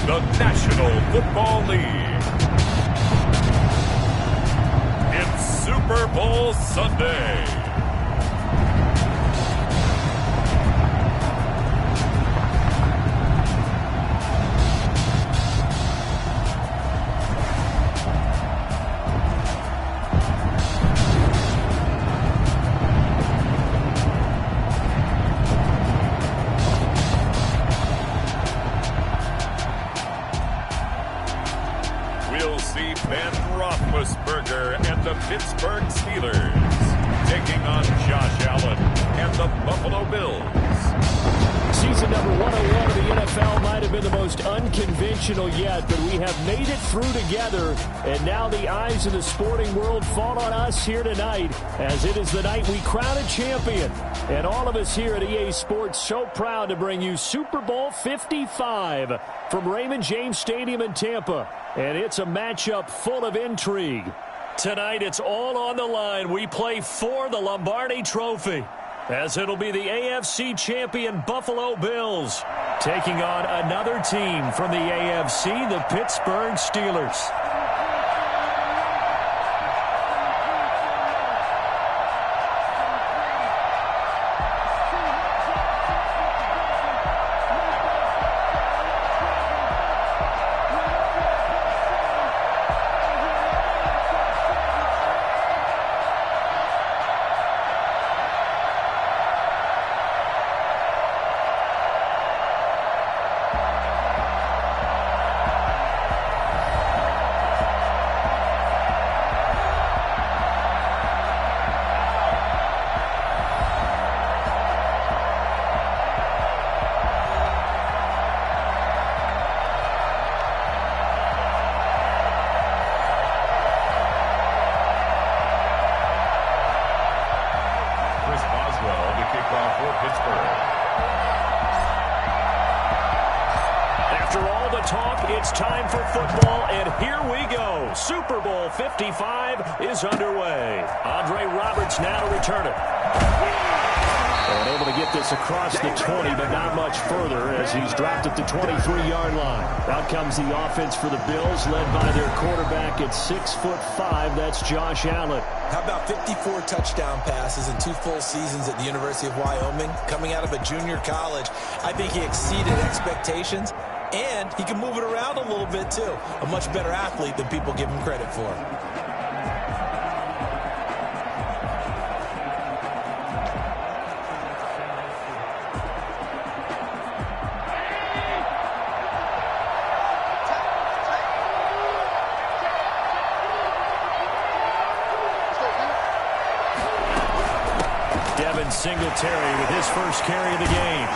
the National Football League. It's Super Bowl Sunday. We'll see Ben Roethlisberger and the Pittsburgh Steelers taking on Josh Allen and the Buffalo Bills. Season number 101 of the NFL might have been the most unconventional yet, but we have made it through together, and now the eyes of the sporting world fall on us here tonight, as it is the night we crown a champion. And all of us here at EA Sports so proud to bring you Super Bowl 55 from Raymond James Stadium in Tampa. And it's a matchup full of intrigue. Tonight, it's all on the line. We play for the Lombardi Trophy, as it'll be the AFC champion Buffalo Bills taking on another team from the AFC, the Pittsburgh Steelers. It's time for football, and here we go. Super Bowl 55 is underway. Andre Roberts now to return it. And able to get this across the 20, but not much further as he's dropped at the 23-yard line. Out comes the offense for the Bills, led by their quarterback at 6'5". That's Josh Allen. How about 54 touchdown passes in 2 full seasons at the University of Wyoming? Coming out of a junior college, I think he exceeded expectations. And he can move it around a little bit, too. A much better athlete than people give him credit for. Devin Singletary with his first carry of the game.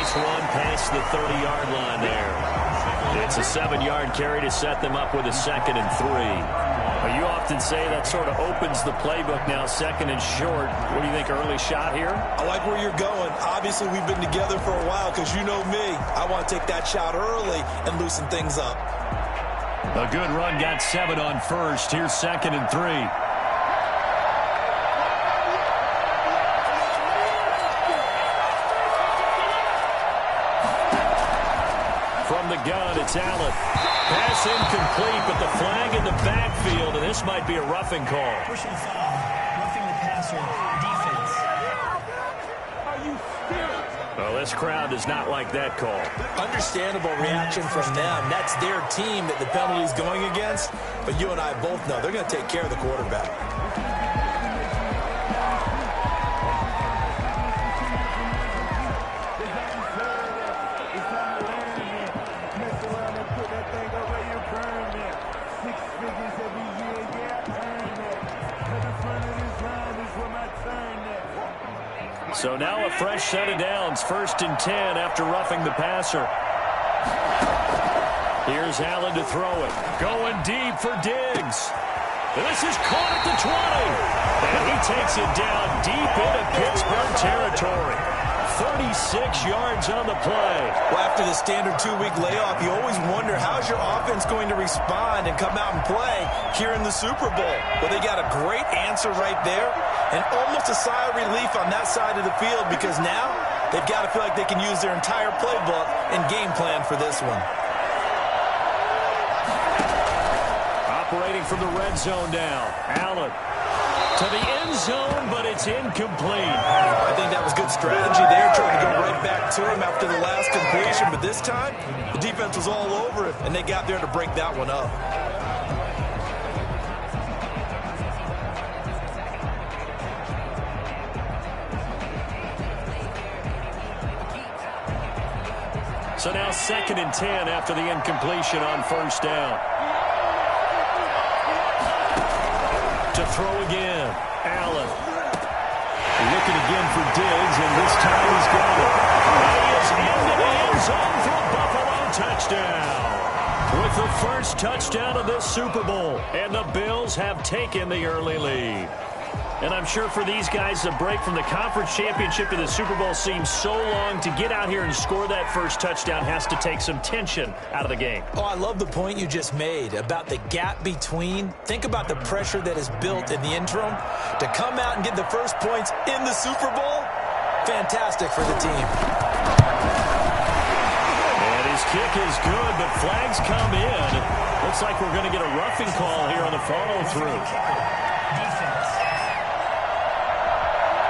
One past the 30-yard line there. It's a 7-yard carry to set them up with a 2nd and 3. Well, you often say that sort of opens the playbook now, 2nd and short. What do you think, early shot here? I like where you're going. Obviously, we've been together for a while because you know me. I want to take that shot early and loosen things up. A good run, got 7 on first. Here's 2nd and 3. From the gun, it's Allen. Pass incomplete, but the flag in the backfield, and this might be a roughing call. Pushing foul, roughing the passer, defense. Well, this crowd does not like that call. Understandable reaction from them. That's their team that the penalty's going against, but you and I both know they're going to take care of the quarterback. So now a fresh set of downs, 1st and 10 after roughing the passer. Here's Allen to throw it. Going deep for Diggs. This is caught at the 20. And he takes it down deep into Pittsburgh territory. 36 yards on the play. Well, after the standard 2-week layoff, you always wonder how's your offense going to respond and come out and play here in the Super Bowl. Well, they got a great answer right there and almost a sigh of relief on that side of the field because now They've got to feel like they can use their entire playbook and game plan for this one. Operating from the red zone now. Allen to the end zone, but it's incomplete. I think that was good strategy there, trying to go right back to him after the last completion. But this time, the defense was all over it, and they got there to break that one up. So now 2nd and 10 after the incompletion on first down. To throw again, Allen. Looking again for Diggs, and this time he's got it. He is into the end zone for a Buffalo touchdown. With the first touchdown of this Super Bowl, and the Bills have taken the early lead. And I'm sure for these guys, the break from the conference championship to the Super Bowl seems so long. To get out here and score that first touchdown has to take some tension out of the game. Oh, I love the point you just made about the gap between. Think about the pressure that is built in the interim. To come out and get the first points in the Super Bowl, fantastic for the team. And his kick is good, but flags come in. Looks like we're going to get a roughing call here on the follow-through.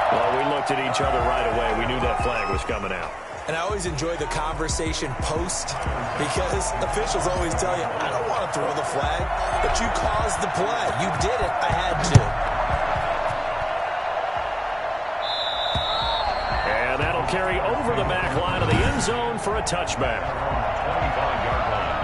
Well, we looked at each other right away. We knew that flag was coming out. And I always enjoy the conversation post because officials always tell you, I don't want to throw the flag, but you caused the play. You did it. I had to. And that'll carry over the back line of the end zone for a touchback. 25-yard line.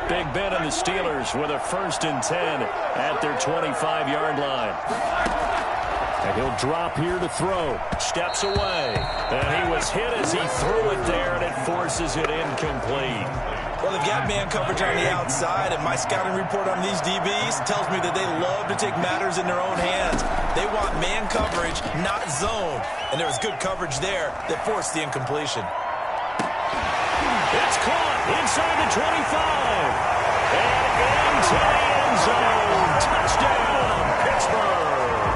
Big Ben and the Steelers with a 1st and 10 at their 25-yard line. And he'll drop here to throw. Steps away. And he was hit as he threw it there, and it forces it incomplete. Well, they've got man coverage on the outside, and my scouting report on these DBs tells me that they love to take matters in their own hands. They want man coverage, not zone. And there was good coverage there that forced the incompletion. It's caught inside the 25. And into the end zone. Touchdown, Pittsburgh.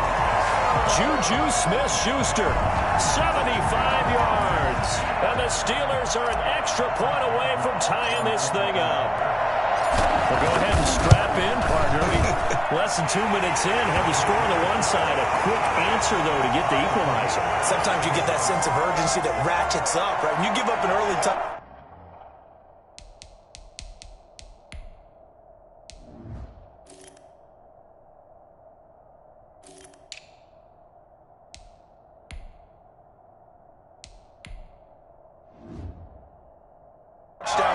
Juju Smith-Schuster, 75 yards. And the Steelers are an extra point away from tying this thing up. Well, go ahead and strap in, partner. Less than 2 minutes in, have the score on the one side. A quick answer, though, to get the equalizer. Sometimes you get that sense of urgency that ratchets up, right? When you give up an early touchdown.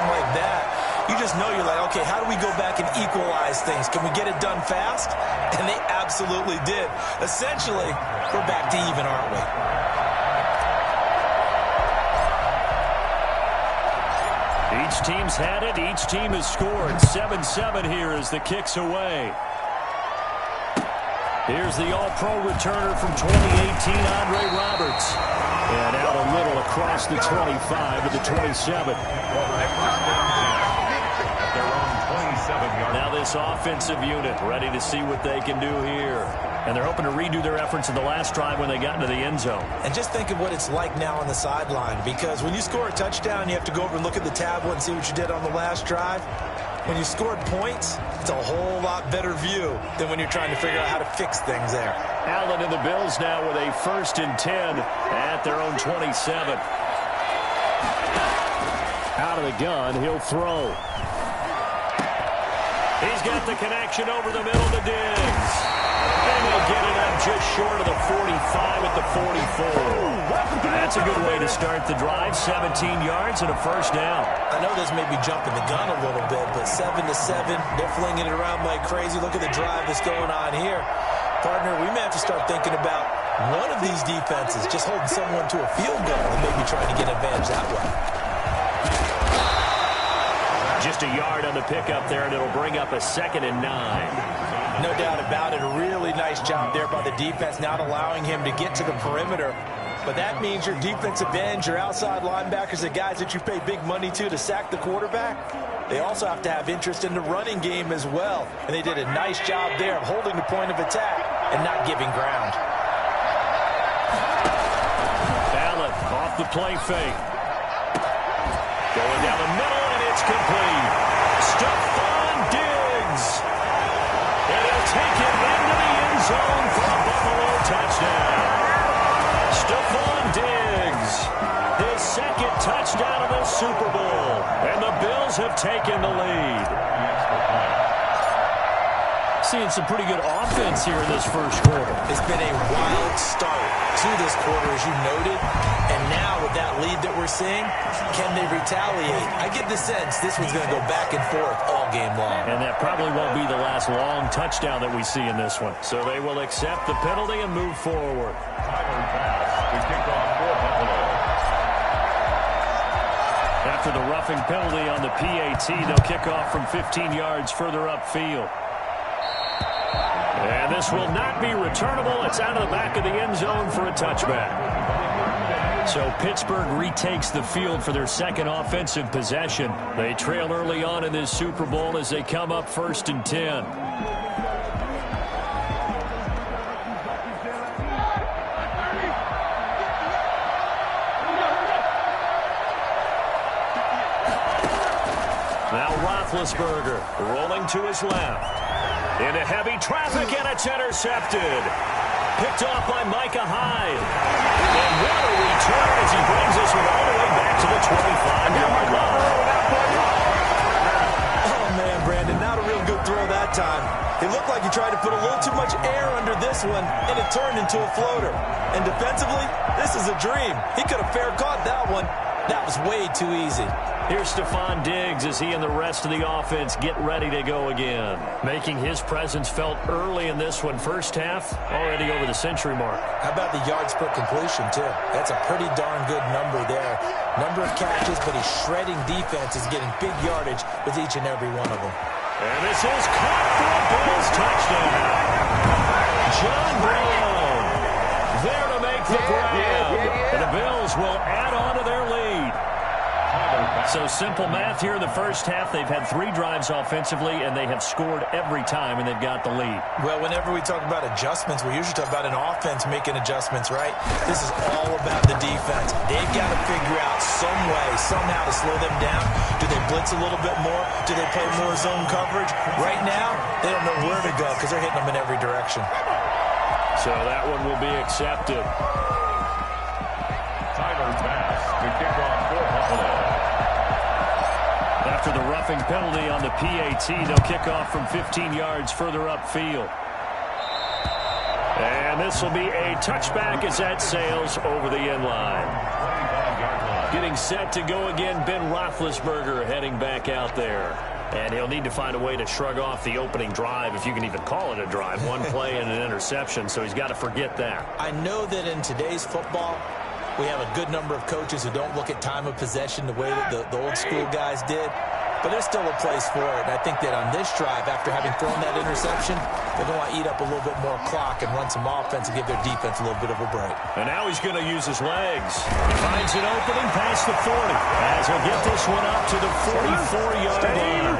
Like that, you just know you're like, okay, how do we go back and equalize things? Can we get it done fast? And they absolutely did. Essentially, we're back to even, aren't we? Each team's had it. Each team has scored. 7-7 here as the kick's away. Here's the all-pro returner from 2018, Andre Roberts. And out a little across the 25 to the 27. Now this offensive unit ready to see what they can do here. And they're hoping to redo their efforts in the last drive when they got into the end zone. And just think of what it's like now on the sideline, because when you score a touchdown, you have to go over and look at the tablet and see what you did on the last drive. When you scored points, it's a whole lot better view than when you're trying to figure out how to fix things there. Allen and the Bills now with a 1st and 10 at their own 27. Out of the gun, he'll throw. He's got the connection over the middle to Diggs. And he'll get it up just short of the 45 at the 44. That's a good way to start the drive. 17 yards and a 1st down. I know this may be jumping the gun a little bit, but 7-7, they're flinging it around like crazy. Look at the drive that's going on here. Partner, we may have to start thinking about one of these defenses just holding someone to a field goal and maybe trying to get advantage that way. Just a yard on the pickup there, and it'll bring up a 2nd and 9. No doubt about it. A really nice job there by the defense, not allowing him to get to the perimeter. But that means your defensive ends, your outside linebackers, the guys that you pay big money to sack the quarterback, they also have to have interest in the running game as well. And they did a nice job there of holding the point of attack and not giving ground. Allen off the play fake. Going down the middle, and it's complete. Stephon Diggs. And he'll take it into the end zone for a Buffalo touchdown. Stephon Diggs, his second touchdown of the Super Bowl. And the Bills have taken the lead. Seeing some pretty good offense here in this first quarter. It's been a wild start to this quarter, as you noted. And now with that lead that we're seeing, can they retaliate? I get the sense this one's going to go back and forth all game long. And that probably won't be the last long touchdown that we see in this one. So they will accept the penalty and move forward. After the roughing penalty on the PAT, they'll kick off from 15 yards further upfield. And this will not be returnable. It's out of the back of the end zone for a touchback. So Pittsburgh retakes the field for their second offensive possession. They trail early on in this Super Bowl as they come up 1st and 10. Now Roethlisberger rolling to his left. Into heavy traffic, and it's intercepted. Picked off by Micah Hyde. And what a return as he brings this one all the way back to the 25-yard line. Oh, man, Brandon, not a real good throw that time. It looked like he tried to put a little too much air under this one, and it turned into a floater. And defensively, this is a dream. He could have fair caught that one. That was way too easy. Here's Stephon Diggs as he and the rest of the offense get ready to go again. Making his presence felt early in this one. First half, already over the century mark. How about the yards per completion, too? That's a pretty darn good number there. Number of catches, but he's shredding defenses, getting big yardage with each and every one of them. And this is caught for a Bills touchdown. John Brown there to make the grab. And the Bills will add on to their lead. So simple math here in the first half. They've had 3 drives offensively, and they have scored every time, and they've got the lead. Well, whenever we talk about adjustments, we usually talk about an offense making adjustments, right? This is all about the defense. They've got to figure out some way, somehow to slow them down. Do they blitz a little bit more? Do they play more zone coverage? Right now, they don't know where to go because they're hitting them in every direction. So that one will be accepted. Tyler Bass, the kickoff for Buffalo. After the roughing penalty on the PAT, they'll kick off from 15 yards further upfield. And this will be a touchback as that sails over the end line. Getting set to go again, Ben Roethlisberger heading back out there. And he'll need to find a way to shrug off the opening drive, if you can even call it a drive. One play and an interception, so he's got to forget that. I know that in today's football, we have a good number of coaches who don't look at time of possession the way that the old school guys did. But there's still a place for it. And I think that on this drive, after having thrown that interception, they're going to want to eat up a little bit more clock and run some offense and give their defense a little bit of a break. And now he's going to use his legs. He finds an opening past the 40. As he'll get this one up to the 44-yard line.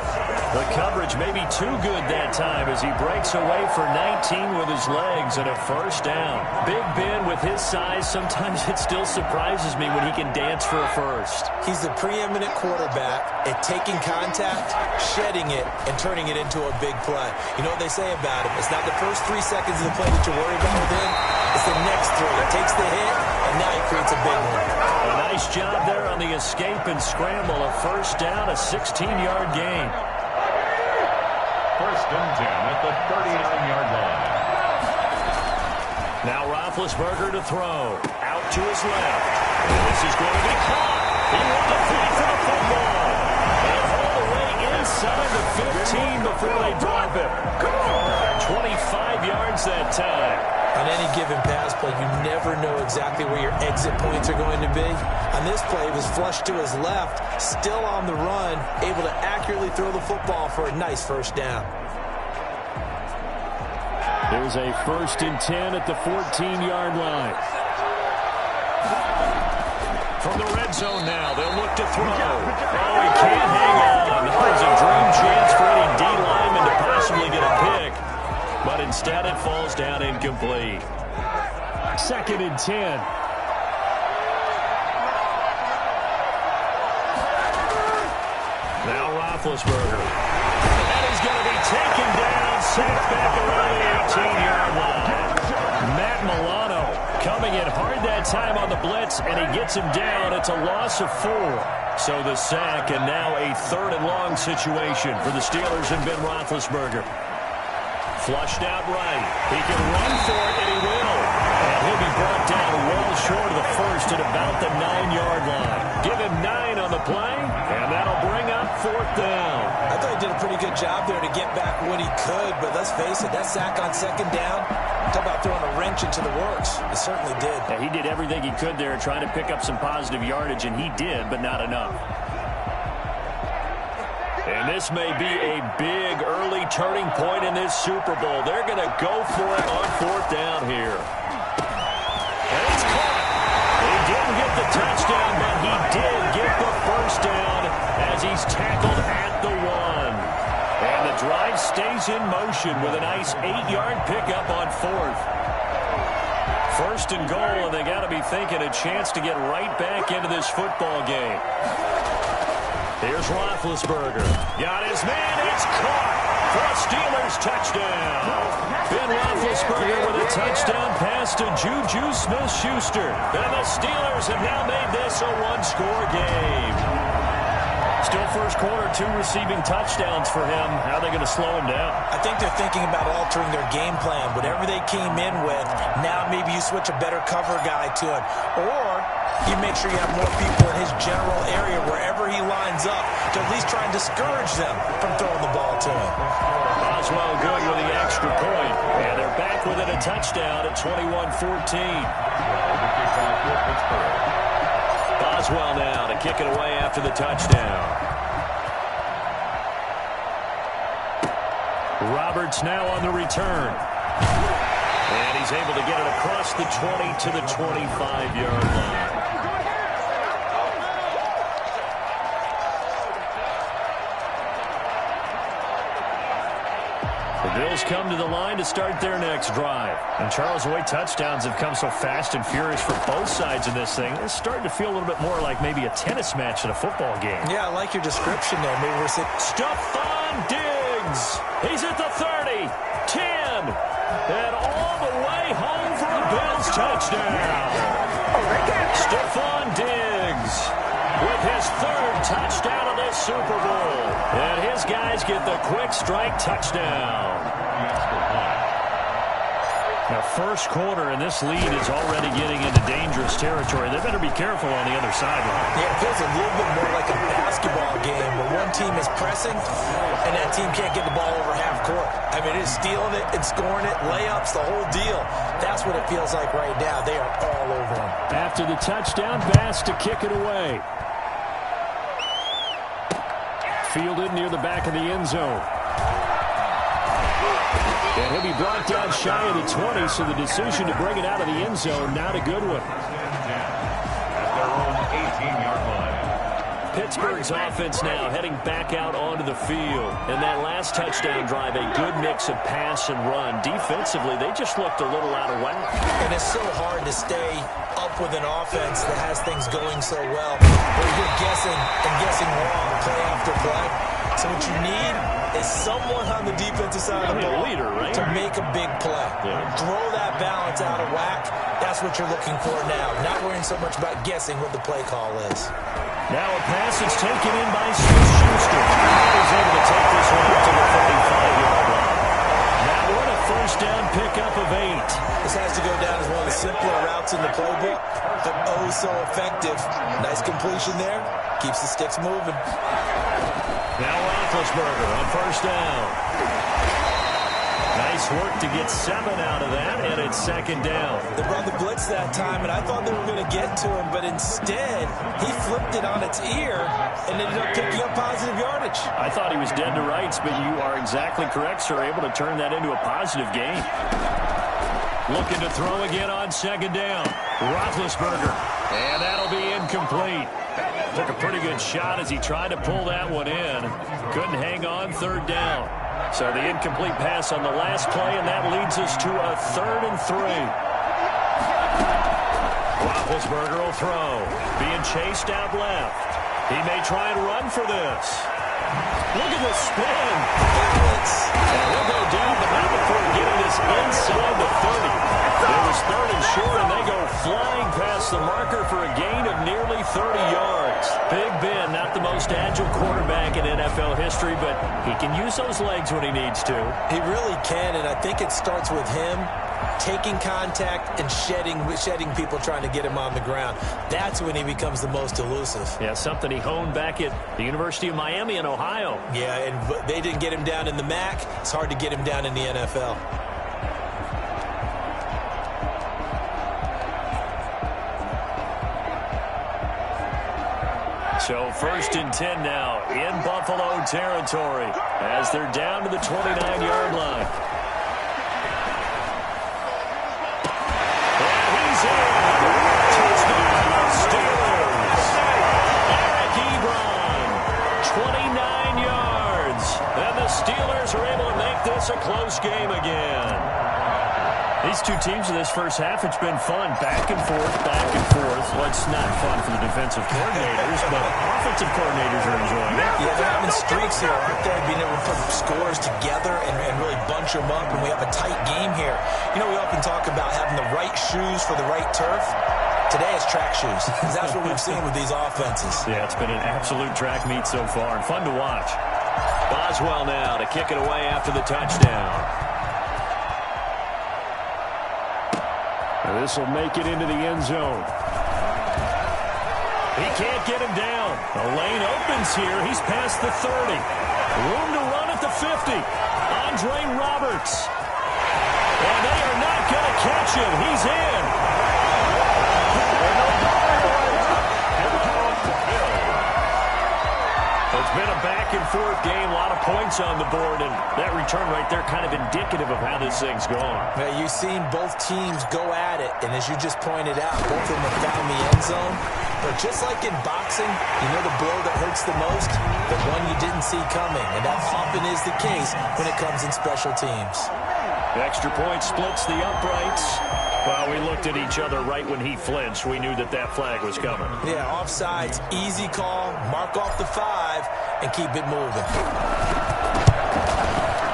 The coverage may be too good that time as he breaks away for 19 with his legs and a first down. Big Ben with his size, sometimes it still surprises me when he can dance for a first. He's the preeminent quarterback at taking contact, shedding it, and turning it into a big play. You know what they say about him? It's not the first 3 seconds of the play that you worry about with him. It's the next 3. He takes the hit, and now he creates a big one. A nice job there on the escape and scramble. A first down, a 16-yard gain. First and 10 at the 39-yard line. Now Roethlisberger to throw. Out to his left. And this is going to be caught. He won the fight for the football. And all the way inside the 15 before they drop it. 25 yards that time. On any given pass play, you never know exactly where your exit points are going to be. On this play, he was flushed to his left, still on the run, able to accurately throw the football for a nice first down. Here's a 1st and 10 at the 14-yard line. From the red zone now, they'll look to throw. Oh, he can't hang on. That was a dream chance for any D lineman to possibly get a pick. But instead it falls down incomplete. 2nd and 10. Now Roethlisberger. And he's going to be taken down, sacked back around the 18-yard line. Matt Milano coming in hard that time on the blitz, and he gets him down. It's a loss of 4. So the sack, and now a 3rd and long situation for the Steelers and Ben Roethlisberger. Flushed out right. He can run for it, and he will. And he'll be brought down well short of the first at about the 9-yard line. Give him 9 on the play, and that'll bring up 4th down. I thought he did a pretty good job there to get back what he could, but let's face it, that sack on 2nd down, talk about throwing a wrench into the works. It certainly did. Yeah, he did everything he could there trying to pick up some positive yardage, and he did, but not enough. And this may be a big early turning point in this Super Bowl. They're going to go for it on 4th down here. And it's caught. He didn't get the touchdown, but he did get the 1st down as he's tackled at the 1. And the drive stays in motion with a nice 8-yard pickup on 4th. 1st and goal, and they got to be thinking a chance to get right back into this football game. Here's Roethlisberger. Got his man. It's caught for a Steelers touchdown. Ben Roethlisberger with a touchdown pass to Juju Smith-Schuster. And the Steelers have now made this a 1-score game. Still first quarter, 2 receiving touchdowns for him. How are they going to slow him down? I think they're thinking about altering their game plan. Whatever they came in with, now maybe you switch a better cover guy to him. Or you make sure you have more people in his general area wherever he lines up to at least try and discourage them from throwing the ball to him. Boswell good with the extra point. And they're back within a touchdown at 21-14. Boswell now to kick it away after the touchdown. Roberts now on the return. And he's able to get it across the 20 to the 25-yard line. The Bills come to the line to start their next drive. And Charles, the way touchdowns have come so fast and furious for both sides in this thing, it's starting to feel a little bit more like maybe a tennis match in a football game. Yeah, I like your description there. Maybe we're saying Stephon Diggs. He's at the 30, 10, and all the way home for a Bills touchdown. Stephon Diggs with his 3rd touchdown of this Super Bowl. And his guys get the quick strike touchdown. Now, first quarter, and this lead is already getting into dangerous territory. They better be careful on the other sideline. Yeah, it feels a little bit more like a basketball game where one team is pressing and that team can't get the ball over half court. I mean, it's stealing it, it's scoring it, layups, the whole deal. That's what it feels like right now. They are all over them. After the touchdown, Bass to kick it away. Fielded near the back of the end zone. And he'll be brought down shy of the 20, so the decision to bring it out of the end zone, not a good one. At their own 18-yard line. Pittsburgh's offense now heading back out onto the field. And that last touchdown drive, a good mix of pass and run. Defensively, they just looked a little out of whack. And it's so hard to stay up with an offense that has things going so well, where you're guessing and guessing wrong play after play. So what you need is someone on the defensive side of the ball to make a big play. Throw that balance out of whack. That's what you're looking for now. Not worrying so much about guessing what the play call is. Now a pass is taken in by Smith-Schuster. He's able to take this one up to the 45-yard line. That one a 1st down pickup of 8. This has to go down as one of the simpler routes in the playbook, but oh so effective. Nice completion there. Keeps the sticks moving. Now Roethlisberger on 1st down. Nice work to get 7 out of that, and it's second down. They brought the blitz that time, and I thought they were going to get to him, but instead, he flipped it on its ear and ended up picking up positive yardage. I thought he was dead to rights, but you are exactly correct, sir. Able to turn that into a positive gain. Looking to throw again on second down. Roethlisberger, and that'll be incomplete. Took a pretty good shot as he tried to pull that one in. Couldn't hang on, third down. So the incomplete pass on the last play, and that leads us to a 3rd and 3. Roethlisberger will throw. Being chased out left. He may try and run for this. Look at the spin. And he'll go down, but not before getting this inside the 30. It was 3rd and short, and they go flying past the marker for a gain of nearly 30 yards. Big Ben, not the most agile quarterback in NFL history, but he can use those legs when he needs to. He really can, and I think it starts with him taking contact and shedding people trying to get him on the ground. That's when he becomes the most elusive. Yeah, something he honed back at the University of Miami in Ohio. Yeah, and they didn't get him down in the MAC. It's hard to get him down in the NFL. So 1st and 10 now in Buffalo territory as they're down to the 29-yard line. And he's in. Touchdown, Steelers. Eric Ebron, 29 yards. And the Steelers are able to make this a close game again. These two teams in this first half, it's been fun. Back and forth, back and forth. Well, it's not fun for the defensive coordinators, but offensive coordinators are enjoying it. Yeah, they're having streaks here, aren't they? Being able to put scores together and really bunch them up, and we have a tight game here. You know, we often talk about having the right shoes for the right turf. Today it's track shoes. That's what we've seen with these offenses. Yeah, it's been an absolute track meet so far, and fun to watch. Boswell now to kick it away after the touchdown. This will make it into the end zone. He can't get him down. The lane opens here. He's past the 30. Room to run at the 50. Andre Roberts. And they are not going to catch him. He's in. It's been a back-and-forth game, a lot of points on the board, and that return right there kind of indicative of how this thing's gone. Yeah, you've seen both teams go at it, and as you just pointed out, both of them have found the end zone. But just like in boxing, you know the blow that hurts the most? The one you didn't see coming, and that often is the case when it comes in special teams. The extra point splits the uprights. Well, we looked at each other right when he flinched. We knew that that flag was coming. Yeah, offsides, easy call, mark off the 5, and keep it moving.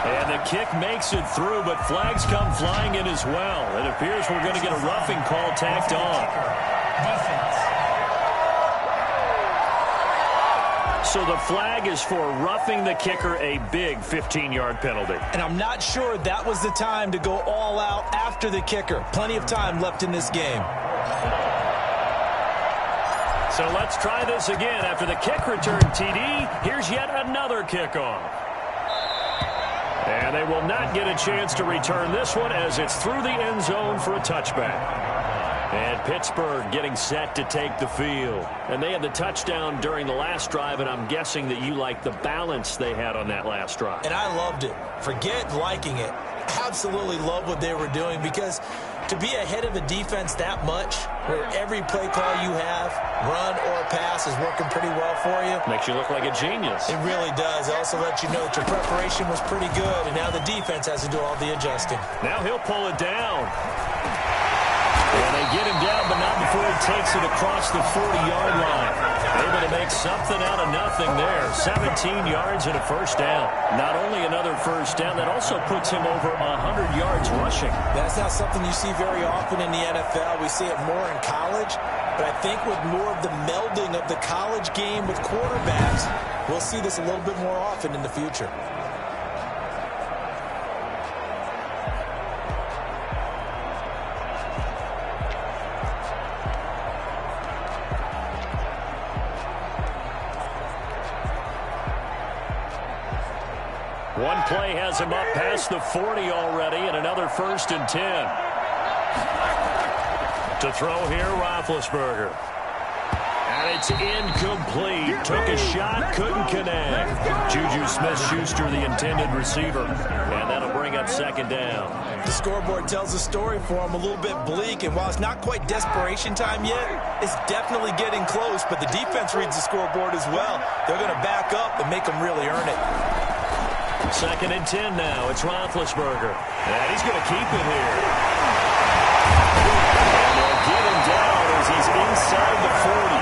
And the kick makes it through, but flags come flying in as well. It appears we're going to get a roughing call tacked on. Defense. So the flag is for roughing the kicker, a big 15-yard penalty. And I'm not sure that was the time to go all out after the kicker. Plenty of time left in this game. So let's try this again. After the kick return TD, here's yet another kickoff. And they will not get a chance to return this one as it's through the end zone for a touchback. And Pittsburgh getting set to take the field. And they had the touchdown during the last drive, and I'm guessing that you like the balance they had on that last drive. And I loved it. Forget liking it. Absolutely love what they were doing, because to be ahead of a defense that much, where every play call you have, run or pass, is working pretty well for you. Makes you look like a genius. It really does. It also lets you know that your preparation was pretty good, and now the defense has to do all the adjusting. Now he'll pull it down. And they get him down, but not before he takes it across the 40-yard line. Able to make something out of nothing there. 17 yards and a first down. Not only another first down, that also puts him over 100 yards rushing. That's not something you see very often in the NFL. We see it more in college. But I think with more of the melding of the college game with quarterbacks, we'll see this a little bit more often in the future. One play has him up past the 40 already, and another 1st and 10. To throw here, Roethlisberger. And it's incomplete. Took a shot, couldn't connect. Juju Smith-Schuster, the intended receiver. And that'll bring up 2nd down. The scoreboard tells a story for him, a little bit bleak, and while it's not quite desperation time yet, it's definitely getting close, but the defense reads the scoreboard as well. They're going to back up and make them really earn it. 2nd and 10 now. It's Roethlisberger. And he's going to keep it here. And they'll get him down as he's inside the 40.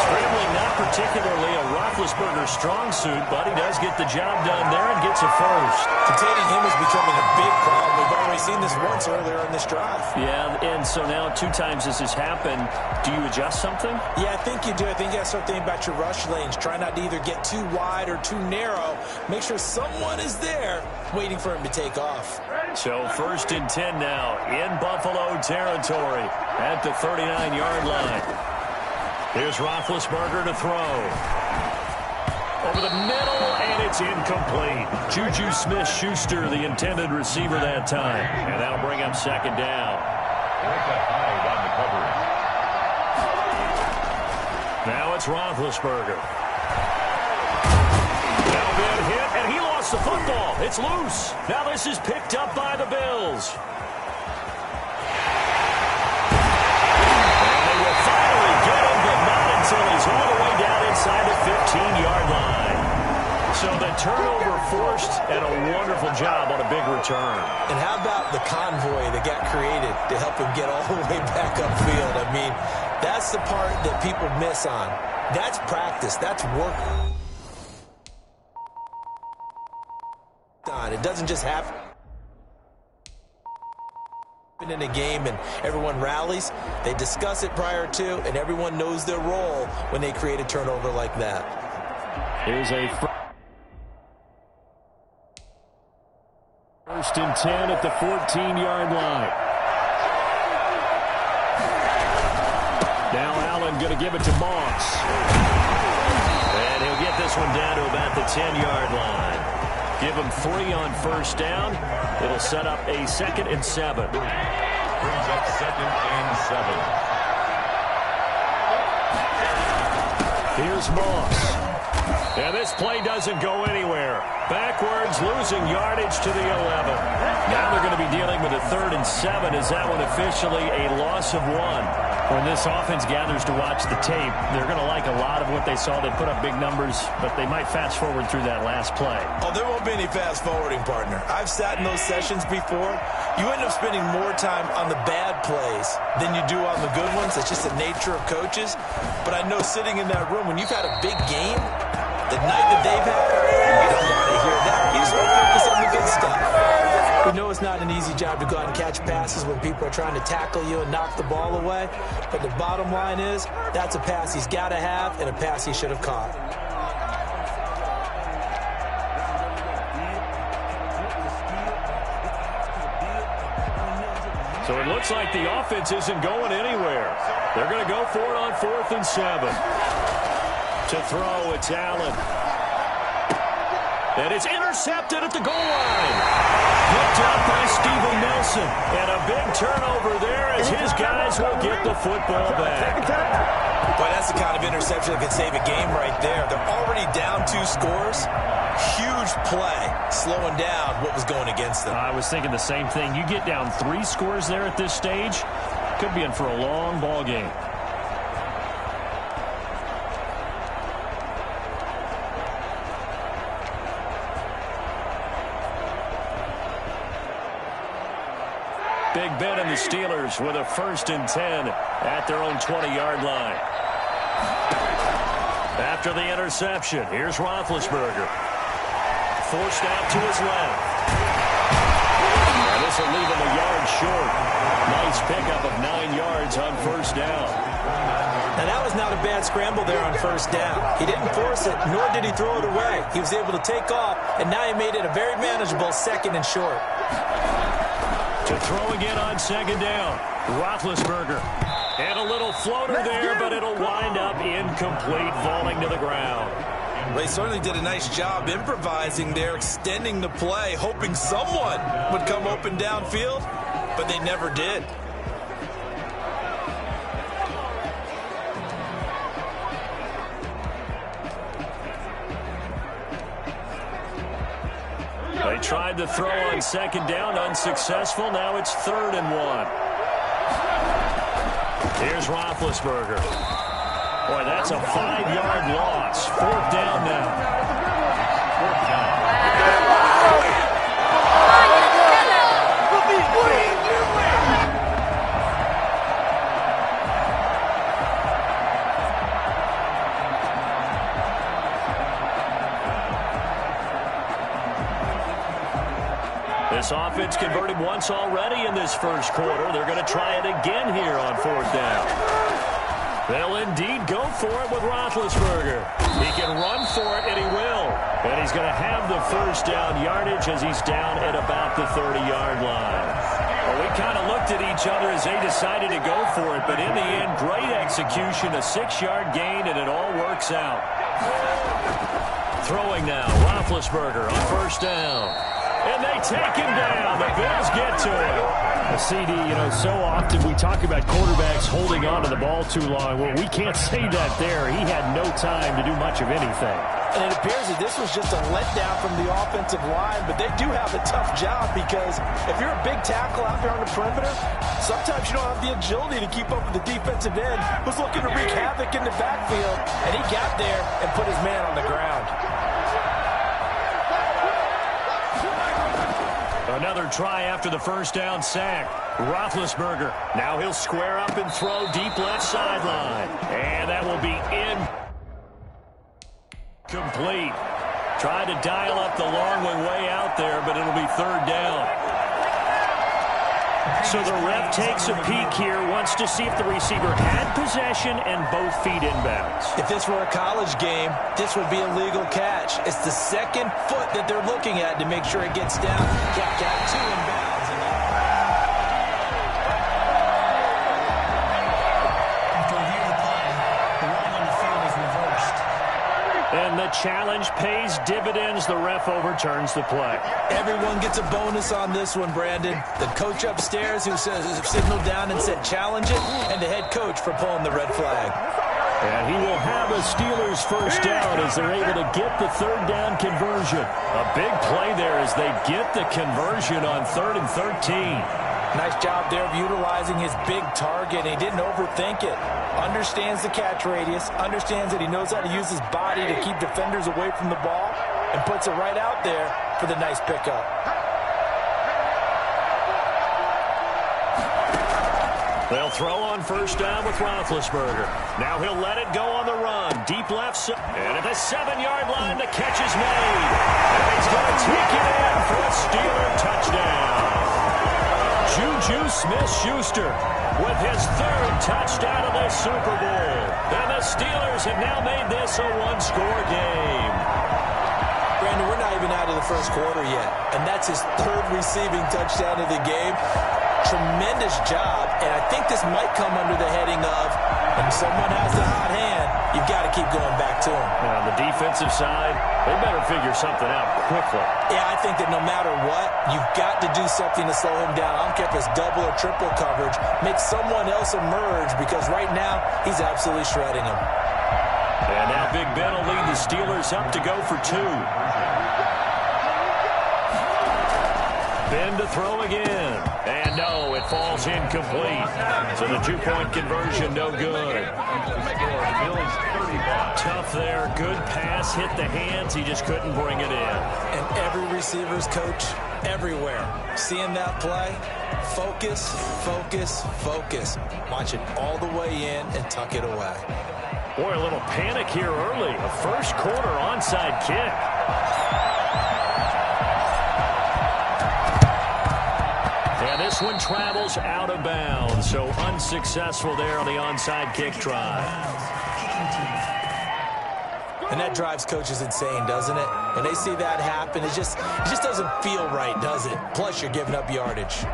Scrambling not particularly a Roethlisberger strong suit, but he does get the job done there and gets a first. Containing him is becoming a big problem. We've already seen this once earlier in this drive. Yeah, and so now 2 times this has happened. Do you adjust something? Yeah, I think you do. I think you got to start thinking about your rush lanes. Try not to either get too wide or too narrow. Make sure someone is there waiting for him to take off. So 1st and 10 now in Buffalo territory at the 39-yard line. Here's Roethlisberger to throw. Over the middle, and it's incomplete. Juju Smith-Schuster, the intended receiver that time. And that'll bring up 2nd down. Now it's Roethlisberger. Now been hit, and he lost the football. It's loose. Now this is picked up by the Bills. And they will finally get him, but not until he's all the way down inside the 15-yard line. So the turnover forced, and a wonderful job on a big return. And how about the convoy that got created to help him get all the way back upfield? I mean, that's the part that people miss on. That's practice. That's work. It doesn't just happen in a game and everyone rallies. They discuss it prior to, and everyone knows their role when they create a turnover like that. Here's a 1st and 10 at the 14-yard line. Now Allen going to give it to Moss. And he'll get this one down to about the 10-yard line. Give him 3 on 1st down. It'll set up a 2nd and 7. Brings up 2nd and 7. Here's Moss. And this play doesn't go anywhere. Backwards, losing yardage to the 11. Now they're going to be dealing with a 3rd and 7. Is that one officially a loss of 1? When this offense gathers to watch the tape, they're going to like a lot of what they saw. They put up big numbers, but they might fast forward through that last play. Oh, there won't be any fast forwarding, partner. I've sat in those sessions before. You end up spending more time on the bad plays than you do on the good ones. It's just the nature of coaches. But I know sitting in that room, when you've had a big game, the night that they've had, you don't want to hear that. You just want to focus on the good stuff. We know it's not an easy job to go out and catch passes when people are trying to tackle you and knock the ball away. But the bottom line is, that's a pass he's got to have and a pass he should have caught. So it looks like the offense isn't going anywhere. They're going to go for it on 4th and 7. To throw, it's Allen. And it's intercepted at the goal line. Picked up by Steven Nelson. And a big turnover there as his guys will get the football back. Boy, that's the kind of interception that could save a game right there. They're already down 2 scores. Huge play, slowing down what was going against them. I was thinking the same thing. You get down 3 scores there at this stage, could be in for a long ball game. Big Ben and the Steelers with a 1st and 10 at their own 20-yard line. After the interception, here's Roethlisberger. Forced out to his left. And this will leave him a yard short. Nice pickup of 9 yards on 1st down. Now, that was not a bad scramble there on 1st down. He didn't force it, nor did he throw it away. He was able to take off, and now he made it a very manageable 2nd and short. To throw again on 2nd down. Roethlisberger. And a little floater there, but it'll wind up incomplete, falling to the ground. They certainly did a nice job improvising there, extending the play, hoping someone would come open downfield, but they never did. They tried to throw on second down, unsuccessful. Now it's 3rd and 1. Here's Roethlisberger. Boy, that's a 5-yard loss. 4th down now. This offense converted once already in this first quarter. They're going to try it again here on 4th down. They'll indeed go for it with Roethlisberger. He can run for it, and he will. And he's going to have the first down yardage as he's down at about the 30-yard line. Well, we kind of looked at each other as they decided to go for it, but in the end, great execution, a 6-yard gain, and it all works out. Throwing now, Roethlisberger on 1st down. And they take him down. The Bills get to him. CD, so often we talk about quarterbacks holding on to the ball too long. Well, we can't say that there. He had no time to do much of anything. And it appears that this was just a letdown from the offensive line, but they do have a tough job because if you're a big tackle out there on the perimeter, sometimes you don't have the agility to keep up with the defensive end who's looking to wreak havoc in the backfield, and he got there and put his man on the ground. Another try after the first down sack. Roethlisberger. Now he'll square up and throw deep left sideline. And that will be incomplete. Tried to dial up the long way out there, but it'll be 3rd down. So the ref takes a peek here, wants to see if the receiver had possession and both feet inbounds. If this were a college game, this would be a legal catch. It's the second foot that they're looking at to make sure it gets down. Got 2 inbounds. After review of the play, the running on the field is reversed. And the challenge pays dividends. The ref overturns the play. Everyone gets a bonus on this one, Brandon. The coach upstairs who signaled down and said challenge it, and the head coach for pulling the red flag. And he will have a Steelers first down as they're able to get the 3rd down conversion. A big play there as they get the conversion on 3rd and 13. Nice job there of utilizing his big target. He didn't overthink it. Understands the catch radius. Understands that he knows how to use his body to keep defenders away from the ball. And puts it right out there for the nice pickup. They'll throw on first down with Roethlisberger. Now he'll let it go on the run. Deep left side. And at the 7-yard line, the catch is made. And he's going to take it in for a Steeler touchdown. Juju Smith-Schuster with his 3rd touchdown of the Super Bowl. And the Steelers have now made this a 1-score game. Brandon, we're not even out of the first quarter yet. And that's his 3rd receiving touchdown of the game. Tremendous job. And I think this might come under the heading of, when someone has the hot hand, you've got to keep going back to him. On the defensive side, they better figure something out quickly. Yeah, I think that no matter what, you've got to do something to slow him down. I don't care if it's double or triple coverage. Make someone else emerge because right now, he's absolutely shredding him. And now Big Ben will lead the Steelers up to go for 2. Ben to throw again. And no, it falls incomplete. So the 2-point conversion, no good. Tough there. Good pass. Hit the hands. He just couldn't bring it in. And every receiver's coach everywhere. Seeing that play, focus, focus, focus. Watch it all the way in and tuck it away. Boy, a little panic here early. A first quarter onside kick. And this one travels out of bounds, so unsuccessful there on the onside kick try. And that drives coaches insane, doesn't it? When they see that happen, it just doesn't feel right, does it? Plus, you're giving up yardage.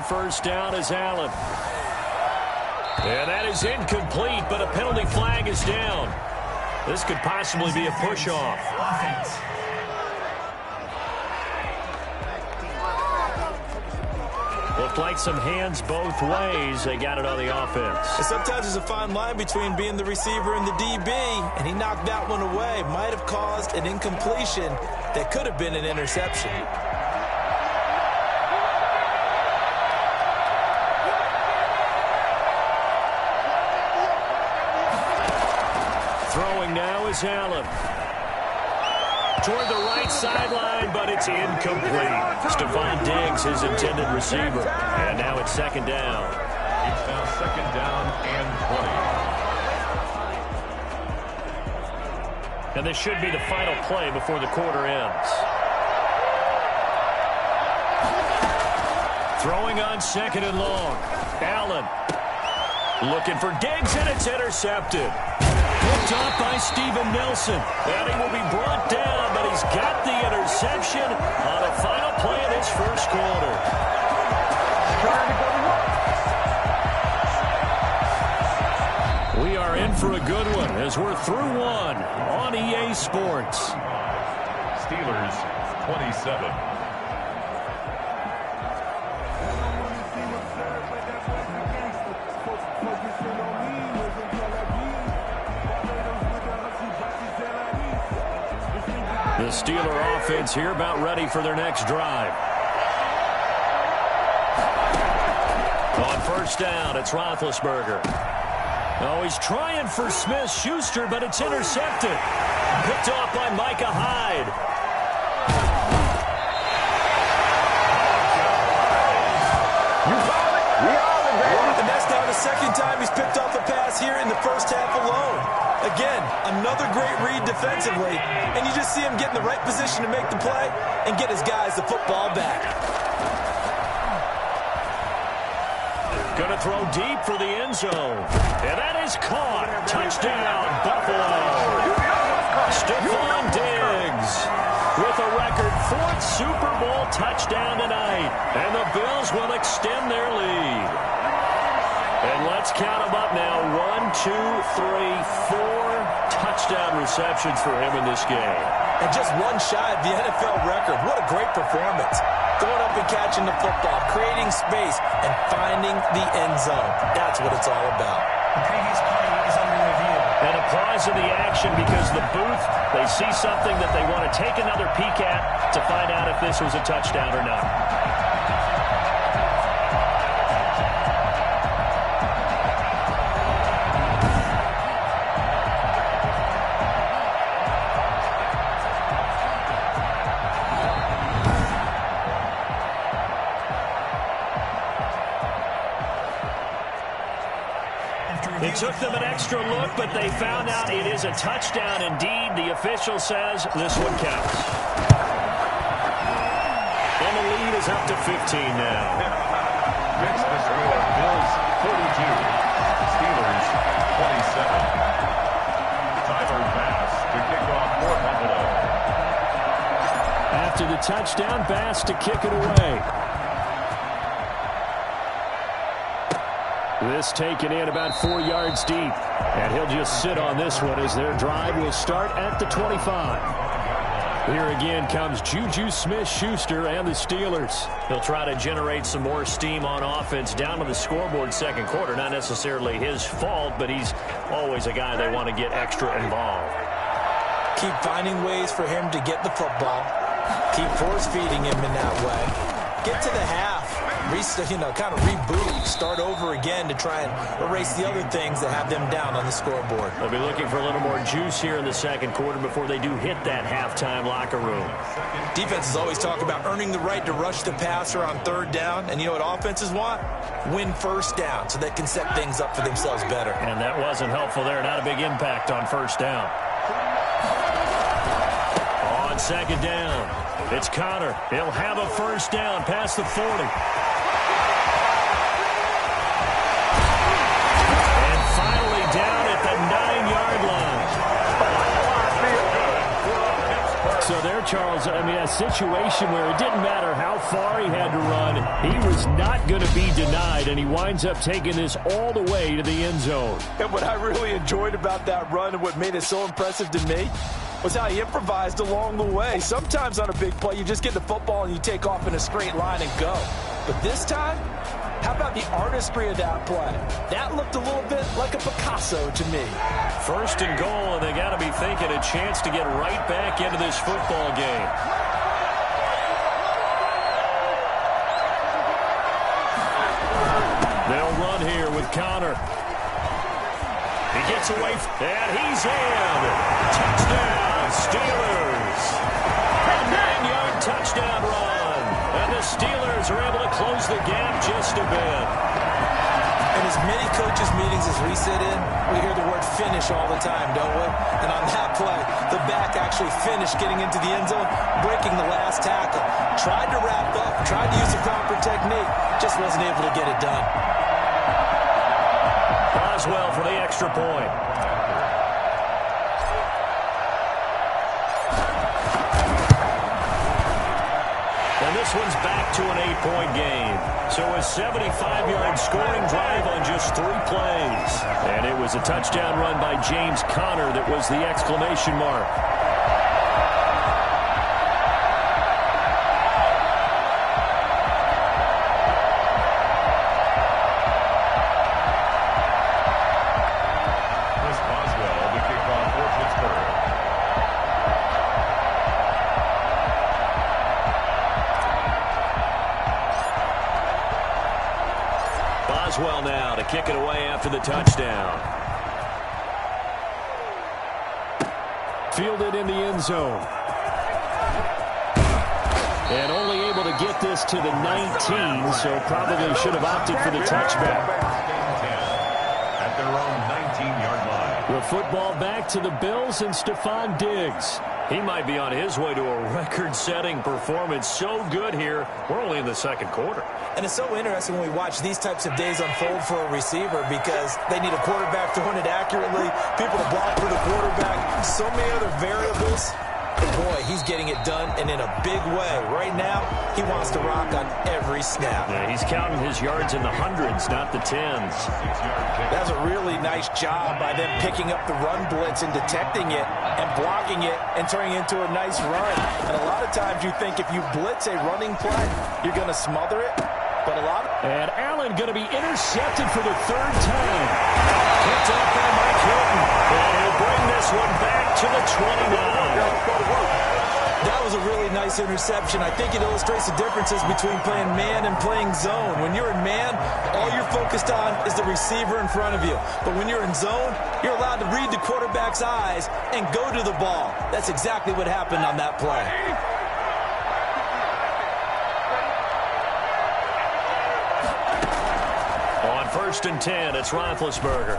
first down is Allen. And that is incomplete, but a penalty flag is down. This could possibly be a push-off. Offense. Looked like some hands both ways. They got it on the offense. And sometimes there's a fine line between being the receiver and the DB, and he knocked that one away. Might have caused an incompletion that could have been an interception. Throwing now is Allen. Toward the right sideline, but it's incomplete. Stephon Diggs, his intended receiver. And now it's second down. It's now second down and 20. And this should be the final play before the quarter ends. Throwing on second and long. Allen looking for Diggs, and it's intercepted. Picked off by Steven Nelson. And he will be brought down, but he's got the interception on the final play of this first quarter. We are in for a good one as we're through one on EA Sports. Steelers 27. The Steeler offense here about ready for their next drive. On first down, it's Roethlisberger. Oh, he's trying for Smith-Schuster, but it's intercepted. Picked off by Micah Hyde. And that's now the second time he's picked off a pass here in the first half alone. Again, another great read defensively, and you just see him get in the right position to make the play and get his guys the football back. Going to throw deep for the end zone. And that is caught. Touchdown, Buffalo. Stephon Diggs with a record fourth Super Bowl touchdown tonight. And the Bills will extend their lead. And let's count them up now. 1, 2, 3, 4 touchdown receptions for him in this game. And just one shy of the NFL record. What a great performance. Going up and catching the football, creating space, and finding the end zone. That's what it's all about. The previous play is under review. And a pause in the action because the booth, they see something that they want to take another peek at to find out if this was a touchdown or not. It took them an extra look, but they found out it is a touchdown indeed. The official says this one counts. And the lead is up to 15 now. Makes the score Bills 42, Steelers 27. Tyler Bass to kick off for Buffalo. After the touchdown, Bass to kick it away. This taken in about 4 yards deep. And he'll just sit on this one as their drive will start at the 25. Here again comes Juju Smith-Schuster and the Steelers. He'll try to generate some more steam on offense down to the scoreboard second quarter. Not necessarily his fault, but he's always a guy they want to get extra involved. Keep finding ways for him to get the football. Keep force-feeding him in that way. Get to the half. Kind of reboot, start over again to try and erase the other things that have them down on the scoreboard. They'll be looking for a little more juice here in the second quarter before they do hit that halftime locker room. Defenses always talk about earning the right to rush the passer on third down, and you know what offenses want? Win first down so they can set things up for themselves better. And that wasn't helpful there. Not a big impact on first down. On second down, it's Connor. He'll have a first down past the 40. Down at the 9-yard line. So there, Charles, I mean, a situation where it didn't matter how far he had to run. He was not going to be denied, and he winds up taking this all the way to the end zone. And what I really enjoyed about that run and what made it so impressive to me was how he improvised along the way. Sometimes on a big play, you just get the football and you take off in a straight line and go. But this time, how about the artistry of that play? That looked a little bit like a Picasso to me. First and goal, and they got to be thinking a chance to get right back into this football game. They'll run here with Connor. He gets away, and he's in. Touchdown, Steelers. A 9-yard touchdown run. And the Steelers are able to close the gap just a bit. In as many coaches' meetings as we sit in, we hear the word finish all the time, don't we? And on that play, the back actually finished getting into the end zone, breaking the last tackle. Tried to wrap up, tried to use the proper technique, just wasn't able to get it done. Boswell for the extra point. And this one's back to an 8-point game. So a 75-yard scoring drive on just 3 plays. And it was a touchdown run by James Conner that was the exclamation mark. Boswell now to kick it away after the touchdown. Fielded in the end zone. And only able to get this to the 19, so probably should have opted for the touchback. At their own 19-yard line. The football back to the Bills and Stephon Diggs. He might be on his way to a record-setting performance. So good here. We're only in the second quarter. And it's so interesting when we watch these types of days unfold for a receiver because they need a quarterback throwing it accurately, people to block for the quarterback, so many other variables. But boy, he's getting it done, and in a big way. Right now, he wants to rock on every snap. Yeah, he's counting his yards in the hundreds, not the tens. That's a really nice job by them picking up the run blitz and detecting it and blocking it and turning it into a nice run. And a lot of times you think if you blitz a running play, you're going to smother it. But a lot of... And Allen going to be intercepted for the 3rd time. Picked up by Mike Hilton. And he'll bring this one back to the 29. That was a really nice interception. I think it illustrates the differences between playing man and playing zone. When you're in man, all you're focused on is the receiver in front of you. But when you're in zone, you're allowed to read the quarterback's eyes and go to the ball. That's exactly what happened on that play. On 1st and 10, it's Roethlisberger.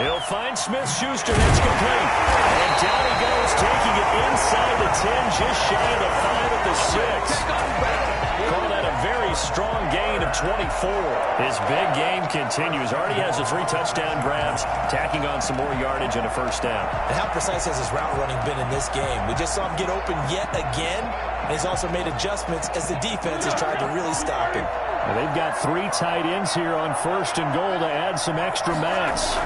He'll find Smith-Schuster. It's complete. And down he goes, taking it inside the 10, just shy of the 5 at the 6. Call that a very strong gain of 24. His big game continues. Already has the 3 touchdown grabs, tacking on some more yardage and a 1st down. And how precise has his route running been in this game? We just saw him get open yet again, and he's also made adjustments as the defense has tried to really stop him. Well, they've got 3 tight ends here on 1st and goal to add some extra mass.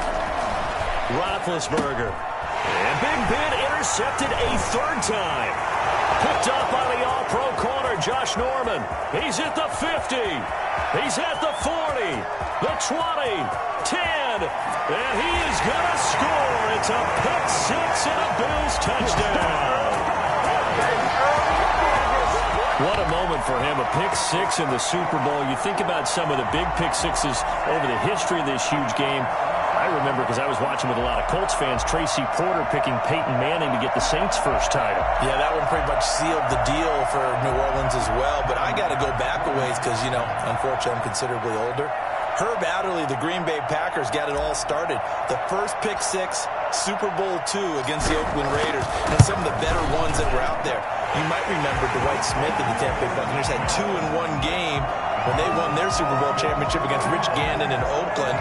Roethlisberger. And Big Ben intercepted a 3rd time. Picked up by the all-pro corner, Josh Norman. He's at the 50. He's at the 40. The 20. 10. And he is going to score. It's a pick-6 and a Bills touchdown. What a moment for him, a pick-6 in the Super Bowl. You think about some of the big pick-6s over the history of this huge game. I remember, because I was watching with a lot of Colts fans, Tracy Porter picking Peyton Manning to get the Saints' first title. Yeah, that one pretty much sealed the deal for New Orleans as well. But I got to go back a ways because, you know, unfortunately I'm considerably older. Herb Adderley, the Green Bay Packers, got it all started. The first pick-6, Super Bowl II against the Oakland Raiders, and some of the better ones that were out there. You might remember Dwight Smith of the Tampa Bay Buccaneers had 2 in one game when they won their Super Bowl championship against Rich Gannon in Oakland.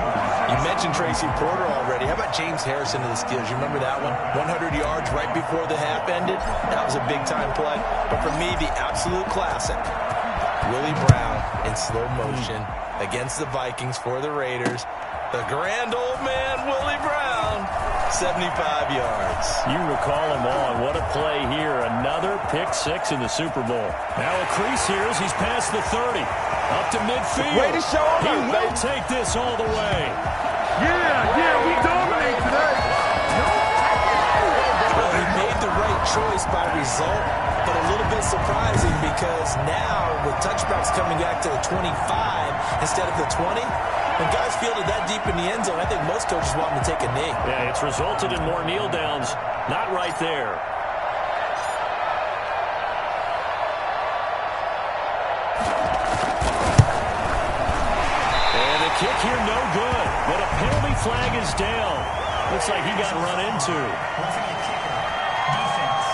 You mentioned Tracy Porter already. How about James Harrison to the Steelers? You remember that one? 100 yards right before the half ended. That was a big-time play. But for me, the absolute classic, Willie Brown in slow motion against the Vikings for the Raiders. The grand old man, Willie Brown, 75 yards. You recall them all. What a play here. Another pick six in the Super Bowl. Now a crease here as he's past the 30. Up to midfield. Way to show him He up, will baby. take this all the way. Yeah, we dominate today. Well, he made the right choice by result, but a little bit surprising because now with touchdowns coming back to the 25 instead of the 20, when guys fielded that deep in the end zone, I think most coaches want them to take a knee. Yeah, it's resulted in more kneel downs. Not right there. And the kick here no good, but a penalty flag is down. Looks like he got run into. Roughing the kicker. Defense.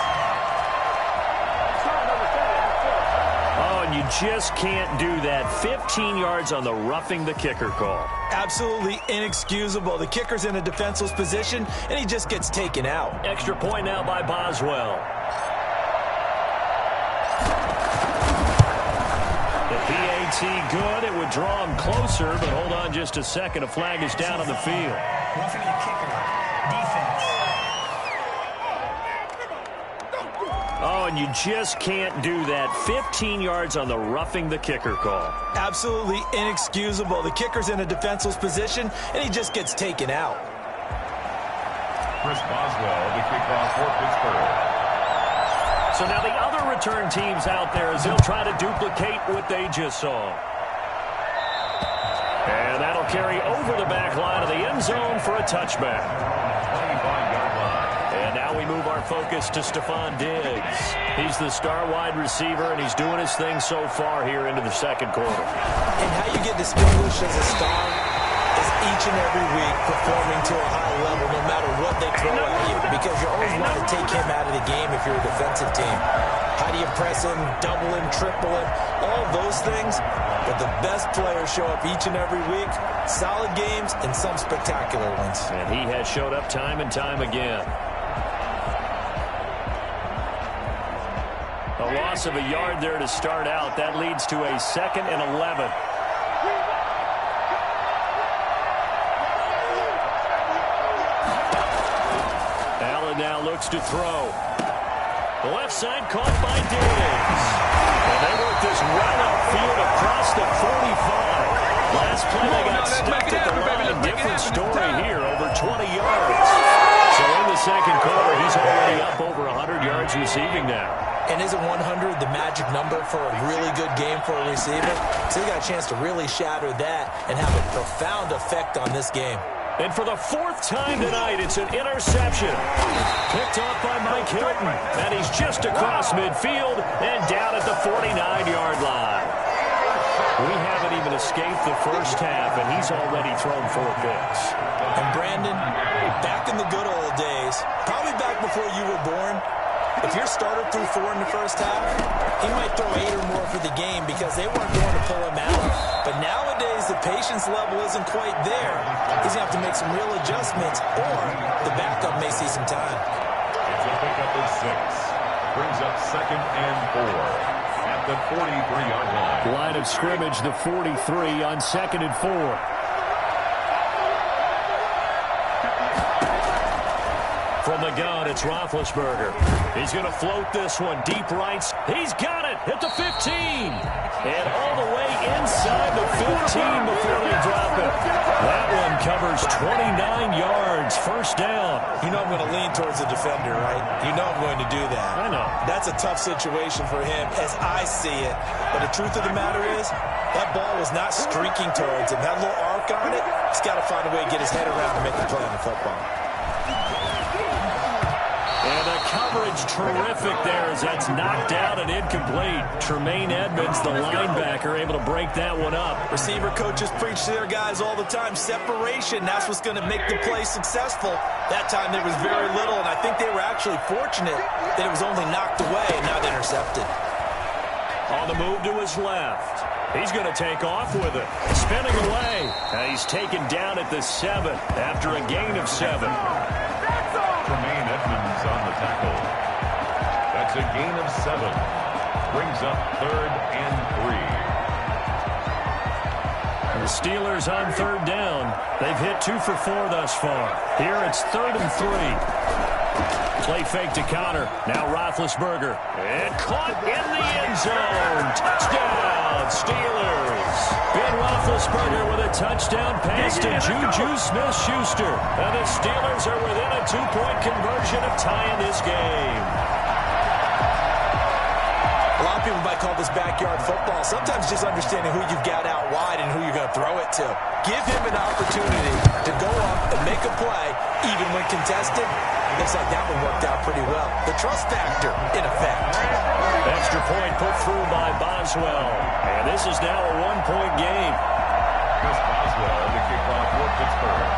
Oh, and you just can't do that. 15 yards on the roughing the kicker call. Absolutely inexcusable. The kicker's in a defenseless position, and he just gets taken out. Extra point now by Boswell. The PAT good. It would draw him closer, but hold on just a second. A flag is down on the field. Roughing the kicker. Defense. Oh, and you just can't do that. 15 yards on the roughing the kicker call. Absolutely inexcusable. The kicker's in a defenseless position, and he just gets taken out. Chris Boswell, the kickoff for Pittsburgh. So now the other return teams out there as they'll try to duplicate what they just saw. And that'll carry over the back line of the end zone for a touchback. 25-yard line. And now we move our focus to Stephon Diggs. He's the star wide receiver, and he's doing his thing so far here into the second quarter. And how you get distinguished as a star is each and every week performing to a high level no matter what they throw at you, because you always want to take him out of the game if you're a defensive team. How do you press him, double him, triple him, all those things? But the best players show up each and every week, solid games and some spectacular ones. And he has showed up time and time again. A loss of a yard there to start out. That leads to a 2nd and 11. Allen now looks to throw. The left side caught by Diggs. And they work this right upfield across the 45. Last play they got stuck at the line. Different story here, over 20 yards. So in the second quarter, he's already up over 100 yards receiving now. And isn't 100 the magic number for a really good game for a receiver? So he got a chance to really shatter that and have a profound effect on this game. And for the 4th time tonight, it's an interception. Picked off by Mike Hilton. And he's just across midfield and down at the 49-yard line. We haven't even escaped the first half, and he's already thrown 4 picks. And Brandon, back in the good old days, probably back before you were born, if your starter threw 4 in the first half, he might throw 8 or more for the game because they weren't going to pull him out. But nowadays, the patience level isn't quite there. He's going to have to make some real adjustments, or the backup may see some time. It's a pickup of 6. Brings up 2nd and 4 at the 43-yard line. Line of scrimmage, the 43 on 2nd and 4. From the gun, it's Roethlisberger. He's going to float this one deep right. He's got it at the 15. And all the way inside the 15 before they drop it. That one covers 29 yards. First down. You know I'm going to lean towards the defender, right? You know I'm going to do that. I know. That's a tough situation for him as I see it. But the truth of the matter is, that ball was not streaking towards him. That little arc on it, he's got to find a way to get his head around and make the play on the football. And the coverage terrific there as that's knocked out and incomplete. Tremaine Edmonds, the linebacker, able to break that one up. Receiver coaches preach to their guys all the time. Separation, that's what's going to make the play successful. That time there was very little, and I think they were actually fortunate that it was only knocked away and not intercepted. On the move to his left. He's going to take off with it. Spinning away. He's taken down at the 7 after a gain of 7. Tremaine Edmonds on the tackle. That's a gain of 7. Brings up 3rd and 3. The Steelers on 3rd down. They've hit 2 for 4 thus far. Here it's 3rd and 3. Play fake to Connor. Now Roethlisberger. And caught in the end zone. Touchdown, Steelers. Ben Roethlisberger with a touchdown pass to Juju Smith-Schuster. And the Steelers are within a 2-point conversion of tying this game. A lot of people might call this backyard football. Sometimes just understanding who you've got out wide and who you're going to throw it to. Give him an opportunity to go up and make a play, even when contested. Looks like that one worked out pretty well. The trust factor, in effect. Extra point put through by Boswell. And this is now a 1-point game. Chris Boswell, the kickoff for Pittsburgh.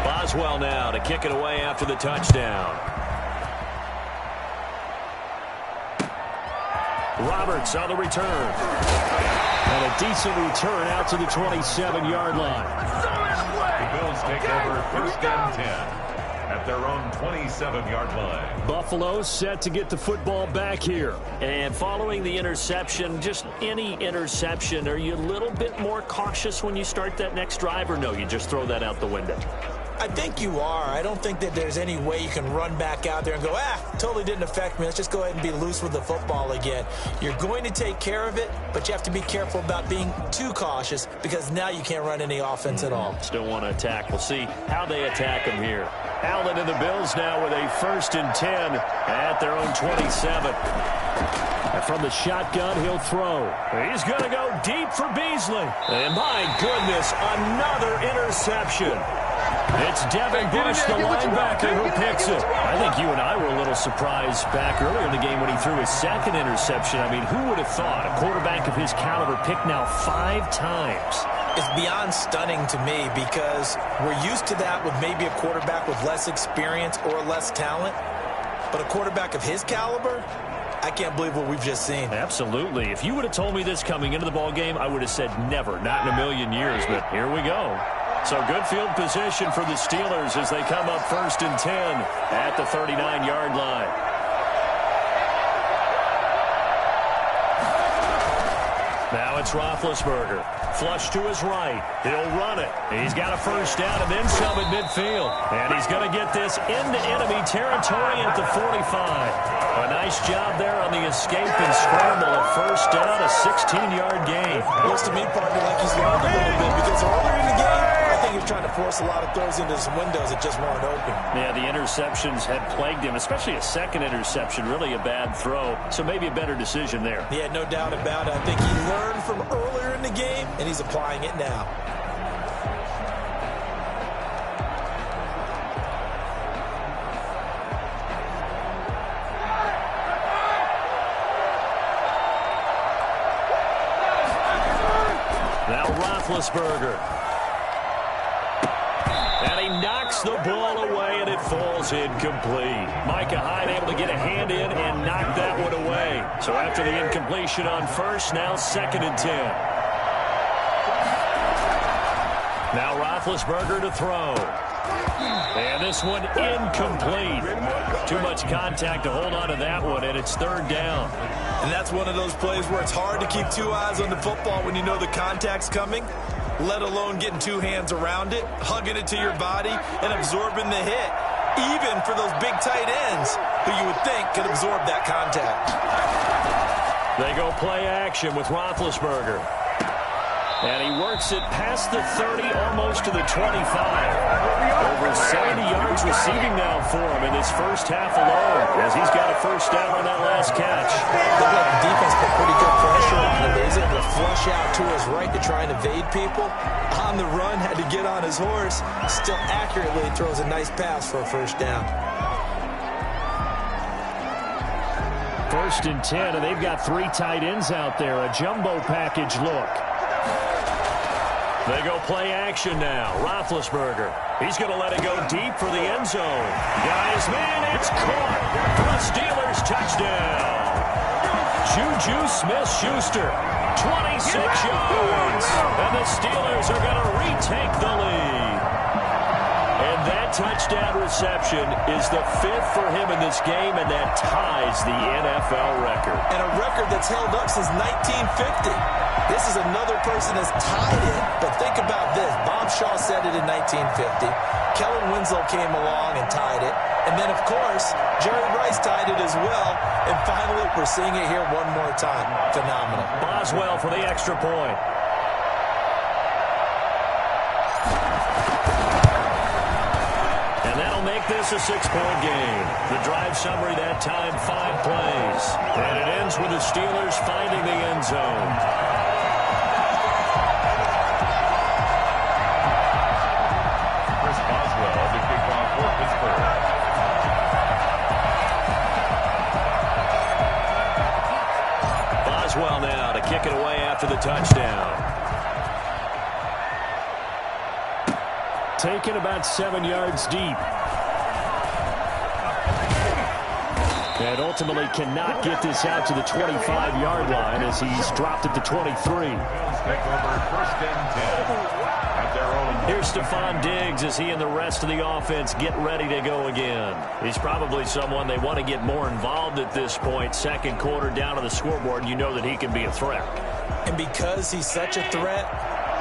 Boswell now to kick it away after the touchdown. Roberts on the return. And a decent return out to the 27-yard line. The Bills take over 1st and 10 at their own 27-yard line. Buffalo set to get the football back here. And following the interception, just any interception, are you a little bit more cautious when you start that next drive, or no, you just throw that out the window? I think you are. I don't think that there's any way you can run back out there and go, totally didn't affect me. Let's just go ahead and be loose with the football again. You're going to take care of it, but you have to be careful about being too cautious because now you can't run any offense at all. Still want to attack. We'll see how they attack him here. Allen and the Bills now with a 1st and 10 at their own 27. And from the shotgun, he'll throw. He's going to go deep for Beasley. And my goodness, another interception. It's Devin Bush, the linebacker, who picks it. I think you and I were a little surprised back earlier in the game when he threw his 2nd interception. I mean, who would have thought a quarterback of his caliber picked now 5 times? It's beyond stunning to me because we're used to that with maybe a quarterback with less experience or less talent. But a quarterback of his caliber, I can't believe what we've just seen. Absolutely. If you would have told me this coming into the ballgame, I would have said never, not in a million years. But here we go. So good field position for the Steelers as they come up 1st and 10 at the 39-yard line. Now it's Roethlisberger. Flush to his right. He'll run it. He's got a 1st down and then some at midfield. And he's going to get this into enemy territory at the 45. A nice job there on the escape and scramble. A 1st down, a 16-yard gain. Looks to me, partner, like he's learned a little bit because earlier in the game, I think he was trying to force a lot of throws into some windows that just weren't open. Yeah, the interceptions had plagued him, especially a 2nd interception, really a bad throw. So maybe a better decision there. Yeah, no doubt about it. I think he learned from earlier in the game, and he's applying it now. Now Roethlisberger. And he knocks the ball away, and it falls incomplete. Micah Hyde able to get a hand in and knock that one away. So after the incompletion on 1st, now 2nd and 10. Now Roethlisberger to throw. And this one incomplete. Too much contact to hold on to that one, and it's 3rd down. And that's one of those plays where it's hard to keep 2 eyes on the football when you know the contact's coming, let alone getting 2 hands around it, hugging it to your body, and absorbing the hit, even for those big tight ends who you would think could absorb that contact. They go play action with Roethlisberger. And he works it past the 30, almost to the 25. Over 70 yards receiving now for him in this 1st half alone, as he's got a 1st down on that last catch. Looked like the defense put pretty good pressure on him. He's able to flush out to his right to try and evade people. On the run, had to get on his horse. Still accurately throws a nice pass for a 1st down. 1st and 10, and they've got 3 tight ends out there. A jumbo package look. They go play action now. Roethlisberger. He's going to let it go deep for the end zone. Guys, man, it's caught for a Steelers touchdown. Juju Smith-Schuster, 26 yards. And the Steelers are going to retake the lead. And that touchdown reception is the 5th for him in this game, and that ties the NFL record. And a record that's held up since 1950. This is another person that's tied it, but think about this. Bob Shaw said it in 1950. Kellen Winslow came along and tied it. And then, of course, Jerry Rice tied it as well. And finally, we're seeing it here one more time. Phenomenal. Boswell for the extra point. And that'll make this a 6-point game. The drive summary that time, 5 plays. And it ends with the Steelers finding the end zone. Boswell now to kick it away after the touchdown. Taken about 7 yards deep. And ultimately cannot get this out to the 25-yard line as he's dropped at the 23. Here's Stephon Diggs as he and the rest of the offense get ready to go again. He's probably someone they want to get more involved at this point. Second quarter down on the scoreboard, and you know that he can be a threat. And because he's such a threat,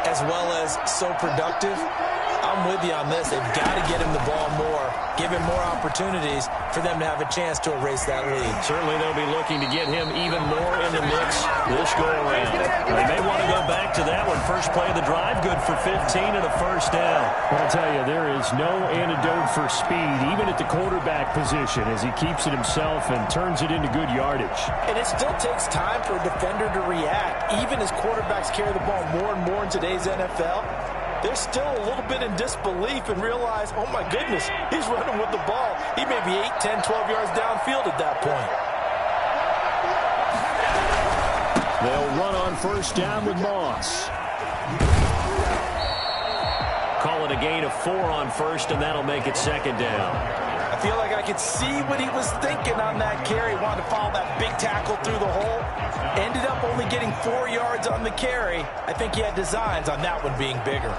as well as so productive, I'm with you on this. They've got to get him the ball more, give him more opportunities for them to have a chance to erase that lead. Certainly they'll be looking to get him even more in the mix this go-around. They may want to go back to that one. First play of the drive, good for 15 and a first down. I'll tell you, there is no antidote for speed, even at the quarterback position, as he keeps it himself and turns it into good yardage. And it still takes time for a defender to react. Even as quarterbacks carry the ball more and more in today's NFL, they're still a little bit in disbelief and realize, oh my goodness, he's running with the ball. He may be 8, 10, 12 yards downfield at that point. They'll run on first down with Moss. Call it a gain of 4 on first, and that'll make it second down. I feel like I could see what he was thinking on that carry. Wanted to follow that big tackle through the hole. Ended up only getting 4 yards on the carry. I think he had designs on that one being bigger.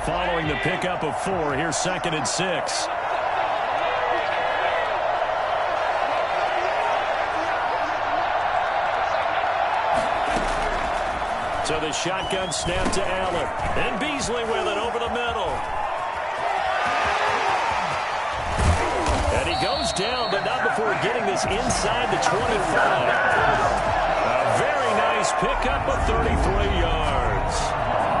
Following the pickup of 4, here's 2nd and 6. So the shotgun snap to Allen. And Beasley with it over the middle. And he goes down, but not before getting this inside the 25. A very nice pickup of 33 yards.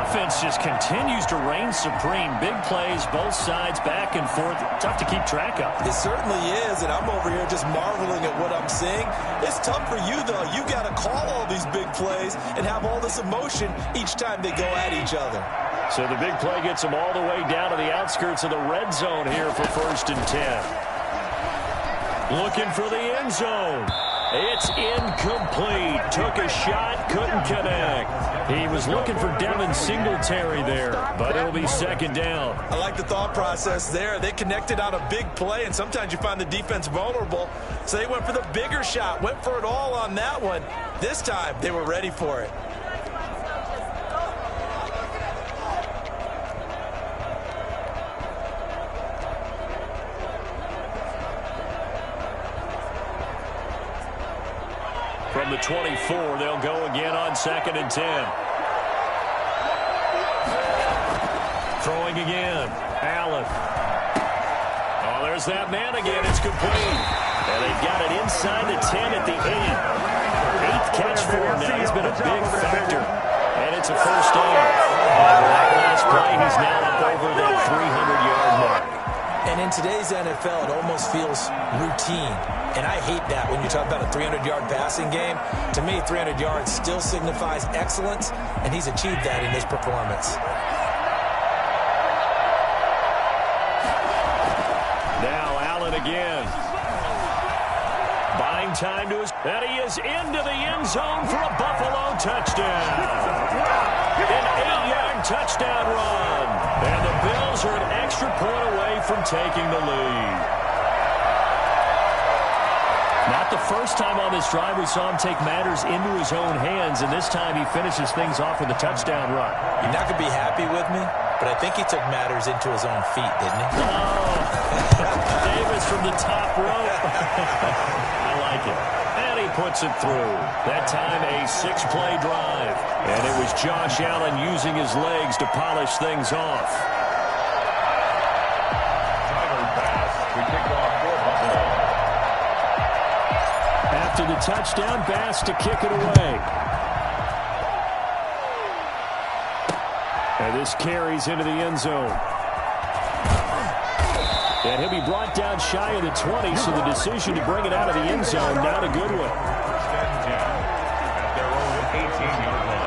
Offense just continues to reign supreme. Big plays, both sides, back and forth. Tough to keep track of. It certainly is, and I'm over here just marveling at what I'm seeing. It's tough for you, though. You got to call all these big plays and have all this emotion each time they go at each other. So the big play gets them all the way down to the outskirts of the red zone here for 1st and 10. Looking for the end zone. It's incomplete. Took a shot, couldn't connect. He was looking for Devin Singletary there, but it'll be second down. I like the thought process there. They connected on a big play, and sometimes you find the defense vulnerable. So they went for the bigger shot, went for it all on that one. This time, they were ready for it. From the 24, they'll go again on 2nd and 10. Throwing again. Allen. Oh, there's that man again. It's complete. And they've got it inside the 10 at the 8th catch for him now. He's been a big factor. And it's a first down. And that last play, he's now up over that 300-yard mark. And in today's NFL, it almost feels routine. And I hate that when you talk about a 300-yard passing game. To me, 300 yards still signifies excellence, and he's achieved that in his performance. again. Buying time to his... And he is into the end zone for a Buffalo touchdown. An 8-yard touchdown run. And the Bills are an extra point away from taking the lead. Not the first time on this drive we saw him take matters into his own hands, and this time he finishes things off with a touchdown run. You're not going to be happy with me, but I think he took matters into his own feet, didn't he? Oh, Davis from the top rope. I like it. And he puts it through. That time a 6-play drive. And it was Josh Allen using his legs to polish things off. Tyler Bass to kick off for Buffalo. After the touchdown, Bass to kick it away. And this carries into the end zone. And he'll be brought down shy of the 20, so the decision to bring it out of the end zone, not a good one. First and 10 at their own 18-yard line.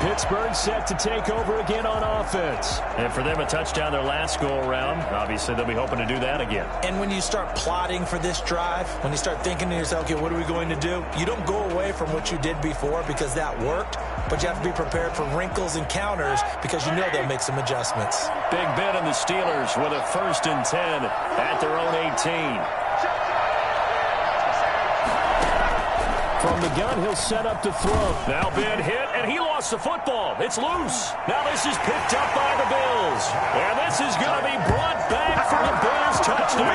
Pittsburgh set to take over again on offense. And for them, a touchdown their last go-around. Obviously, they'll be hoping to do that again. And when you start plotting for this drive, when you start thinking to yourself, okay, what are we going to do? You don't go away from what you did before because that worked, but you have to be prepared for wrinkles and counters because you know they'll make some adjustments. Big Ben and the Steelers with a 1st and 10 at their own 18. From the gun, he'll set up to throw. Now Ben hit, and he lost the football. It's loose. Now this is picked up by the Bills. And this is going to be brought back for the Bills touchdown.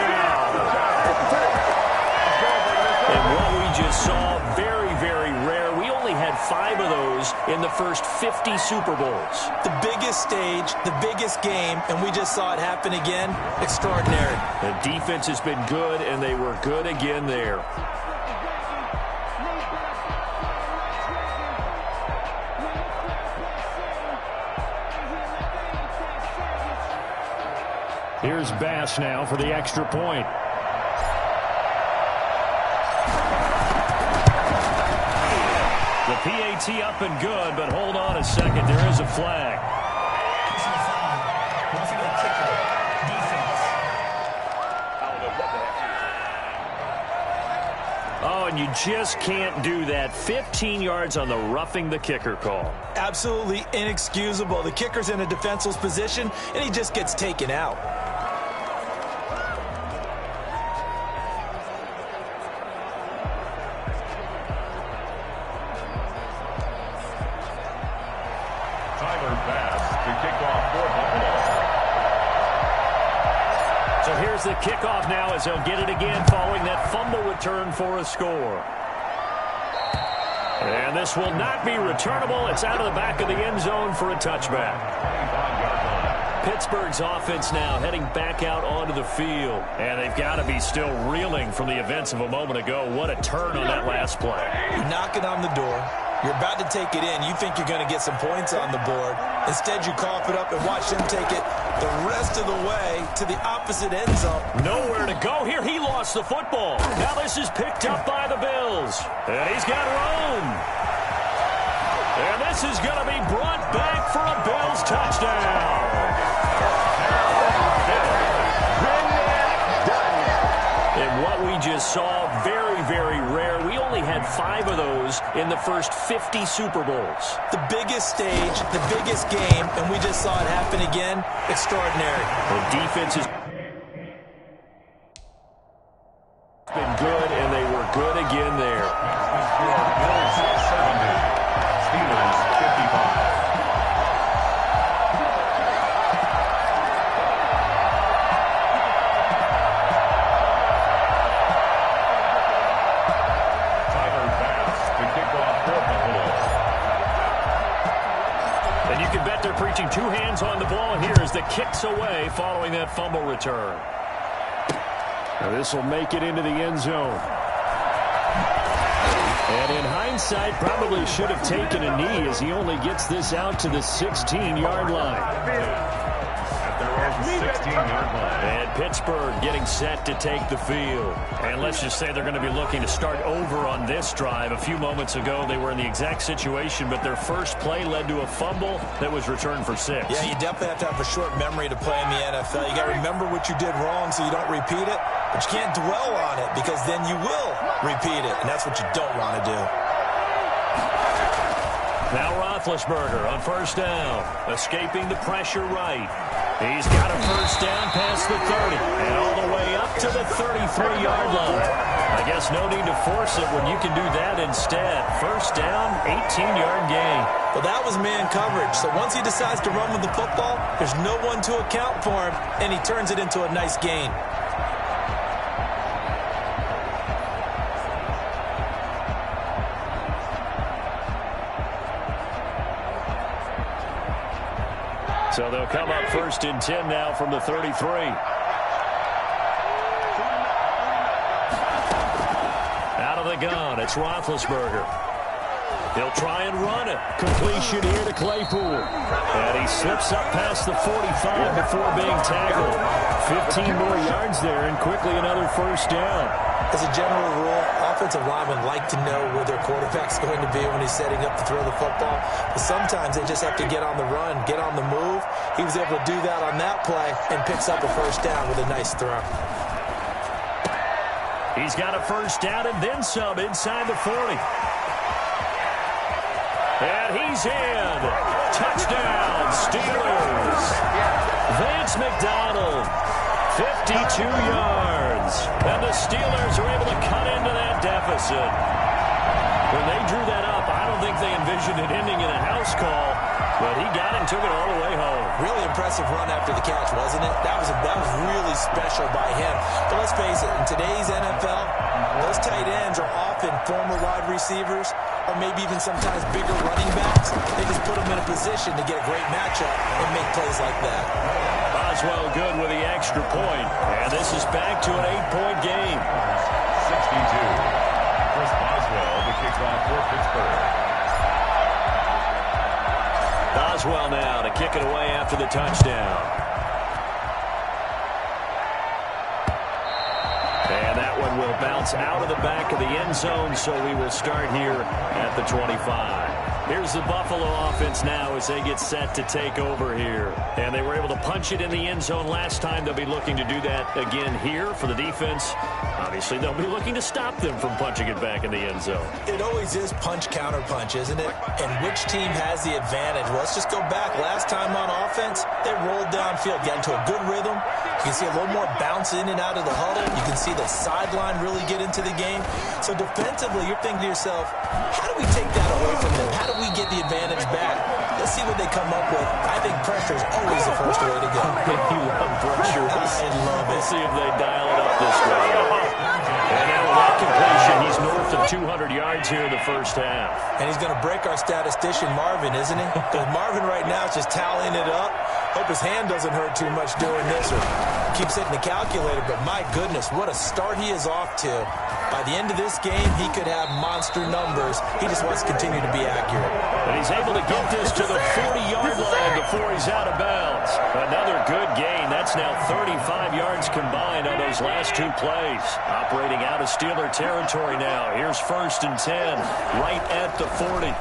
And what we just saw, very, very rare. We only had 5 of those in the first 50 Super Bowls. The biggest stage, the biggest game, and we just saw it happen again. Extraordinary. The defense has been good, and they were good again there. Here's Bass now for the extra point. The PAT up and good, but hold on a second. There is a flag. Oh, and you just can't do that. 15 yards on the roughing the kicker call. Absolutely inexcusable. The kicker's in a defenseless position, and he just gets taken out. Tyler Bass to kick off for Buffalo. So here's the kickoff now as they'll get it again following that fumble return for a score. And this will not be returnable. It's out of the back of the end zone for a touchback. Pittsburgh's offense now heading back out onto the field. And they've got to be still reeling from the events of a moment ago. What a turn on that last play. You're knocking on the door. You're about to take it in. You think you're going to get some points on the board. Instead, you cough it up and watch them take it the rest of the way to the opposite end zone. Nowhere to go here. He lost the football. Now this is picked up by the Bills. And he's got room. And this is going to be brought back for a Bills touchdown. And what we just saw, very, very rare. We only had 5 of those in the first 50 Super Bowls. The biggest stage, the biggest game, and we just saw it happen again. Extraordinary. The defense has been good, and they were good again there. Bills 70, Steelers 55. Preaching 2 hands on the ball here as the kicks away following that fumble return. Now this will make it into the end zone. And in hindsight, probably should have taken a knee as he only gets this out to the 16-yard line. At their own 16-yard line. And Pittsburgh getting set to take the field. And let's just say they're going to be looking to start over on this drive. A few moments ago, they were in the exact situation, but their first play led to a fumble that was returned for 6. Yeah, you definitely have to have a short memory to play in the NFL. You got to remember what you did wrong so you don't repeat it. But you can't dwell on it because then you will repeat it, and that's what you don't want to do. Now Roethlisberger on first down, escaping the pressure right. He's got a first down past the 30 and all the way up to the 33-yard line. I guess no need to force it when you can do that instead. First down, 18-yard gain. Well, that was man coverage. So once he decides to run with the football, there's no one to account for him, and he turns it into a nice gain. So they'll come up first and 10 now from the 33. Out of the gun, it's Roethlisberger. He'll try and run it. Completion here to Claypool. And he slips up past the 45 before being tackled. 15 more yards there and quickly another first down. As a general rule, offensive linemen like to know where their quarterback's going to be when he's setting up to throw the football. But sometimes they just have to get on the run, get on the move. He was able to do that on that play and picks up a first down with a nice throw. He's got a first down and then some inside the 40. And he's in. Touchdown, Steelers. Vance McDonald, 52 yards. And the Steelers are able to cut into that deficit. When they drew that up, I don't think they envisioned it ending in a house call, but he got it and took it all the way home. Really impressive run after the catch, wasn't it? That was really special by him. But let's face it, in today's NFL, those tight ends are often former wide receivers or maybe even sometimes bigger running backs. They just put them in a position to get a great matchup and make plays like that. Boswell good with the extra point, and this is back to an 8-point game. 62. Chris Boswell, the kickoff for Pittsburgh. Boswell now to kick it away after the touchdown. And that one will bounce out of the back of the end zone, so we will start here at the 25. Here's the Buffalo offense now as they get set to take over here. And they were able to punch it in the end zone last time. They'll be looking to do that again here for the defense. Obviously, they'll be looking to stop them from punching it back in the end zone. It always is punch-counter-punch, isn't it? And which team has the advantage? Well, let's just go back. Last time on offense, they rolled downfield, got into a good rhythm. You can see a little more bounce in and out of the huddle. You can see the sideline really get into the game. So defensively, you're thinking to yourself, how do we take that away from them? How do we get the advantage back? Let's see what they come up with. I think pressure is always the first way to go. You love pressure. I love it. Let's see if they dial it up this way. And now with that completion, he's north of 200 yards here in the first half. And he's going to break our statistician Marvin, isn't he? Because Marvin right now is just tallying it up. Hope his hand doesn't hurt too much doing this or keeps hitting the calculator. But my goodness, what a start he is off to. By the end of this game, he could have monster numbers. He just wants to continue to be accurate. And he's able to get this to the 40-yard line before he's out of bounds. Another good gain. That's now 35 yards combined on those last two plays. Operating out of Steeler territory now. Here's first and 10, right at the 40.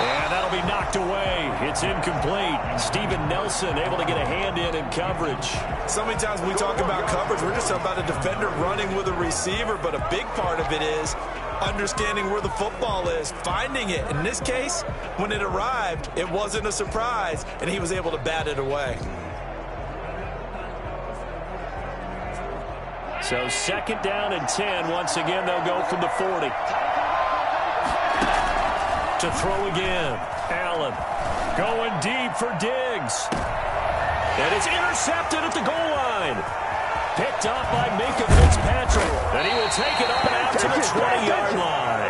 And that'll be knocked away. It's incomplete. Steven Nelson able to get a hand in coverage. So many times when we talk about coverage, we're just talking about a defender running with a receiver, but a big part of it is understanding where the football is, finding it. In this case, when it arrived, it wasn't a surprise, and he was able to bat it away. So second down and 10. Once again, they'll go from the 40. To throw again. Allen going deep for Diggs. And it's intercepted at the goal line. Picked up by Minka Fitzpatrick. And he will take it on out to the 20-yard line.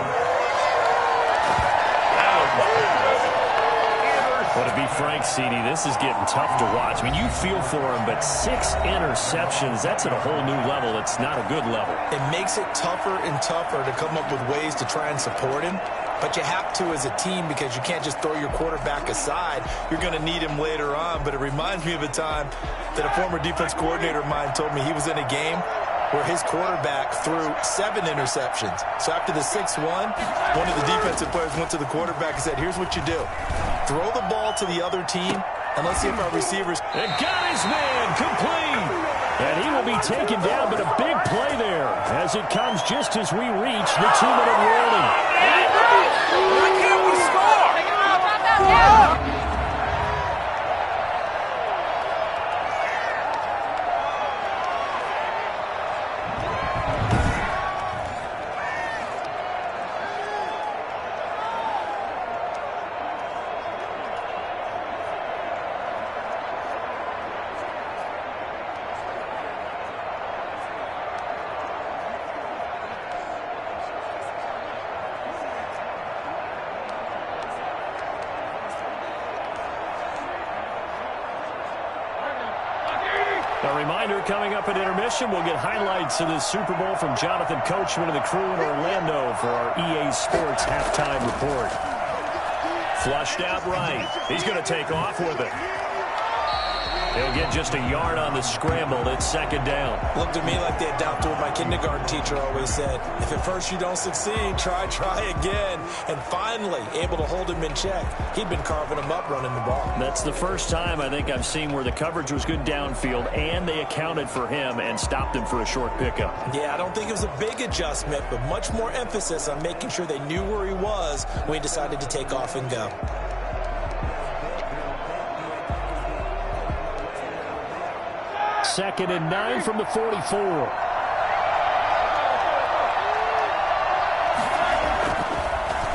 But to be frank, CD, this is getting tough to watch. I mean, you feel for him, but 6 interceptions, that's at a whole new level. It's not a good level. It makes it tougher and tougher to come up with ways to try and support him. But you have to as a team because you can't just throw your quarterback aside. You're going to need him later on. But it reminds me of a time that a former defense coordinator of mine told me he was in a game where his quarterback threw 7 interceptions. So after the 6-1, one of the defensive players went to the quarterback and said, here's what you do. Throw the ball to the other team, and let's see if our receivers... And got his man complete. And he will be taken down, but a big play there as it comes just as we reach the 2-minute warning. Why can't we score? A reminder, coming up at intermission, we'll get highlights of this Super Bowl from Jonathan Coachman and the crew in Orlando for our EA Sports halftime report. Flushed out right. He's going to take off with it. He'll get just a yard on the scramble. It's second down. Looked to me like they adopted what my kindergarten teacher always said. If at first you don't succeed, try again. And finally, able to hold him in check. He'd been carving him up running the ball. That's the first time I think I've seen where the coverage was good downfield, and they accounted for him and stopped him for a short pickup. Yeah, I don't think it was a big adjustment, but much more emphasis on making sure they knew where he was when he decided to take off and go. Second and 9 from the 44.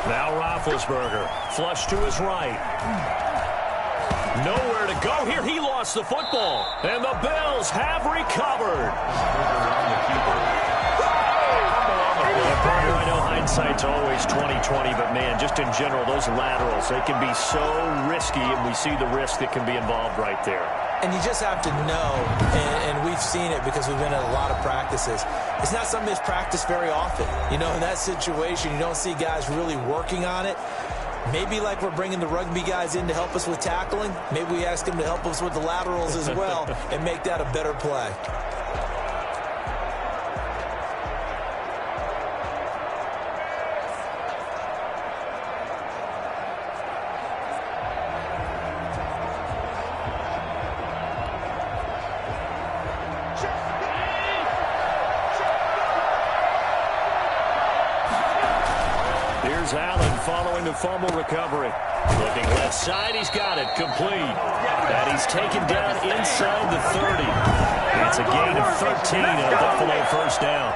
Now Roethlisberger, flush to his right. Nowhere to go here. He lost the football. And the Bills have recovered. Partner, I know hindsight's always 20/20, but man, just in general, those laterals, they can be so risky, and we see the risk that can be involved right there. And you just have to know, and we've seen it because we've been at a lot of practices. It's not something that's practiced very often. You know, in that situation, you don't see guys really working on it. Maybe like we're bringing the rugby guys in to help us with tackling, maybe we ask them to help us with the laterals as well and make that a better play. Allen following the fumble recovery. Looking left side, he's got it, complete. And he's taken down inside the 30. It's a gain of 13 and a Buffalo first down.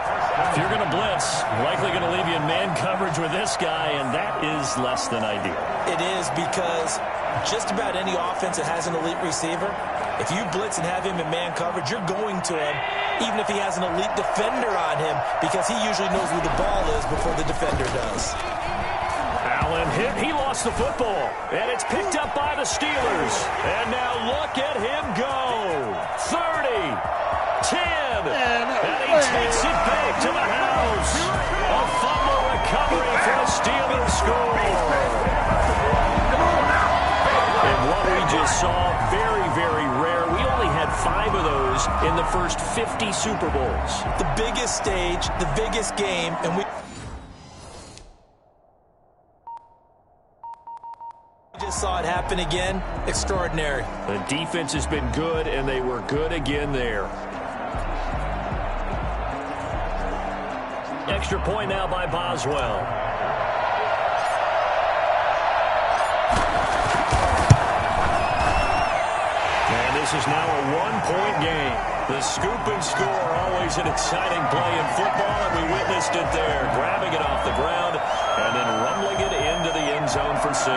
If you're going to blitz, likely going to leave you in man coverage with this guy, and that is less than ideal. It is, because just about any offense that has an elite receiver, if you blitz and have him in man coverage, you're going to him, even if he has an elite defender on him, because he usually knows where the ball is before the defender does. Allen hit. He lost the football. And it's picked up by the Steelers. And now look at him go. 30, 10, and he takes it back to the house. A fumble recovery for the Steelers score. And what we just saw, very, very rare. We only had 5 of those in the first 50 Super Bowls. The biggest stage, the biggest game, and we just saw it happen again. Extraordinary. The defense has been good, and they were good again there. Extra point now by Boswell. And this is now a 1-point game. The scoop and score, always an exciting play in football, and we witnessed it there. Grabbing it off the ground and then rumbling it into the end zone for 6.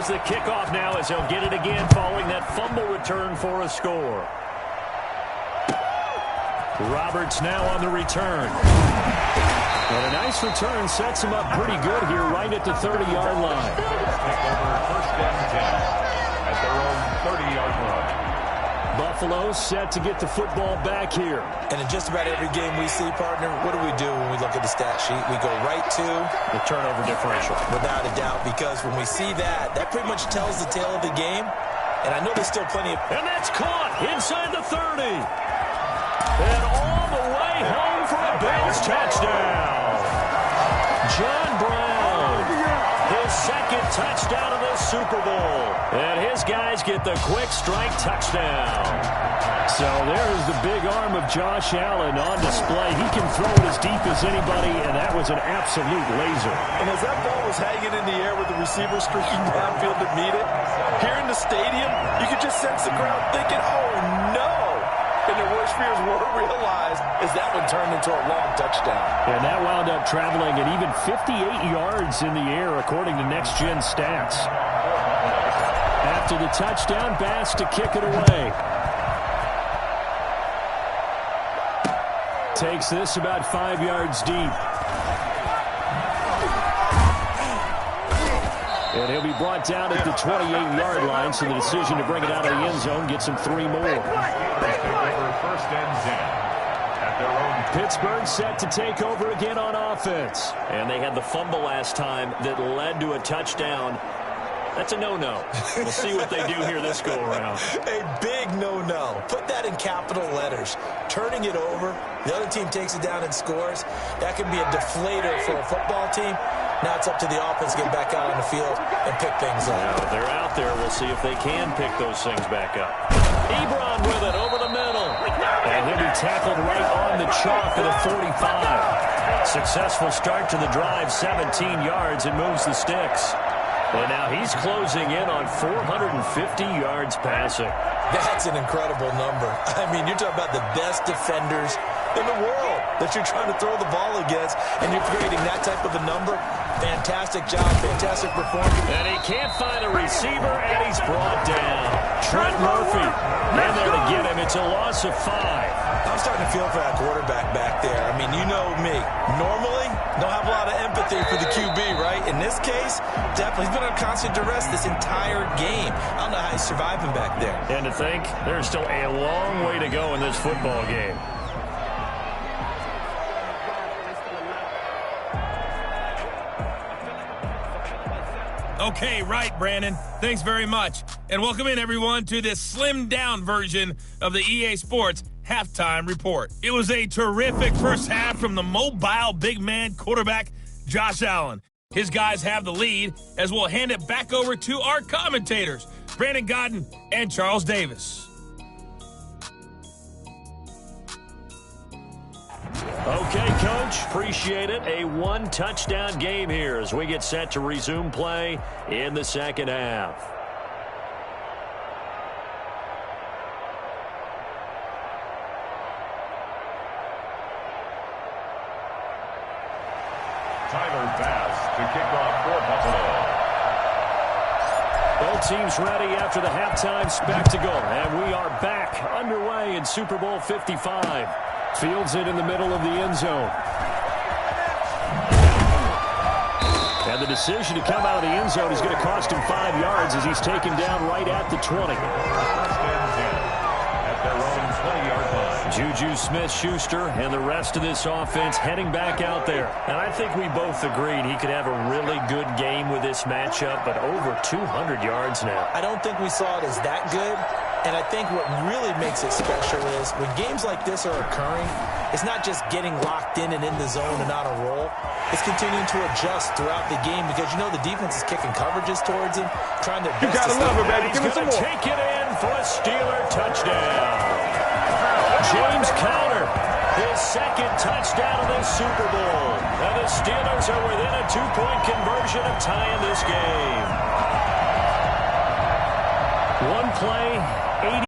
The kickoff now as he'll get it again following that fumble return for a score. Roberts now on the return. And a nice return sets him up pretty good here right at the 30-yard line. First down 10 at their own 30-yard line. Buffalo set to get the football back here. And in just about every game we see, partner, what do we do when we look at the stat sheet? We go right to the turnover differential. Without a doubt, because when we see that, that pretty much tells the tale of the game. And I know there's still plenty of... And that's caught inside the 30. And all the way home for a Bills touchdown. John Brown, his second touchdown of this Super Bowl. And his guys get the quick strike touchdown. So there's the big arm of Josh Allen on display. He can throw it as deep as anybody, and that was an absolute laser. And as that ball was hanging in the air with the receiver streaking downfield to meet it, here in the stadium, you could just sense the crowd thinking, oh, no. And their worst fears were realized as that one turned into a long touchdown. And that wound up traveling at even 58 yards in the air, according to Next Gen Stats. After the touchdown, Bass to kick it away. Takes this about 5 yards deep. And he'll be brought down at the 28-yard line, so the decision to bring it out of the end zone gets him 3 more. First and 10 at their own. Pittsburgh set to take over again on offense. And they had the fumble last time that led to a touchdown. That's a no-no. We'll see what they do here this go-around. A big no-no. Put that in capital letters. Turning it over, the other team takes it down and scores. That could be a deflator for a football team. Now it's up to the offense to get back out on the field and pick things up. Now, they're out there. We'll see if they can pick those things back up. Ebron with it over the middle. And he'll be tackled right on the chalk at a 45. Successful start to the drive, 17 yards, and moves the sticks. And now he's closing in on 450 yards passing. That's an incredible number. I mean, you're talking about the best defenders in the world that you're trying to throw the ball against, and you're creating that type of a number. Fantastic job, fantastic performance. And he can't find a receiver, and he's brought down. Trent Murphy in there to get him. It's a loss of 5. I'm starting to feel for that quarterback back there. I mean, you know me. Normally, don't have a lot of empathy for the QB, right? In this case, definitely. He's been under constant duress this entire game. I don't know how he's surviving back there. And to think, there's still a long way to go in this football game. Okay, right, Brandon. Thanks very much. And welcome in, everyone, to this slimmed-down version of the EA Sports Halftime Report. It was a terrific first half from the mobile big man quarterback, Josh Allen. His guys have the lead as we'll hand it back over to our commentators, Brandon Godden and Charles Davis. Okay, Coach, appreciate it. A one-touchdown game here as we get set to resume play in the second half. Tyler Bass to kick off for Buffalo. Both teams ready after the halftime spectacle, and we are back underway in Super Bowl 55. Fields it in the middle of the end zone. And the decision to come out of the end zone is going to cost him 5 yards as he's taken down right at the 20. First and 10 at their own 20-yard line. Juju Smith-Schuster and the rest of this offense heading back out there. And I think we both agreed he could have a really good game with this matchup, but over 200 yards now. I don't think we saw it as that good. And I think what really makes it special is when games like this are occurring, it's not just getting locked in and in the zone and on a roll. It's continuing to adjust throughout the game because, you know, the defense is kicking coverages towards him, trying to... You gotta love it, baby. He's going to take it in for a Steeler touchdown. James Conner, his second touchdown of the Super Bowl. And the Steelers are within a 2-point conversion of tying this game. One play, 80.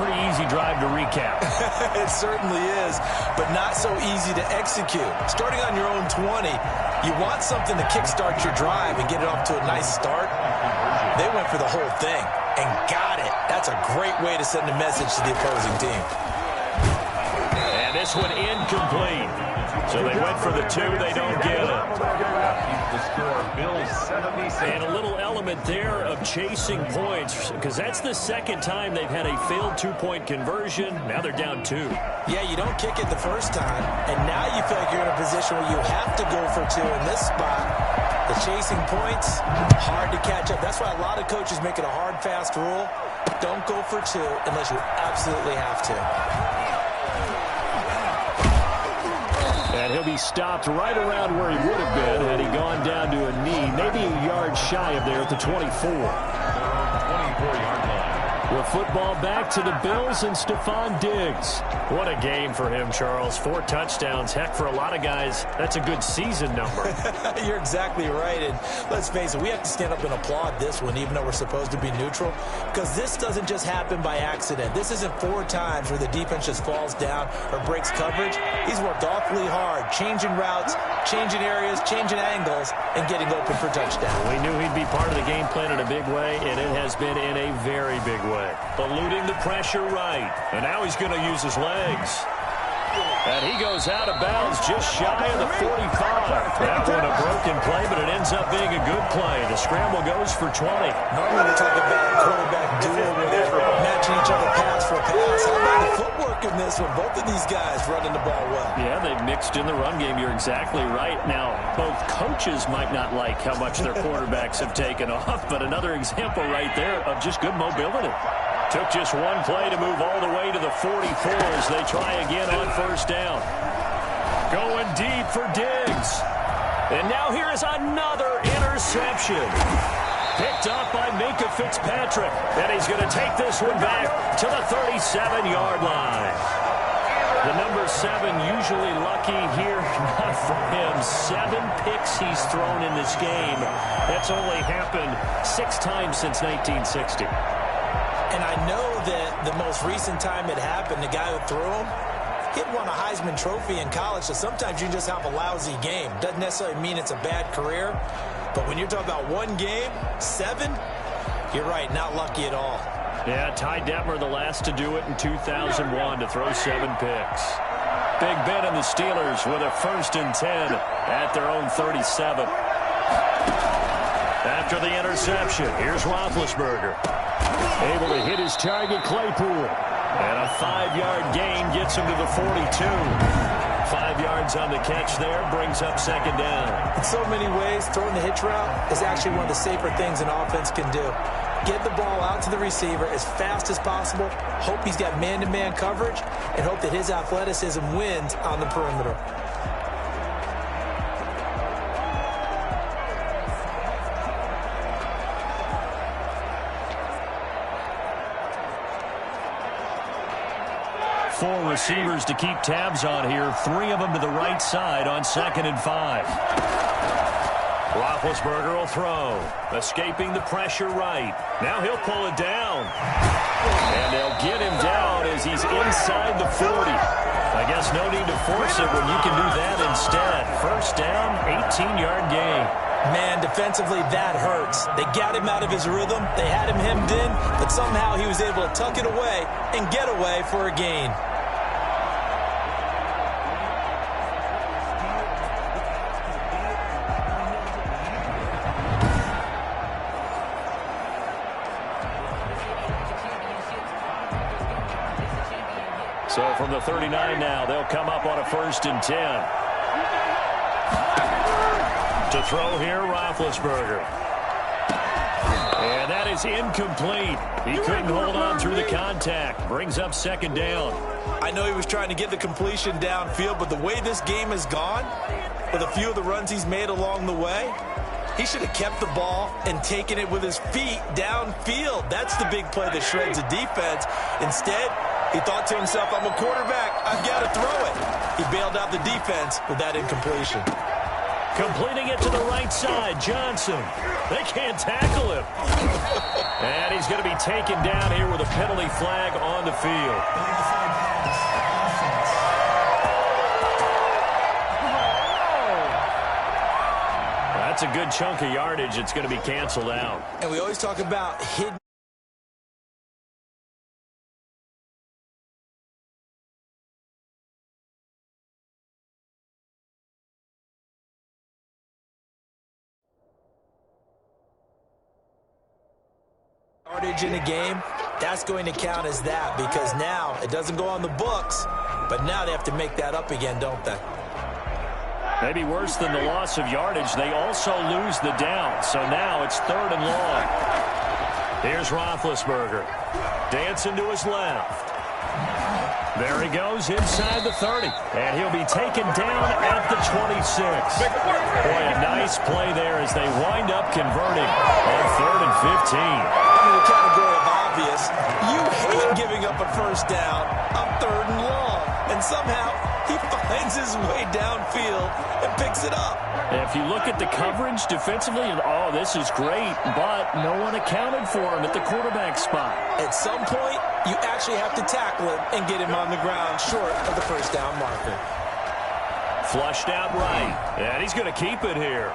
pretty easy drive to recap. It certainly is, but not so easy to execute. Starting on your own 20, you want something to kickstart your drive and get it off to a nice start. They went for the whole thing and got it. That's a great way to send a message to the opposing team. And this one incomplete. So they went for the 2. They don't get it. And a little element there of chasing points, because that's the second time they've had a failed 2-point conversion. Now they're down 2. Yeah, you don't kick it the first time, and now you feel like you're in a position where you have to go for 2 in this spot. The chasing points, hard to catch up. That's why a lot of coaches make it a hard, fast rule. Don't go for 2 unless you absolutely have to. And he'll be stopped right around where he would have been had he gone down to a knee, maybe a yard shy of there at the 24. 24-yard line. With football back to the Bills and Stephon Diggs. What a game for him, Charles. 4 touchdowns. Heck, for a lot of guys, that's a good season number. You're exactly right. And let's face it, we have to stand up and applaud this one, even though we're supposed to be neutral, because this doesn't just happen by accident. This isn't 4 times where the defense just falls down or breaks coverage. He's worked awfully hard, changing routes, changing areas, changing angles, and getting open for touchdown. We knew he'd be part of the game plan in a big way, and it has been in a very big way. Eluding the pressure right. And now he's going to use his legs. And he goes out of bounds just shy of the 45. That one a broken play, but it ends up being a good play. The scramble goes for 20. Normally we talk about quarterback duel where they're matching each other pass for pass. How about the footwork in this one? Both of these guys running the ball well. Yeah, they've mixed in the run game. You're exactly right. Now, both coaches might not like how much their quarterbacks have taken off, but another example right there of just good mobility. Took just one play to move all the way to the 44 as they try again on first down. Going deep for Diggs. And now here is another interception. Picked up by Minkah Fitzpatrick. And he's going to take this one back to the 37-yard line. The number 7 usually lucky here, not for him. 7 picks he's thrown in this game. That's only happened 6 times since 1960. And I know that the most recent time it happened, the guy who threw him, he won a Heisman Trophy in college, so sometimes you just have a lousy game. Doesn't necessarily mean it's a bad career, but when you're talking about one game, 7, you're right, not lucky at all. Yeah, Ty Detmer the last to do it in 2001 to throw 7 picks. Big Ben and the Steelers with a 1st and 10 at their own 37. After the interception, here's Roethlisberger. Able to hit his target, Claypool. And a 5-yard gain gets him to the 42. 5 yards on the catch there, brings up 2nd down. In so many ways, throwing the hitch route is actually one of the safer things an offense can do. Get the ball out to the receiver as fast as possible, hope he's got man-to-man coverage, and hope that his athleticism wins on the perimeter. Four receivers to keep tabs on here. 3 of them to the right side on 2nd and 5. Roethlisberger will throw. Escaping the pressure right. Now he'll pull it down. And they'll get him down as he's inside the 40. I guess no need to force it when you can do that instead. 1st down, 18-yard gain. Man, defensively, that hurts. They got him out of his rhythm. They had him hemmed in, but somehow he was able to tuck it away and get away for a gain. So from the 39 now, they'll come up on a 1st and 10. To throw here, Roethlisberger. And that is incomplete. He couldn't hold on through the contact. Brings up 2nd down. I know he was trying to get the completion downfield, but the way this game has gone, with a few of the runs he's made along the way, he should have kept the ball and taken it with his feet downfield. That's the big play that shreds the defense. Instead, he thought to himself, I'm a quarterback. I've got to throw it. He bailed out the defense with that incompletion. Completing it to the right side, Johnson. They can't tackle him. And he's going to be taken down here with a penalty flag on the field. That's a good chunk of yardage. It's going to be canceled out. And we always talk about hidden yardage in a game. That's going to count as that, because now it doesn't go on the books, but now they have to make that up again, don't they? Maybe worse than the loss of yardage, they also lose the down. So now it's 3rd and long. Here's Roethlisberger. Dancing to his left. There he goes inside the 30. And he'll be taken down at the 26. Boy, a nice play there as they wind up converting on 3rd and 15. In the category of obvious, you hate giving up a first down on 3rd and long. And somehow he finds his way downfield and picks it up. If you look at the coverage defensively, oh, this is great, but no one accounted for him at the quarterback spot. At some point, you actually have to tackle him and get him on the ground short of the first down marker. Flushed out right, and he's going to keep it here.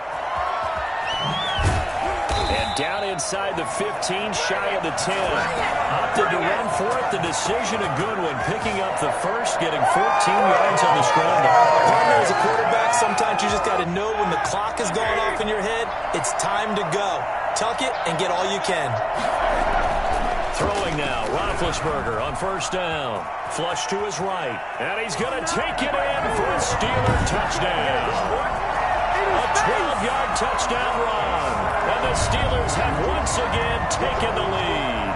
And down inside the 15, shy of the 10. Opted to run for it. The decision a good one. Picking up the first, getting 14 yards on the scramble. Partner, as a quarterback, sometimes you just got to know when the clock is going off in your head, it's time to go. Tuck it and get all you can. Throwing now, Roethlisberger on first down. Flush to his right. And he's going to take it in for a Steeler touchdown. A 12-yard touchdown run. And the Steelers have once again taken the lead.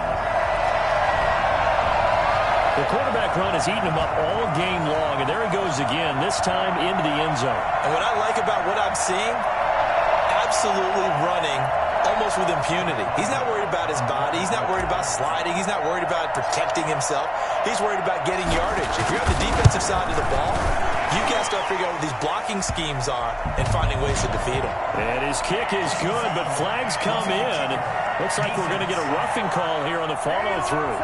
The quarterback run has eaten him up all game long, and there he goes again, this time into the end zone. And what I like about what I'm seeing, absolutely running almost with impunity. He's not worried about his body. He's not worried about sliding. He's not worried about protecting himself. He's worried about getting yardage. If you're on the defensive side of the ball, you got to start figuring out what these blocking schemes are and finding ways to defeat them. And his kick is good, but flags come in. Looks like we're going to get a roughing call here on the follow-through.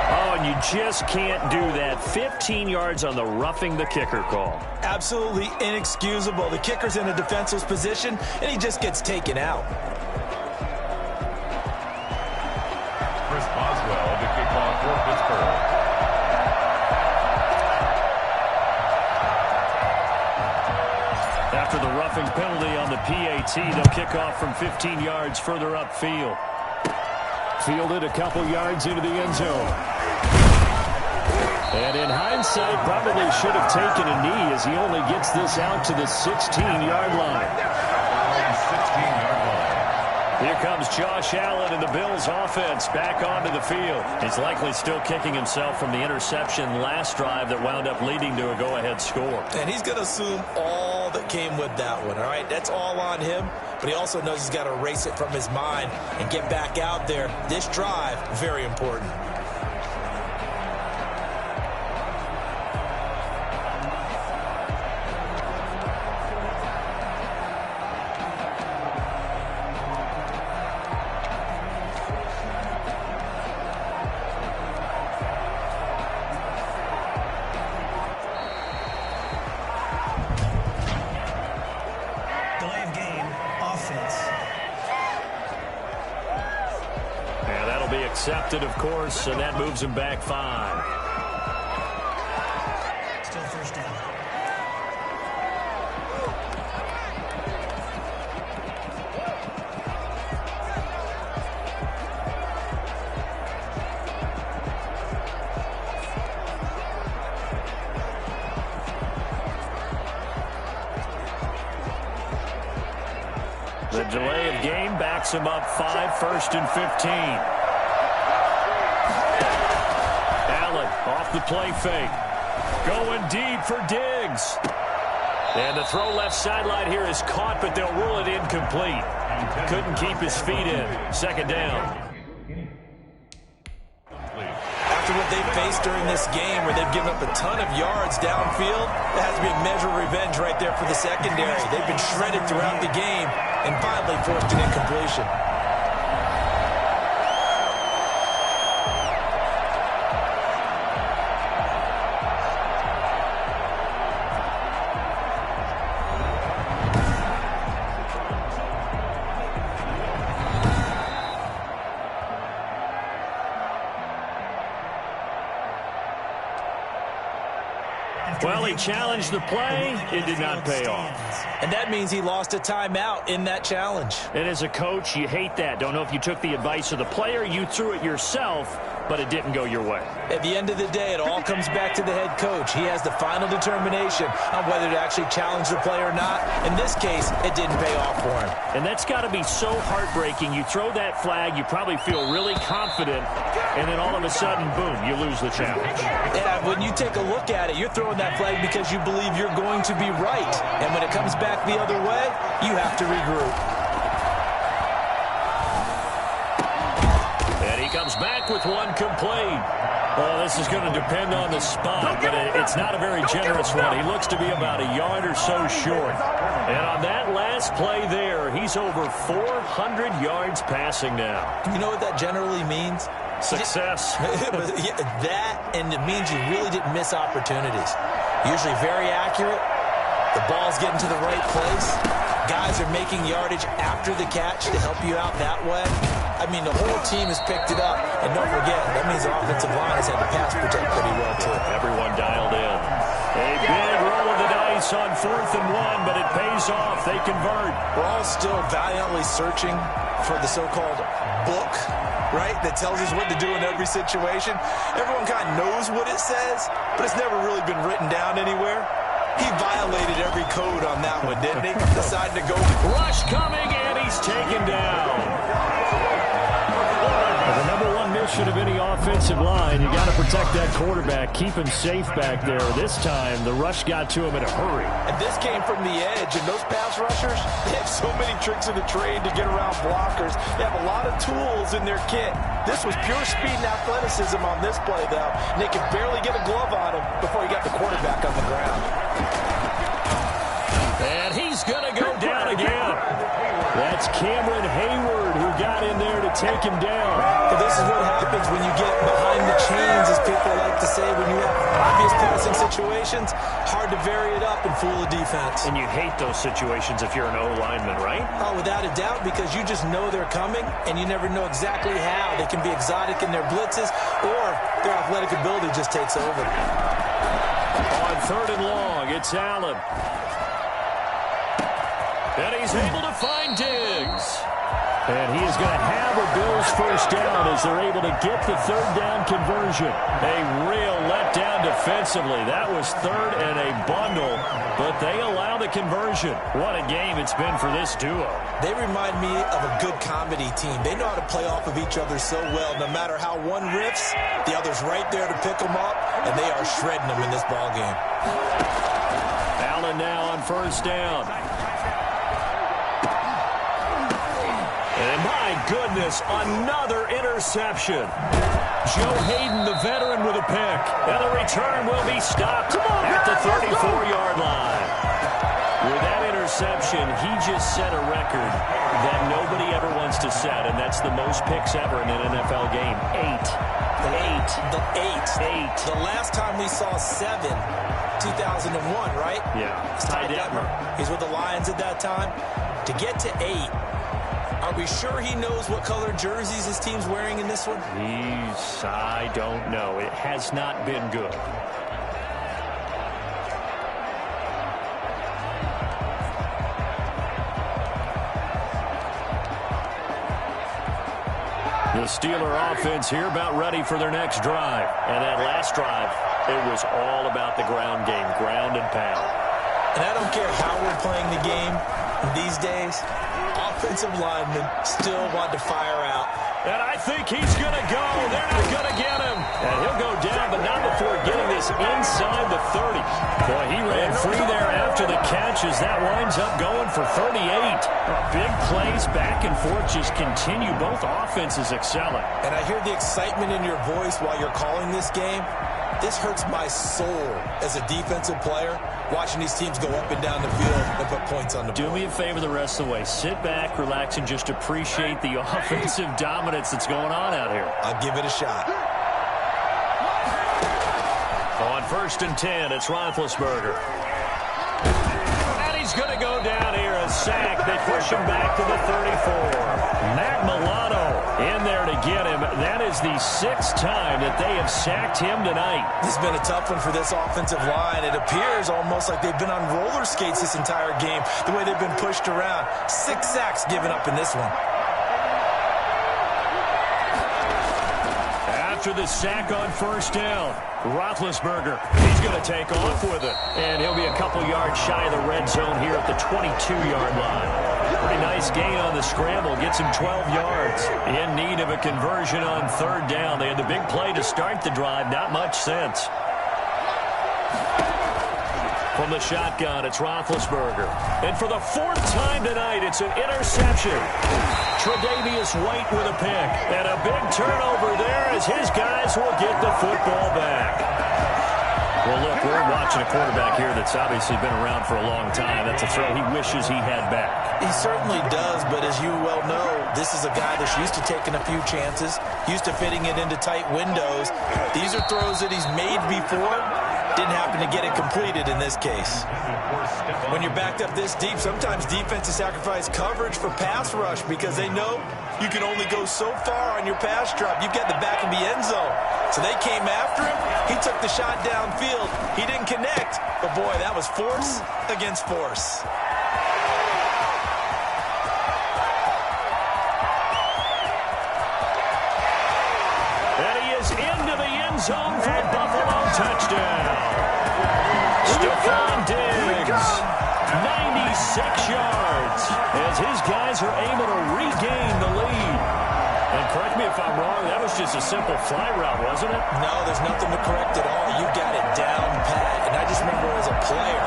Oh, and you just can't do that. 15 yards on the roughing the kicker call. Absolutely inexcusable. The kicker's in a defenseless position, and he just gets taken out. Chris Boswell to kick off for Pittsburgh. After the roughing penalty on the PAT, they'll kick off from 15 yards further upfield. Fielded a couple yards into the end zone. And in hindsight, probably should have taken a knee as he only gets this out to the 16-yard line. 16-yard line. Here comes Josh Allen and the Bills offense back onto the field. He's likely still kicking himself from the interception last drive that wound up leading to a go-ahead score. And he's going to assume all that came with that one, all right? That's all on him, but he also knows he's got to erase it from his mind and get back out there. This drive, very important. Accepted, of course, and that moves him back 5. Still first down. The delay of game backs him up 5, 1st and 15. Off the play fake. Going deep for Diggs. And the throw left sideline here is caught, but they'll rule it incomplete. Couldn't keep his feet in. 2nd down. After what they've faced during this game where they've given up a ton of yards downfield, that has to be a measure of revenge right there for the secondary. They've been shredded throughout the game and finally forced an incompletion. Well, he challenged the play. It did not pay off. And that means he lost a timeout in that challenge. And as a coach, you hate that. Don't know if you took the advice of the player, you threw it yourself, but it didn't go your way. At the end of the day, it all comes back to the head coach. He has the final determination on whether to actually challenge the play or not. In this case, it didn't pay off for him. And that's got to be so heartbreaking. You throw that flag, you probably feel really confident, and then all of a sudden, boom, you lose the challenge. Yeah, when you take a look at it, you're throwing that flag because you believe you're going to be right. And when it comes back the other way, you have to regroup. And he comes back with one complete. Well, this is going to depend on the spot, but it's not a very generous one. He looks to be about a yard or so short. And on that last play there, he's over 400 yards passing now. You know what that generally means? Success. Yeah, that, and it means you really didn't miss opportunities. Usually very accurate. The ball's getting to the right place. Guys are making yardage after the catch to help you out that way. I mean, the whole team has picked it up. And don't forget, that means the offensive line has had to pass protect pretty well, too. Everyone dialed in. A big roll of the dice on 4th and 1, but it pays off. They convert. We're all still valiantly searching for the so-called book, right, that tells us what to do in every situation. Everyone kind of knows what it says, but it's never really been written down anywhere. He violated every code on that one, didn't he? Decided to go. Rush coming, and he's taken down. The number one mission of any offensive line, you got to protect that quarterback, keep him safe back there. This time, the rush got to him in a hurry. And this came from the edge, and those pass rushers, they have so many tricks in the trade to get around blockers. They have a lot of tools in their kit. This was pure speed and athleticism on this play, though, and they could barely get a glove on him before he got the quarterback on the ground. And he's going to go down again. That's Cameron Hayward who got in there to take him down. But this is what happens when you get behind the chains, as people like to say, when you have obvious passing situations. Hard to vary it up and fool the defense. And you hate those situations if you're an O-lineman, right? Oh, without a doubt, because you just know they're coming, and you never know exactly how. They can be exotic in their blitzes, or their athletic ability just takes over. On 3rd and long, it's Allen. And he's able to find Diggs. And he is going to have a Bills first down as they're able to get the 3rd down conversion. A real letdown defensively. That was 3rd and a bundle, but they allow the conversion. What a game it's been for this duo. They remind me of a good comedy team. They know how to play off of each other so well. No matter how one riffs, the other's right there to pick them up, and they are shredding them in this ball game. Allen now on 1st down. And my goodness, another interception. Joe Hayden, the veteran, with a pick. And the return will be stopped at the 34-yard line. With that interception, he just set a record that nobody ever wants to set, and that's the most picks ever in an NFL game. 8. The last time we saw 7, 2001, right? Yeah. It's Ty Detmer. He's with the Lions at that time. To get to 8, are we sure he knows what color jerseys his team's wearing in this one? I don't know. It has not been good. The Steeler offense here about ready for their next drive. And that last drive, it was all about the ground game, ground and pound. And I don't care how we're playing the game these days, offensive linemen still want to fire out. And I think he's going to go. They're not going to get him. And he'll go down, but not before getting this inside the 30. Boy, he ran free there after after the catch as that winds up going for 38. Big plays back and forth just continue. Both offenses excelling. And I hear the excitement in your voice while you're calling this game. This hurts my soul as a defensive player, watching these teams go up and down the field and put points on the board. Do me a favor the rest of the way. Sit back, relax, and just appreciate the offensive dominance that's going on out here. I'll give it a shot. On 1st and 10, it's Roethlisberger. And he's going to go down here, a sack. They push him back to the 34. Matt Milano in there to get him. That is the 6th time that they have sacked him tonight. This has been a tough one for this offensive line. It appears almost like they've been on roller skates this entire game, the way they've been pushed around. 6 sacks given up in this one. After the sack on 1st down, Roethlisberger, he's going to take off with it. And he'll be a couple yards shy of the red zone here at the 22-yard line. Pretty nice gain on the scramble. Gets him 12 yards. In need of a conversion on 3rd down. They had the big play to start the drive. Not much sense. From the shotgun, it's Roethlisberger. And for the 4th time tonight, it's an interception. Tre'Davious White with a pick. And a big turnover there as his guys will get the football back. Well, look, we're watching a quarterback here that's obviously been around for a long time. That's a throw he wishes he had back. He certainly does, but as you well know, this is a guy that's used to taking a few chances, used to fitting it into tight windows. These are throws that he's made before. Didn't happen to get it completed in this case. When you're backed up this deep, sometimes defenses sacrifice coverage for pass rush because they know you can only go so far on your pass drop. You've got the back of the end zone. So they came after him. He took the shot downfield. He didn't connect. But, boy, that was force against force. And he is into the end zone for a Buffalo touchdown. Stephon Diggs, 96 yards, as his guys are able to regain the lead. And correct me if I'm wrong, that was just a simple fly route, wasn't it? No, there's nothing to correct at all. You got it down pat. And I just remember as a player,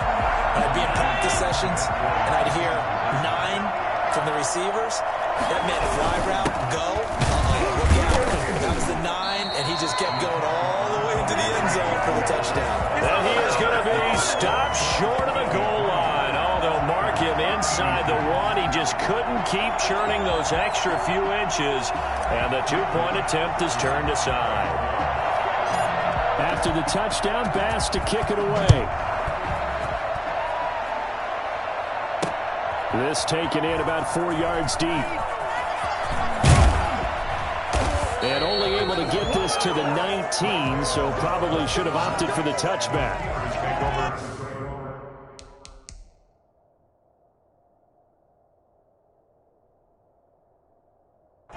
when I'd be in practice sessions, and I'd hear 9 from the receivers. That meant fly route, go. Look out. That was the 9, and he just kept going all the way into the end zone for the touchdown. And he is going to be stopped short of the goal line. Oh, they'll mark him inside the 1. He just couldn't keep churning those extra few inches, and the 2-point attempt is turned aside. After the touchdown, Bass to kick it away. This taken in about 4 yards deep. And only able to get this to the 19, so probably should have opted for the touchback.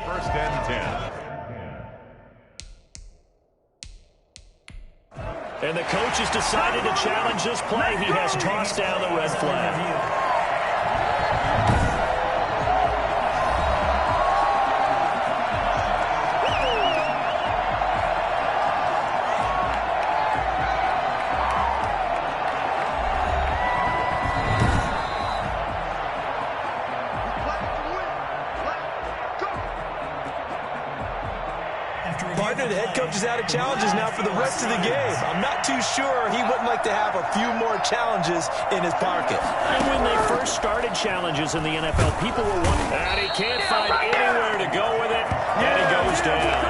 First and 10. And the coach has decided to challenge this play. He has tossed down the red flag. Partner, the head coach is out of challenges now for the rest of the game. I'm not too sure he wouldn't like to have a few more challenges in his pocket. And when they first started challenges in the NFL, people were wondering, and he can't find anywhere to go with it, and he goes down.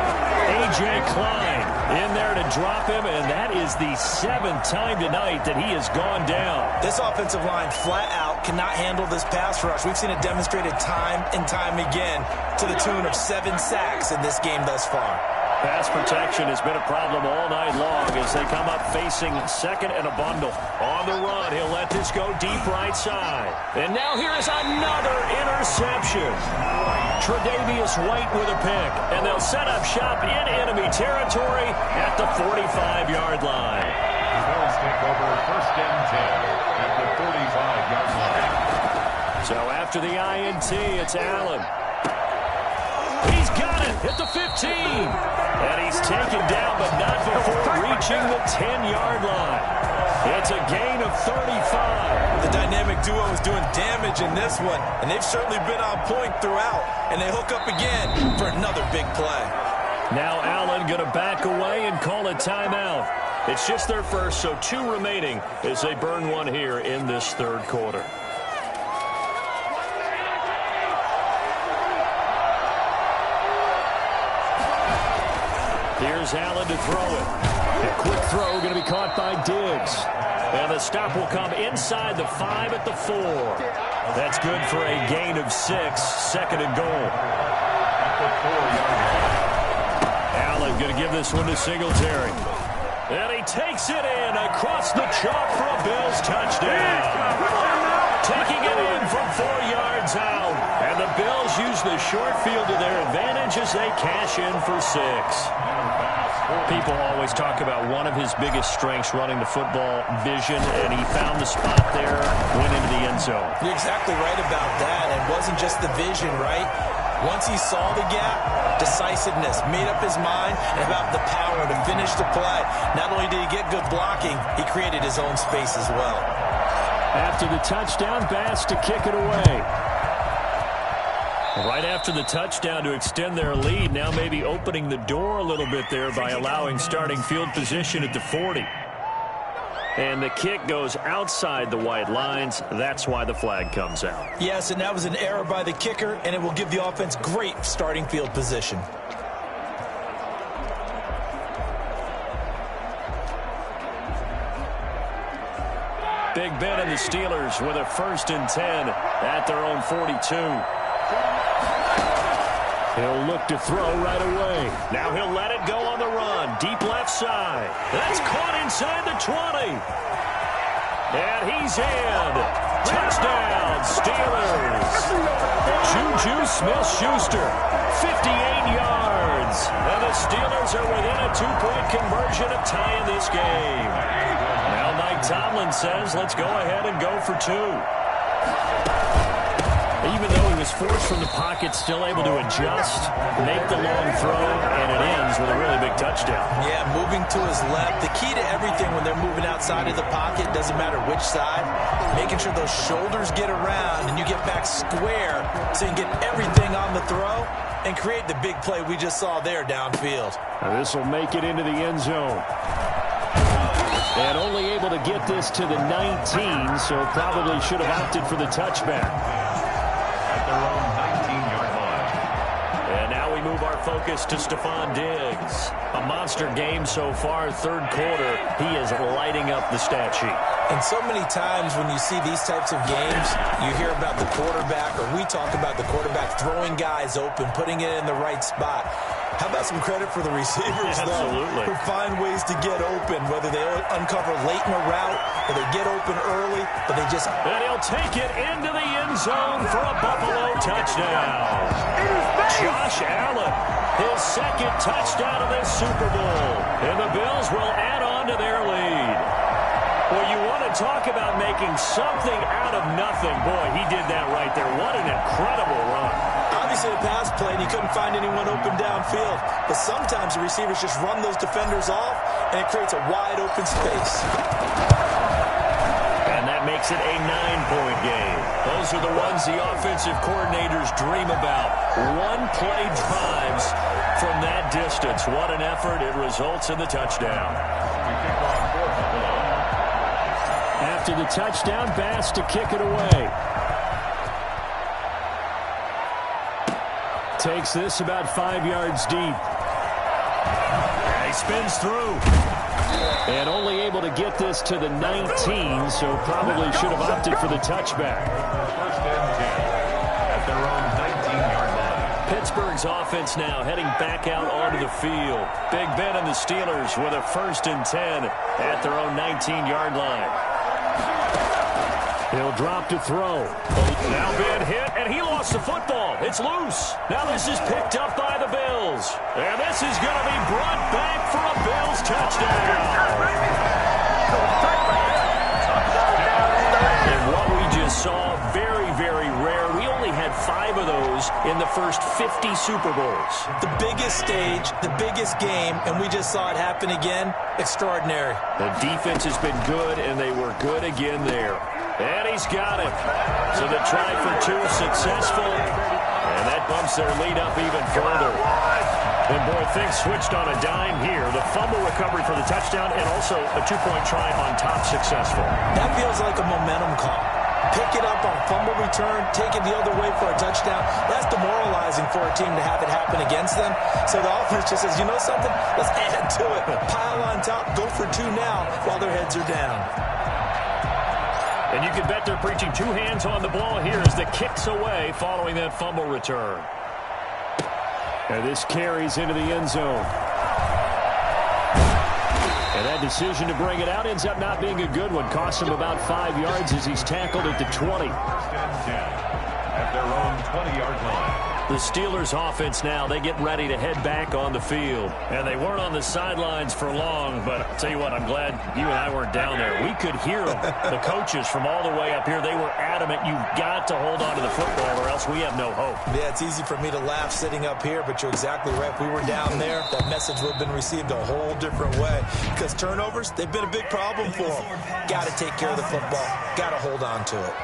A.J. Klein in there to drop him, and that is the 7th time tonight that he has gone down. This offensive line flat out cannot handle this pass rush. We've seen it demonstrated time and time again to the tune of 7 sacks in this game thus far. Pass protection has been a problem all night long as they come up facing second and a bundle. On the run, he'll let this go deep right side. And now here is another interception. Tre'Davious White with a pick. And they'll set up shop in enemy territory at the 45-yard line. Bills take over first and 10 at the 45-yard line. So after the INT, it's Allen. He's got it at the 15. And he's taken down, but not before reaching the 10-yard line. It's a gain of 35. The duo is doing damage in this one, and they've certainly been on point throughout. And they hook up again for another big play. Now Allen going to back away and call a timeout. It's just their first, so 2 remaining as they burn one here in this third quarter. Here's Allen to throw it. A quick throw going to be caught by Diggs. And the stop will come inside the 5 at the 4. That's good for a gain of 6, 2nd and goal. Allen going to give this one to Singletary. And he takes it in across the chalk for a Bills touchdown. Taking it in from 4 yards out. And the Bills use the short field to their advantage as they cash in for 6. People always talk about one of his biggest strengths running the football, vision, and he found the spot there, went into the end zone. You're exactly right about that. It wasn't just the vision, right? Once he saw the gap, decisiveness, made up his mind, and about the power to finish the play. Not only did he get good blocking, he created his own space as well. After the touchdown, Bass to kick it away. Right after the touchdown to extend their lead, now maybe opening the door a little bit there by allowing starting field position at the 40. And the kick goes outside the white lines. That's why the flag comes out. Yes, and that was an error by the kicker, and it will give the offense great starting field position. Big Ben and the Steelers with a 1st and 10 at their own 42. He'll look to throw right away. Now he'll let it go on the run. Deep left side. That's caught inside the 20. And he's in. Touchdown, Steelers. Juju Smith-Schuster, 58 yards. And the Steelers are within a 2-point conversion of tying this game. Now Mike Tomlin says, let's go ahead and go for 2. Even though he was forced from the pocket, still able to adjust, make the long throw, and it ends with a really big touchdown. Yeah, moving to his left. The key to everything when they're moving outside of the pocket, doesn't matter which side, making sure those shoulders get around and you get back square so you can get everything on the throw and create the big play we just saw there downfield. Now this will make it into the end zone. And only able to get this to the 19, so probably should have opted for the touchback. And now we move our focus to Stephon Diggs. A monster game so far, third quarter. He is lighting up the stat sheet. And so many times when you see these types of games, you hear about the quarterback, or we talk about the quarterback throwing guys open, putting it in the right spot. How about some credit for the receivers, though, who find ways to get open, whether they uncover late in a route or they get open early, but they just... And he'll take it into the end zone for a Buffalo touchdown. Josh Allen, his 2nd touchdown of this Super Bowl. And the Bills will add on to their lead. Well, you want to talk about making something out of nothing. Boy, he did that right there. What an incredible run. Obviously, the pass play, and he couldn't find anyone open downfield. But sometimes the receivers just run those defenders off, and it creates a wide open space. And that makes it a 9-point game. Those are the ones the offensive coordinators dream about. One-play drives from that distance. What an effort. It results in the touchdown. After the touchdown, Bass to kick it away. Takes this about 5 yards deep. And he spins through. And only able to get this to the 19, so probably should have opted for the touchback. 1st and 10 at their own 19-yard line. Pittsburgh's offense now heading back out onto the field. Big Ben and the Steelers with a 1st and 10 at their own 19-yard line. He'll drop to throw. Now Ben hit, and he lost the football. It's loose. Now this is picked up by the Bills. And this is going to be brought back for a Bills touchdown. And what we just saw, very, very rare. We only had 5 of those in the first 50 Super Bowls. The biggest stage, the biggest game, and we just saw it happen again. Extraordinary. The defense has been good, and they were good again there. And he's got it. So the try for two successful. And that bumps their lead up even further. And, boy, things switched on a dime here. The fumble recovery for the touchdown and also a two-point try on top successful. That feels like a momentum call. Pick it up on a fumble return, take it the other way for a touchdown. That's demoralizing for a team to have it happen against them. So the offense just says, you know something? Let's add to it. Pile on top, go for two now while their heads are down. And you can bet they're preaching two hands on the ball here as the kick's away following that fumble return. And this carries into the end zone. And that decision to bring it out ends up not being a good one. Costs him about 5 yards as he's tackled at the 20. At their own 20-yard line. The Steelers offense now, they get ready to head back on the field. And they weren't on the sidelines for long, but I'll tell you what, I'm glad you and I weren't down there. We could hear them. The coaches from all the way up here, they were adamant, you've got to hold on to the football or else we have no hope. Yeah, it's easy for me to laugh sitting up here, but you're exactly right. If we were down there, that message would have been received a whole different way. Because turnovers, they've been a big problem for them. Got to take care of the football. Got to hold on to it.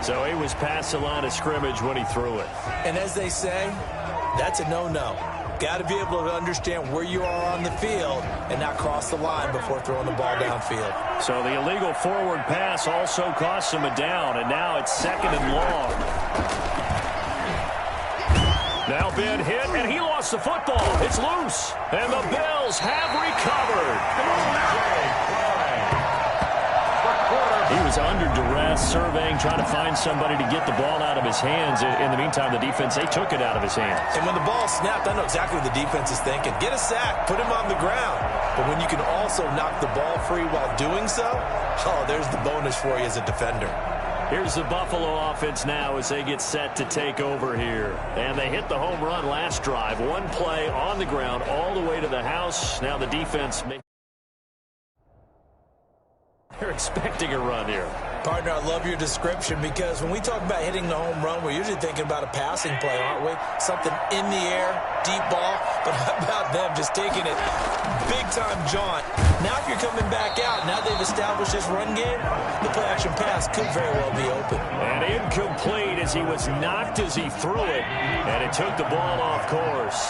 So he was past the line of scrimmage when he threw it. And as they say, that's a no-no. Got to be able to understand where you are on the field and not cross the line before throwing the ball downfield. So the illegal forward pass also costs him a down, and now it's 2nd and long. Now Ben hit, and he lost the football. It's loose, and the Bills have recovered. He was under duress, surveying, trying to find somebody to get the ball out of his hands. In the meantime, the defense, they took it out of his hands. And when the ball snapped, I know exactly what the defense is thinking. Get a sack, put him on the ground. But when you can also knock the ball free while doing so, oh, there's the bonus for you as a defender. Here's the Buffalo offense now as they get set to take over here. And they hit the home run last drive. One play on the ground all the way to the house. Now the defense... They're expecting a run here. Partner, I love your description because when we talk about hitting the home run, we're usually thinking about a passing play, aren't we? Something in the air, deep ball. But how about them just taking it big-time jaunt? Now if you're coming back out, now they've established this run game, the play-action pass could very well be open. And incomplete as he was knocked as he threw it. And it took the ball off course.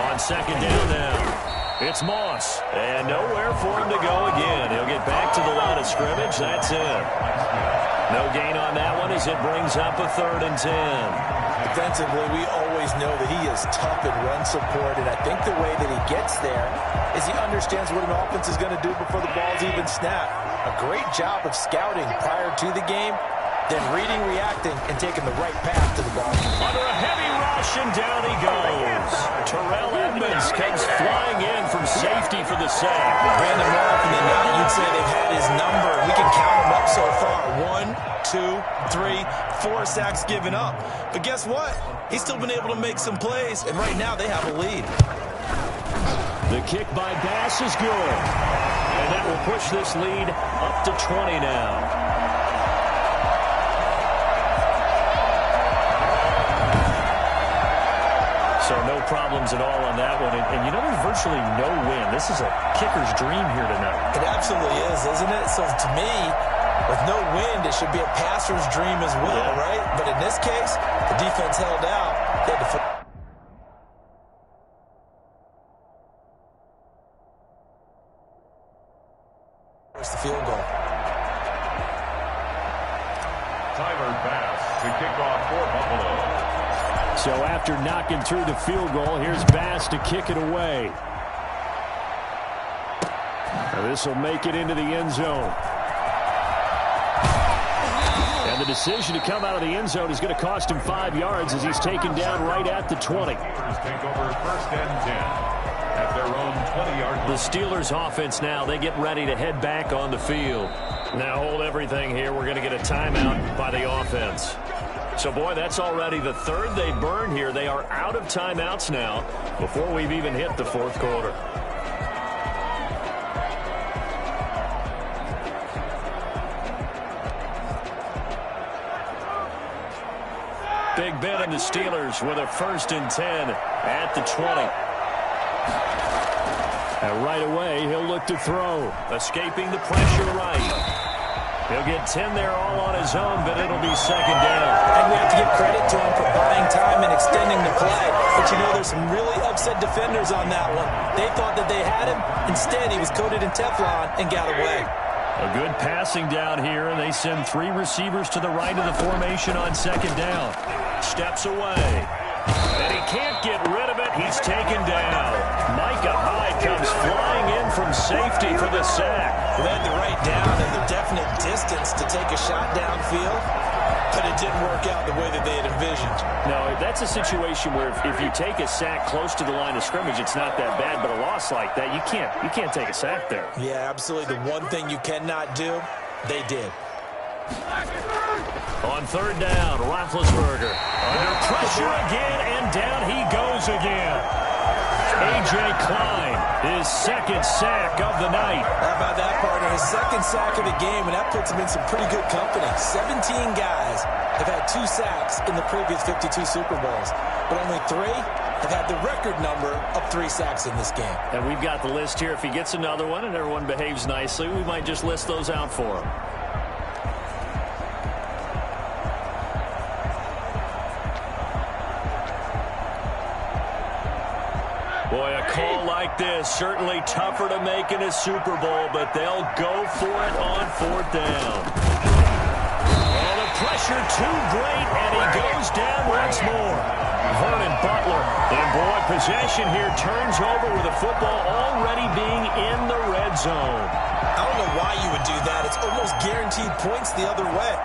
On 2nd down now. It's Moss, and nowhere for him to go again. He'll get back to the line of scrimmage. That's it. No gain on that one as it brings up a 3rd and 10. Defensively, we always know that he is tough in run support, and I think the way that he gets there is he understands what an offense is going to do before the ball's even snapped. A great job of scouting prior to the game, then reading, reacting, and taking the right path to the ball. Under a heavy rush, and down he goes. Terrell Edmonds comes flying in from safety for the sack. Brandon, more often than not, you'd say they've had his number. We can count him up so far. 1, 2, 3, 4 sacks given up. But guess what? He's still been able to make some plays, and right now they have a lead. The kick by Bass is good. And that will push this lead up to 20 now. So no problems at all on that one. And you know, there's virtually no wind. This is a kicker's dream here tonight. It absolutely is, isn't it? So to me, with no wind, it should be a passer's dream as well, right? But in this case, the defense held out. They had to force the field goal. Tyler Bass to kick off for Buffalo. So after knocking through the field goal, here's Bass to kick it away. This will make it into the end zone. And the decision to come out of the end zone is going to cost him 5 yards as he's taken down right at the 20. Take over 1st and 10 at their own 20-yard line. The Steelers offense now, they get ready to head back on the field. Now hold everything here. We're going to get a timeout by the offense. So, boy, that's already the 3rd they burned here. They are out of timeouts now before we've even hit the 4th quarter. Big Ben and the Steelers with a 1st and 10 at the 20. And right away, he'll look to throw. Escaping the pressure right. He'll get 10 there all on his own, but it'll be second down. And we have to give credit to him for buying time and extending the play. But you know, there's some really upset defenders on that one. They thought that they had him. Instead, he was coated in Teflon and got away. A good passing down here, and they send 3 receivers to the right of the formation on second down. Steps away. And he can't get rid of it. He's taken down. Micah Hyde comes flying in from safety for the sack. Led the right down and the definite distance to take a shot downfield, but it didn't work out the way that they had envisioned. No, that's a situation where if you take a sack close to the line of scrimmage, it's not that bad, but a loss like that, you can't take a sack there. Yeah, absolutely. The one thing you cannot do, they did. On third down, Roethlisberger under pressure again, and down he goes again. A.J. Klein, his second sack of the night. How about that, partner? His second sack of the game, and that puts him in some pretty good company. 17 guys have had 2 sacks in the previous 52 Super Bowls, but only 3 have had the record number of 3 sacks in this game. And we've got the list here. If he gets another one and everyone behaves nicely, we might just list those out for him. Boy, a call like this, certainly tougher to make in a Super Bowl, but they'll go for it on fourth down. And the pressure too great, and he goes down once more. Vernon Butler, and boy, possession here turns over with the football already being in the red zone. I don't know why you would do that. It's almost guaranteed points the other way.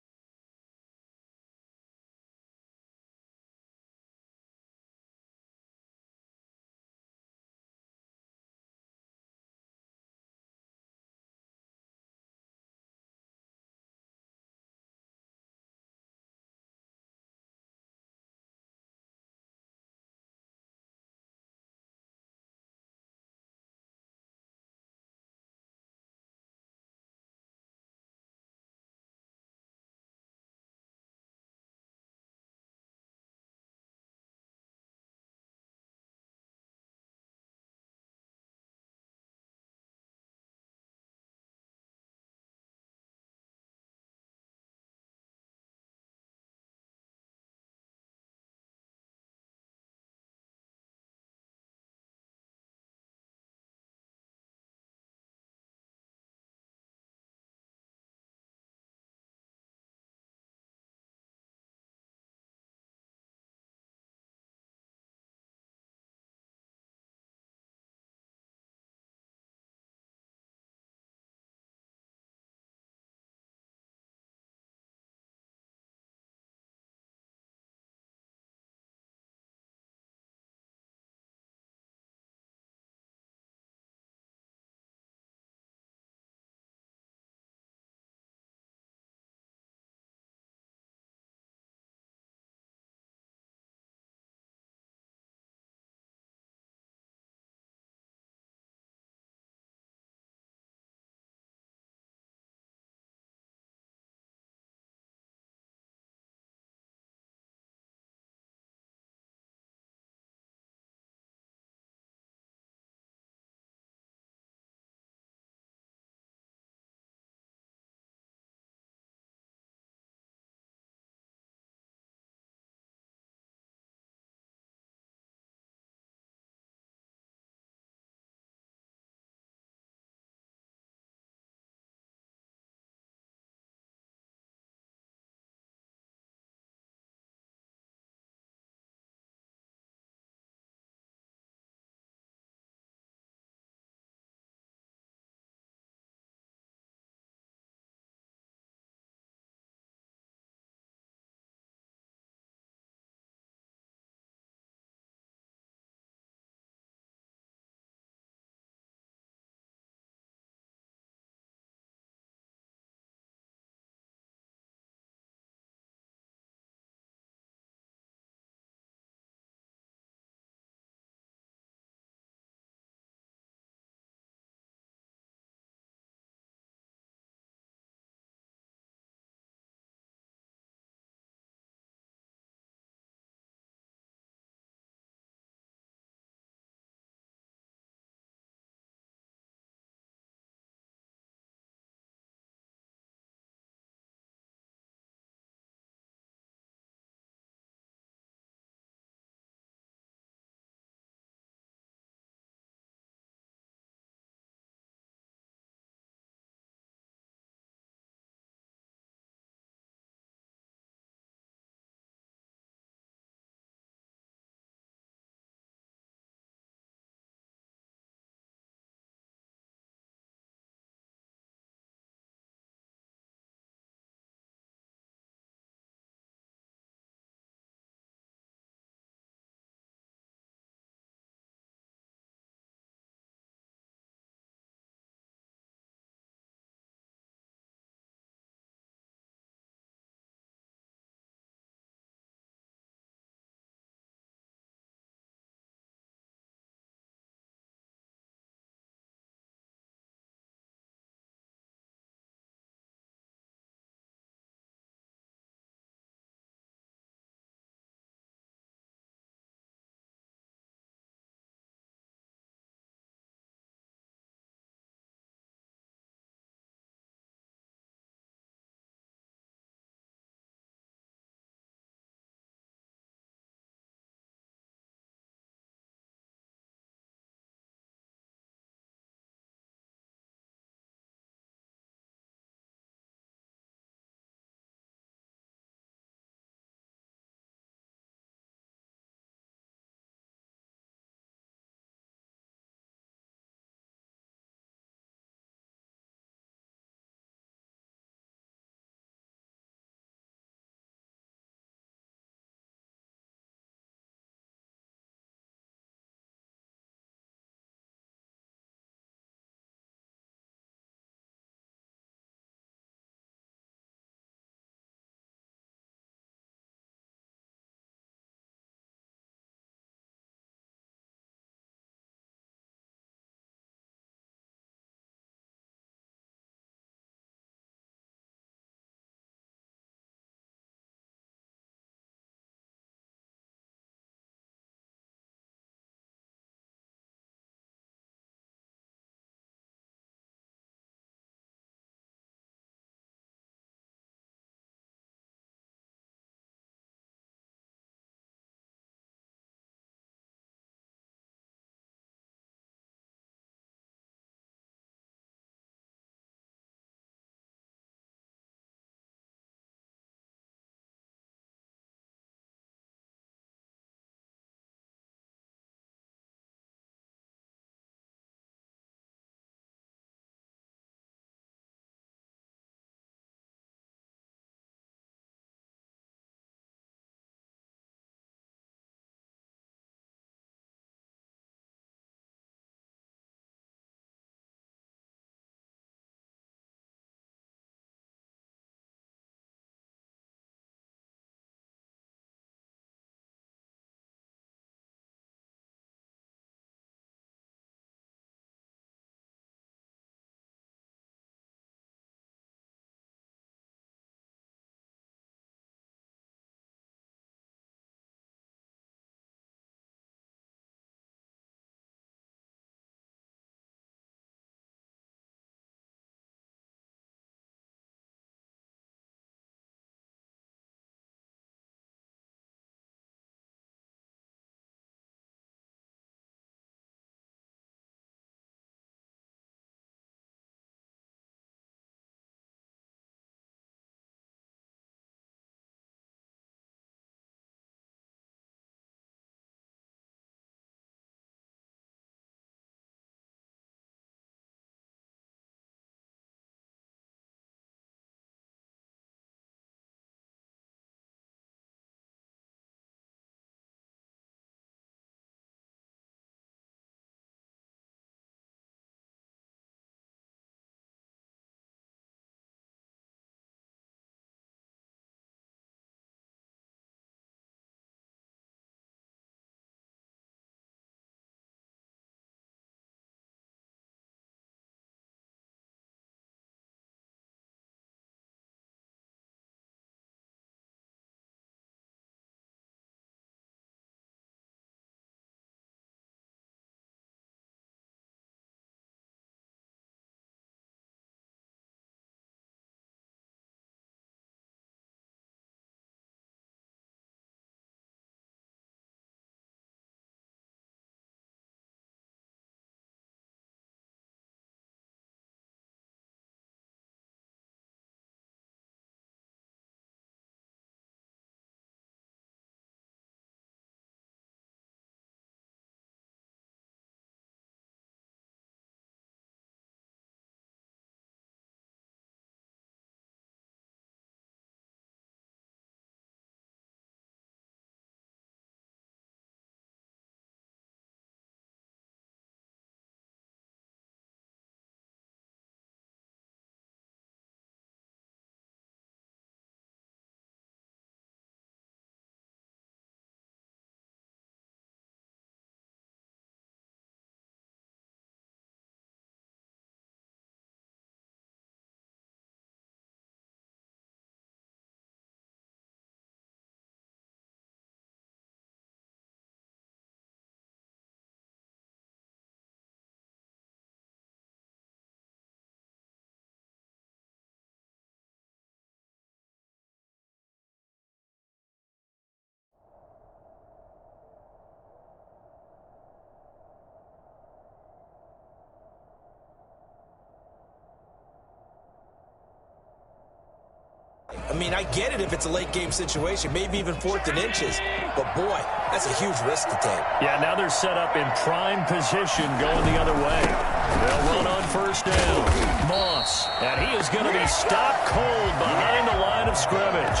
I mean, I get it if it's a late-game situation, maybe even 4th and inches. But, boy, that's a huge risk to take. Yeah, now they're set up in prime position going the other way. They'll run on first down. Moss, and he is going to be stopped cold behind the line of scrimmage.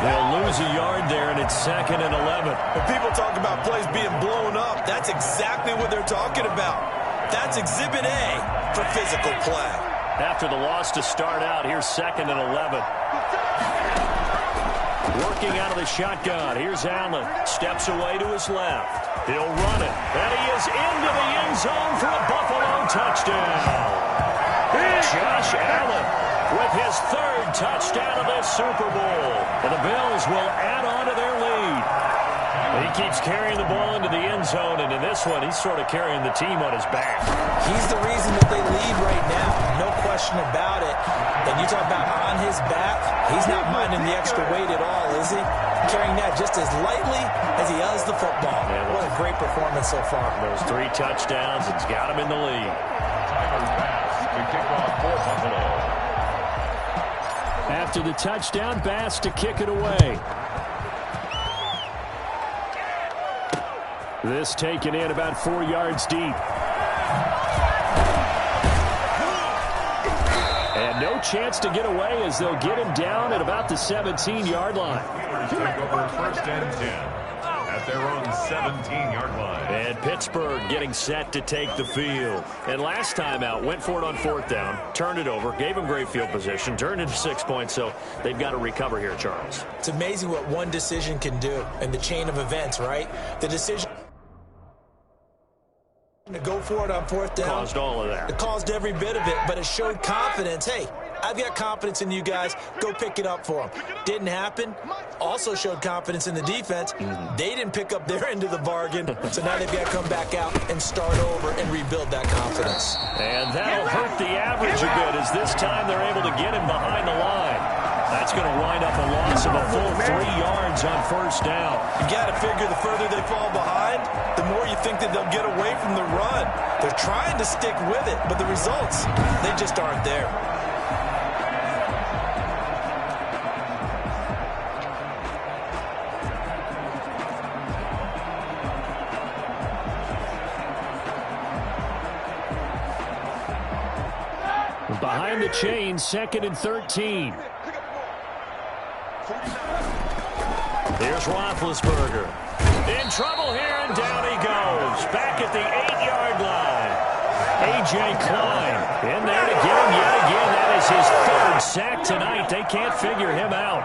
They'll lose a yard there, and it's 2nd and 11. When people talk about plays being blown up, that's exactly what they're talking about. That's Exhibit A for physical play. After the loss to start out, here's 2nd and 11. Working out of the shotgun. Here's Allen. Steps away to his left. He'll run it. And he is into the end zone for a Buffalo touchdown. Josh Allen with his 3rd touchdown of this Super Bowl. And the Bills will add on to their lead. He keeps carrying the ball into the end zone, and in this one, he's sort of carrying the team on his back. He's the reason that they lead right now. No question about it. And you talk about on his back, he's not minding the extra weight at all, is he? Carrying that just as lightly as he does the football. Yeah, what a great performance so far. Those 3 touchdowns, it's got him in the lead. To kick off for Buffalo. After the touchdown, Bass to kick it away. This taken in about 4 yards deep. And no chance to get away as they'll get him down at about the 17-yard line. Take over 1st and 10 at their own 17-yard line. And Pittsburgh getting set to take the field. And last time out, went for it on 4th down, turned it over, gave him great field position, turned into 6 points, so they've got to recover here, Charles. It's amazing what one decision can do in the chain of events, right? The decision to go for it on 4th down caused all of that. It caused every bit of it, but it showed confidence. Hey, I've got confidence in you guys. Go pick it up for them. Didn't happen. Also showed confidence in the defense. They didn't pick up their end of the bargain, so now they've got to come back out and start over and rebuild that confidence. And that'll hurt the average a bit as this time they're able to get him behind the line. That's going to wind up a loss of a full 3 yards on 1st down. You got to figure the further they fall behind, the more you think that they'll get away from the run. They're trying to stick with it, but the results, they just aren't there. Behind the chain, 2nd and 13. Here's Roethlisberger. In trouble here, and down he goes. Back at the 8-yard line. A.J. Klein in there to get him yet again. That is his 3rd sack tonight. They can't figure him out.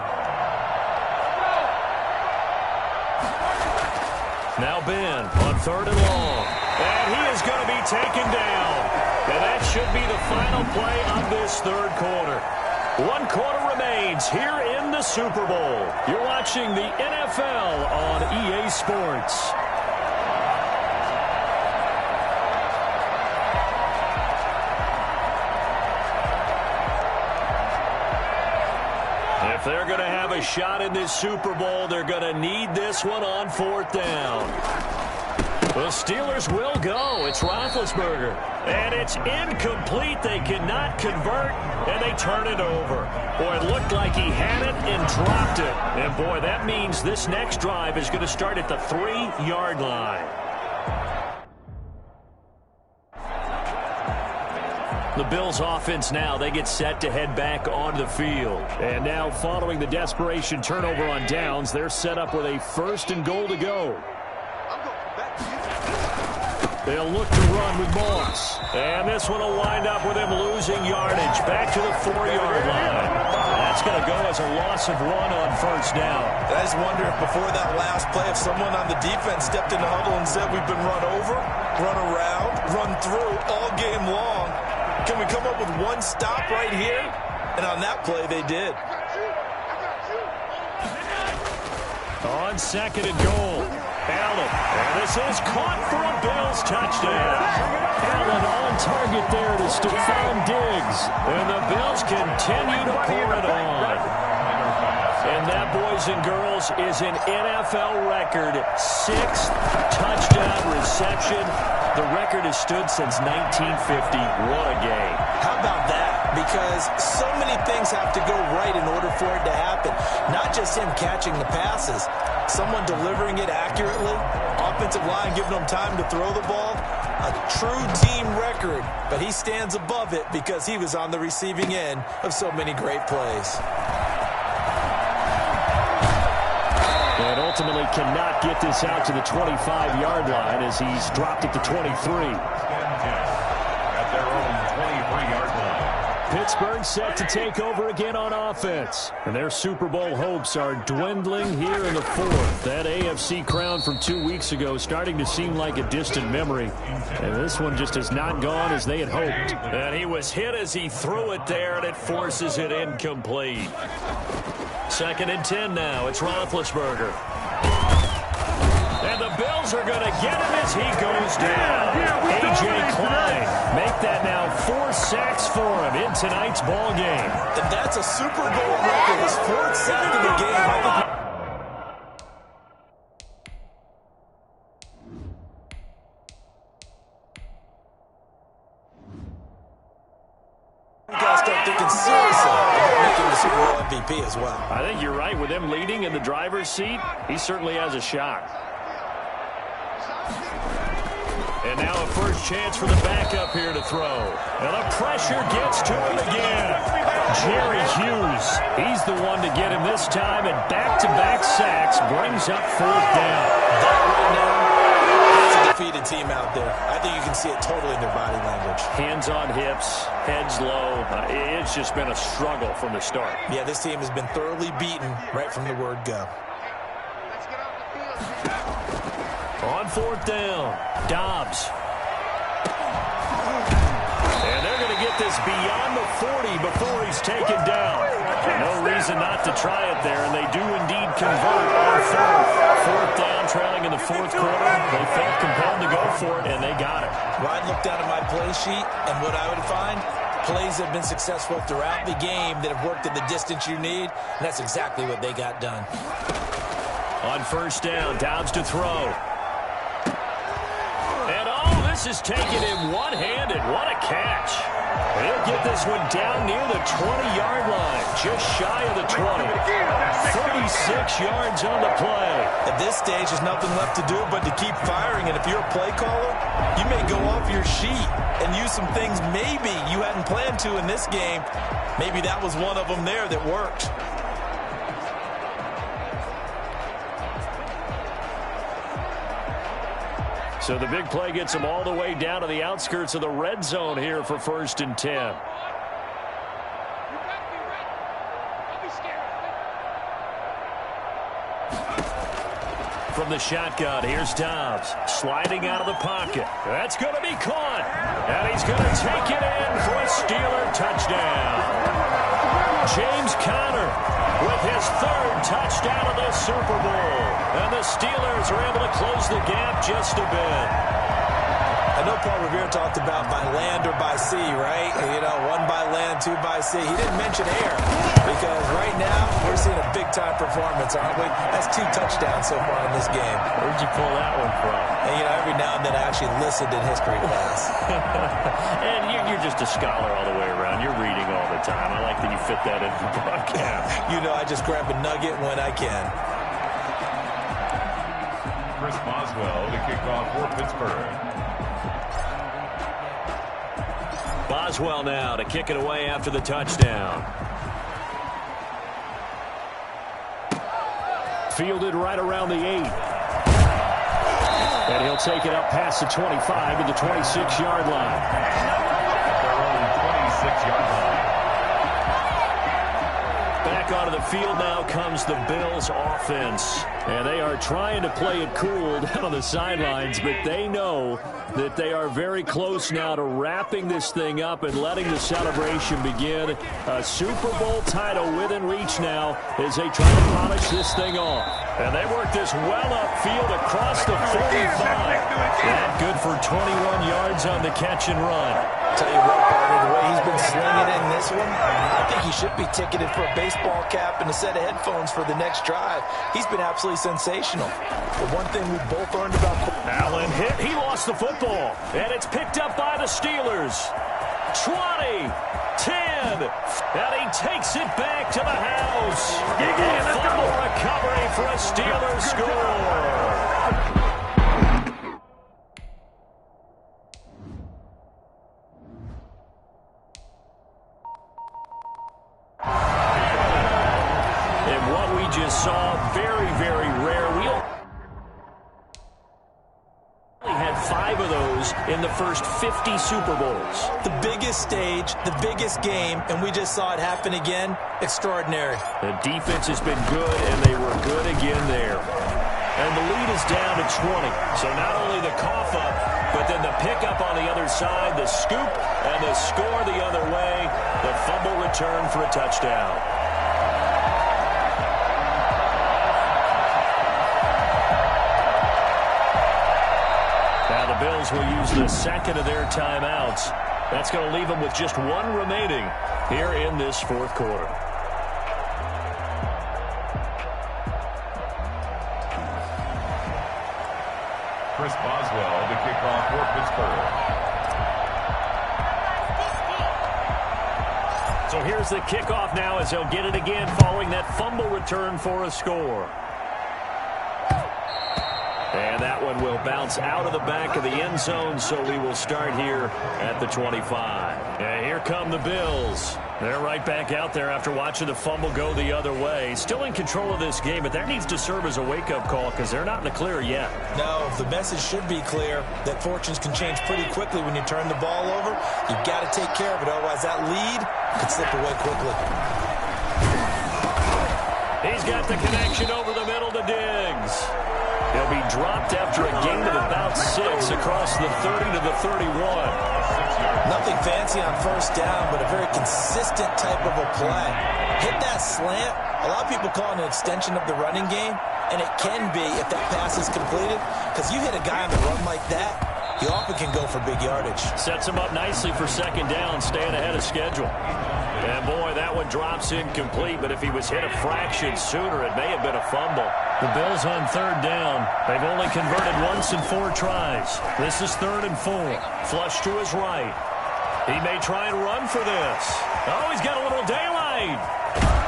Now Ben on 3rd and long. And he is going to be taken down. And that should be the final play of this 3rd quarter. 1 quarter remains here in the Super Bowl. You're watching the NFL on EA Sports. If they're going to have a shot in this Super Bowl, they're going to need this one on 4th down. The Steelers will go. It's Roethlisberger. And it's incomplete. They cannot convert, and they turn it over. Boy, it looked like he had it and dropped it. And, boy, that means this next drive is going to start at the 3-yard line. The Bills offense now, they get set to head back onto the field. And now, following the desperation turnover on downs, they're set up with a 1st and goal to go. They'll look to run with Moss. And this one will wind up with him losing yardage back to the 4-yard line. That's going to go as a loss of 1 on 1st down. I just wonder if before that last play, if someone on the defense stepped in the huddle and said, we've been run over, run around, run through all game long. Can we come up with one stop right here? And on that play, they did. On 2nd and goal, Allen. And this is caught for a Bills touchdown. Allen on target there to Stephon Diggs. And the Bills continue to pour it on. And that, boys and girls, is an NFL record. 6th touchdown reception. The record has stood since 1950. What a game. How about that? Because so many things have to go right in order for it to happen. Not just him catching the passes. Someone delivering it accurately. Offensive line giving them time to throw the ball. A true team record. But he stands above it because he was on the receiving end of so many great plays. And ultimately cannot get this out to the 25-yard line as he's dropped it to 23. At their own 23-yard line. Pittsburgh set to take over again on offense. And their Super Bowl hopes are dwindling here in the 4th. That AFC crown from 2 weeks ago starting to seem like a distant memory. And this one just has not gone as they had hoped. And he was hit as he threw it there, and it forces it incomplete. 2nd and 10 now. It's Roethlisberger. And the Bills are going to get him as he goes down. A.J. Klein make that now 4 sacks for him in tonight's ball game. And that's a Super Bowl record. His 4th sack of the game. You got to start thinking seriously about making the Super Bowl MVP as well. I think you're right. With him leading in the driver's seat, he certainly has a shot. And now a first chance for the backup here to throw. And the pressure gets to him again. Jerry Hughes, he's the one to get him this time, and back-to-back sacks brings up 4th down. That right now, that's a defeated team out there. I think you can see it totally in their body language. Hands on hips, heads low. It's just been a struggle from the start. Yeah, this team has been thoroughly beaten right from the word go. On 4th down, Dobbs. And they're going to get this beyond the 40 before he's taken down. No reason not to try it there, and they do indeed convert on 4th down, trailing in the 4th quarter. They felt compelled to go for it, and they got it. Well, I'd look down at my play sheet, and what I would find, plays have been successful throughout the game that have worked at the distance you need, and that's exactly what they got done. On 1st down, Dobbs to throw. This is taken in one-handed. What a catch. He'll get this one down near the 20-yard line, just shy of the 20. 36 yards on the play. At this stage, there's nothing left to do but to keep firing. And if you're a play caller, you may go off your sheet and use some things maybe you hadn't planned to in this game. Maybe that was one of them there that worked. So the big play gets them all the way down to the outskirts of the red zone here for 1st and 10. From the shotgun, here's Dobbs, sliding out of the pocket. That's going to be caught. And he's going to take it in for a Steeler touchdown. James Conner with his 3rd touchdown of the Super Bowl. And the Steelers are able to close the gap just a bit. I know Paul Revere talked about by land or by sea, right? You know, 1 by land, 2 by sea. He didn't mention air because right now we're seeing a big-time performance, aren't we? That's 2 touchdowns so far in this game. Where'd you pull that one from? And, you know, every now and then I actually listened in history class. And you're just a scholar all the way around. You're reading all the time. I like that you fit that into the broadcast. You know, I just grab a nugget when I can. Chris Boswell to kick off for Pittsburgh. Boswell now to kick it away after the touchdown. Fielded right around the 8. And he'll take it up past the 25 to the 26-yard line. Their own 26-yard line. Back onto the field now comes the Bills offense. And they are trying to play it cool down on the sidelines, but they know that they are very close now to wrapping this thing up and letting the celebration begin. A Super Bowl title within reach now as they try to polish this thing off. And they work this well upfield across the 45. That good for 21 yards on the catch and run. Tell you what, partner, the way he's been slinging in this one, I think he should be ticketed for a baseball cap and a set of headphones for the next drive. He's been absolutely sensational. The one thing we both learned about... Allen hit. He lost the football. And it's picked up by the Steelers. 20, 10, and he takes it back to the house. Fumble recovery for a Steelers score. And what we just saw, very, very rare. We only had 5 of those in the first 50 Super Bowls. The biggest stage, the biggest game, and we just saw it happen again. Extraordinary. The defense has been good, and they were good again there. And the lead is down to 20. So not only the cough up, but then the pickup on the other side, the scoop, and the score the other way. The fumble return for a touchdown. Now the Bills will use the second of their timeouts. That's going to leave them with just 1 remaining here in this fourth quarter. Chris Boswell to kick off for Pittsburgh. So here's the kickoff now as they'll get it again following that fumble return for a score. And that one will bounce out of the back of the end zone, so we will start here at the 25. And here come the Bills. They're right back out there after watching the fumble go the other way. Still in control of this game, but that needs to serve as a wake-up call because they're not in the clear yet. No, the message should be clear that fortunes can change pretty quickly when you turn the ball over. You've got to take care of it, otherwise that lead could slip away quickly. He's got the connection over the middle to Diggs. He'll be dropped after a gain of about 6 across the 30 to the 31. Nothing fancy on first down, but a very consistent type of a play. Hit that slant. A lot of people call it an extension of the running game, and it can be if that pass is completed, because you hit a guy on the run like that, you often can go for big yardage. Sets him up nicely for second down, staying ahead of schedule. And boy, that one drops incomplete, but if he was hit a fraction sooner, it may have been a fumble. The Bills on third down. They've only converted once in 4 tries. This is 3rd and 4. Flush to his right. He may try and run for this. Oh, he's got a little daylight.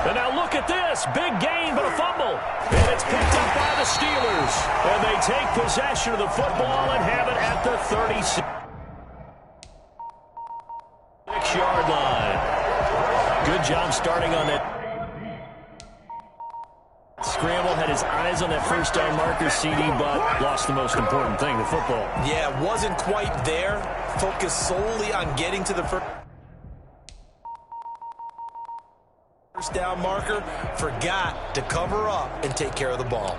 And now look at this. Big gain, but a fumble. And it's picked up by the Steelers. And they take possession of the football and have it at the 36-yard line. Good job starting on that scramble. Had his eyes on that first down marker, CD, but lost the most important thing, the football. Yeah, wasn't quite there. Focused solely on getting to the first down marker. Forgot to cover up and take care of the ball.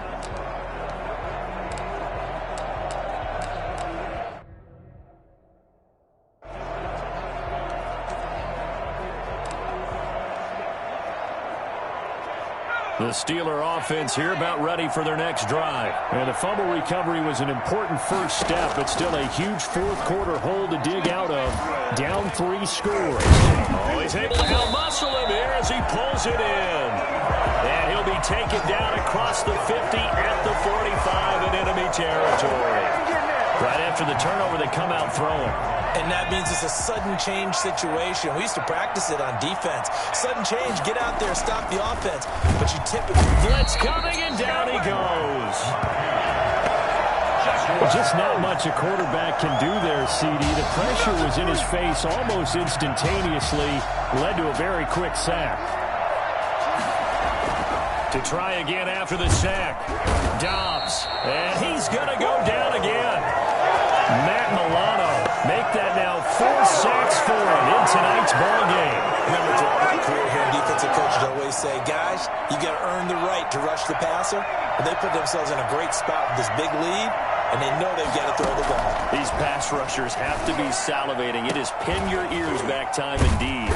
The Steeler offense here about ready for their next drive. And the fumble recovery was an important first step, but still a huge fourth quarter hole to dig out of. Down 3 scores. Oh, he's able to out-muscle him here as he pulls it in. And he'll be taken down across the 50 at the 45 in enemy territory. Right after the turnover, they come out throwing. And that means it's a sudden change situation. We used to practice it on defense. Sudden change, get out there, stop the offense. But you typically... Blitz coming, and down he goes. Just not much a quarterback can do there, CD. The pressure was in his face almost instantaneously. Led to a very quick sack. To try again after the sack. Dobbs. And he's going to go down again. Matt Milano make that now 4 sacks for him in tonight's ball game. Remember, throughout my career here, defensive coaches always say, guys, you got to earn the right to rush the passer. But they put themselves in a great spot with this big lead, and they know they've got to throw the ball. These pass rushers have to be salivating. It is pin your ears back time indeed.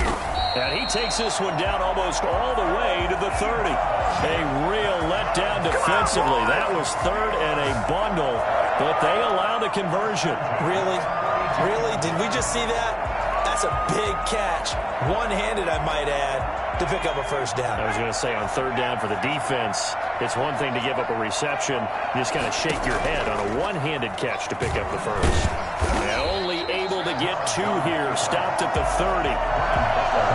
And he takes this one down almost all the way to the 30. A real letdown defensively. That was 3rd and a bundle, but they allow the conversion. Really? Really? Did we just see that? That's a big catch, one-handed, I might add, to pick up a first down. I was going to say on third down for the defense, it's one thing to give up a reception. You just kind of shake your head on a one-handed catch to pick up the first. And only able to get 2 here. Stopped at the 30.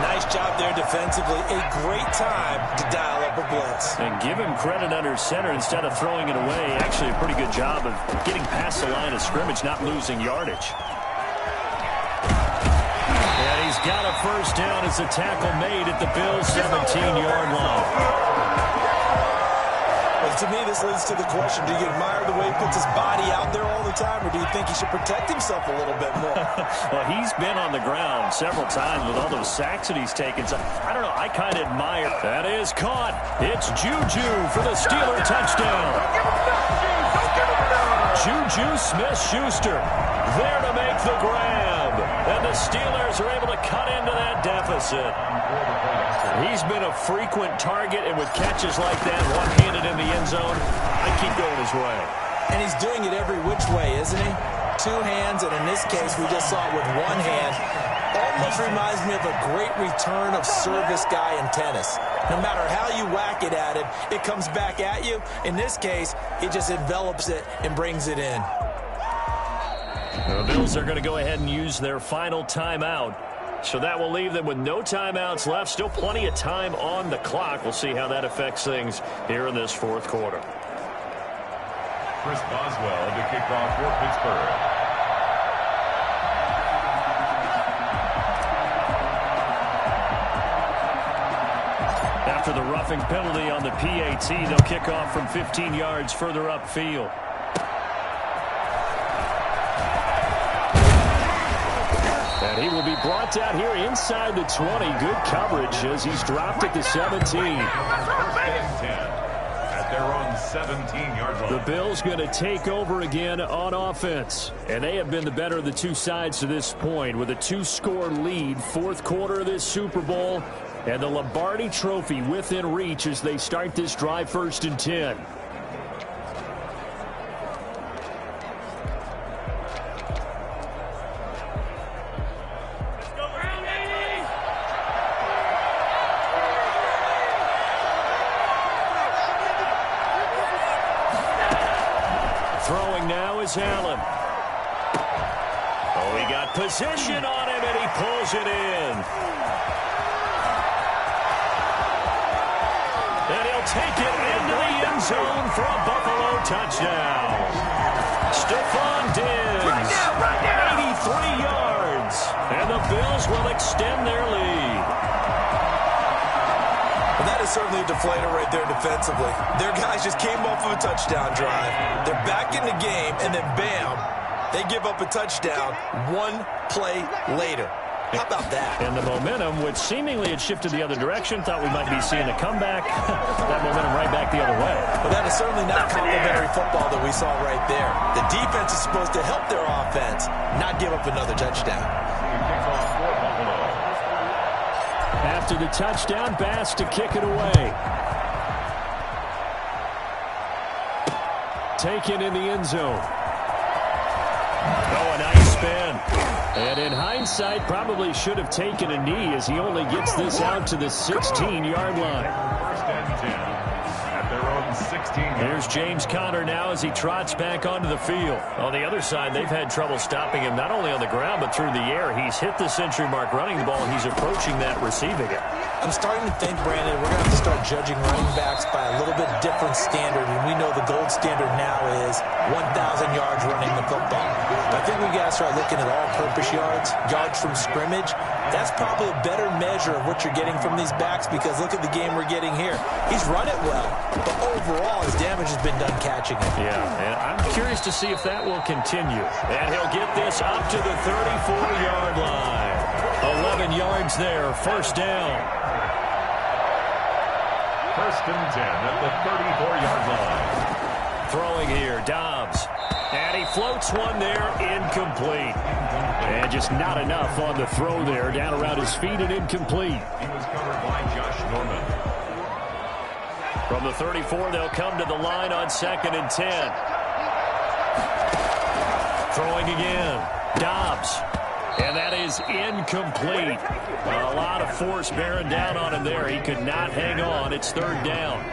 Nice job there defensively. A great time to dial up a blitz. And give him credit under center instead of throwing it away. Actually a pretty good job of getting past the line of scrimmage, not losing yardage. And he's got a first down as the tackle made at the Bills' 17-yard line. Well, to me, this leads to the question, do you admire the way he puts his body out there all the time, or do you think he should protect himself a little bit more? Well, he's been on the ground several times with all those sacks that he's taken. So, I don't know, I kind of admire. That is caught. It's Juju for the Steeler touchdown. Juju Smith-Schuster there to make the grab. And the Steelers are able to cut into that deficit. He's been a frequent target, and with catches like that, one-handed in the end zone, I keep going his way. And he's doing it every which way, isn't he? 2 hands, and in this case, we just saw it with 1 hand. Almost reminds me of a great return of service guy in tennis. No matter how you whack it at him, it comes back at you. In this case, he just envelops it and brings it in. The Bills are going to go ahead and use their final timeout. So that will leave them with no timeouts left. Still plenty of time on the clock. We'll see how that affects things here in this fourth quarter. Chris Boswell to kick off for Pittsburgh. After the roughing penalty on the PAT, they'll kick off from 15 yards further upfield. And he will be brought down here inside the 20. Good coverage as he's dropped at the 17. First and 10 at their own 17-yard line. The Bills going to take over again on offense. And they have been the better of the 2 sides to this point with a 2-score lead. Fourth quarter of this Super Bowl. And the Lombardi Trophy within reach as they start this drive 1st and 10. Throwing now is Allen. Oh, he got position on him, and he pulls it in. And he'll take it into the end zone for a Buffalo touchdown. Stephon Diggs, 83 yards. And the Bills will extend their lead. Well, that is certainly a deflator right there defensively. Their guys just came off of a touchdown drive. They're back in the game, and then bam, they give up a touchdown 1 play later. How about that? And the momentum, which seemingly had shifted the other direction, thought we might be seeing a comeback. That momentum right back the other way. But that is certainly not complimentary football that we saw right there. The defense is supposed to help their offense, not give up another touchdown. After the touchdown, Bass to kick it away. Taken in the end zone. Oh, a nice spin. And in hindsight, probably should have taken a knee as he only gets this out to the 16-yard line. First and 10 at their own 16. Here's James Conner now as he trots back onto the field. On the other side, they've had trouble stopping him not only on the ground but through the air. He's hit the century mark running the ball. He's approaching that receiving it. I'm starting to think, Brandon, we're going to have to start judging running backs by a little bit different standard. And we know the gold standard now is 1,000 yards running the football. I think we've got to start looking at all-purpose yards, yards from scrimmage. That's probably a better measure of what you're getting from these backs because look at the game we're getting here. He's run it well, but overall his damage has been done catching it. Yeah, and I'm curious to see if that will continue. And he'll get this up to the 34-yard line. 11 yards there, first down. First and 10 at the 34-yard line. Throwing here, Dobbs. And he floats one there, incomplete. And just not enough on the throw there, down around his feet and incomplete. He was covered by Josh Norman. From the 34, they'll come to the line on 2nd and 10. Throwing again, Dobbs. And that is incomplete. A lot of force bearing down on him there. He could not hang on. It's third down.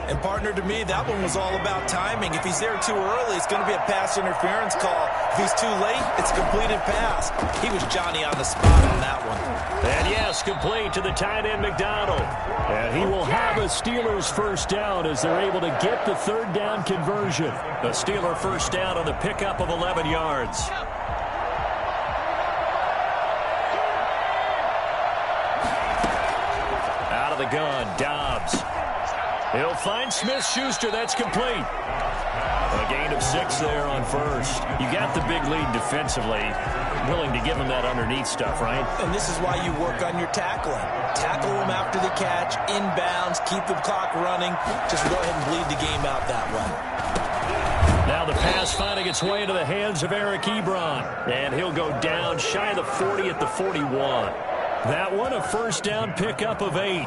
And, partner, to me, that one was all about timing. If he's there too early, it's going to be a pass interference call. If he's too late, it's a completed pass. He was Johnny on the spot on that one. And, yes, complete to the tight end, McDonald. And he will have a Steelers first down as they're able to get the third down conversion. A Steeler first down on the pickup of 11 yards. Out of the gun, Dobbs. He'll find Smith-Schuster. That's complete. A gain of 6 there on first. You got the big lead defensively. Willing to give him that underneath stuff, right? And this is why you work on your tackling. Tackle him after the catch, inbounds, keep the clock running. Just go ahead and bleed the game out that way. Now the pass finding its way into the hands of Eric Ebron. And he'll go down shy of the 40 at the 41. That one a first down pickup of 8.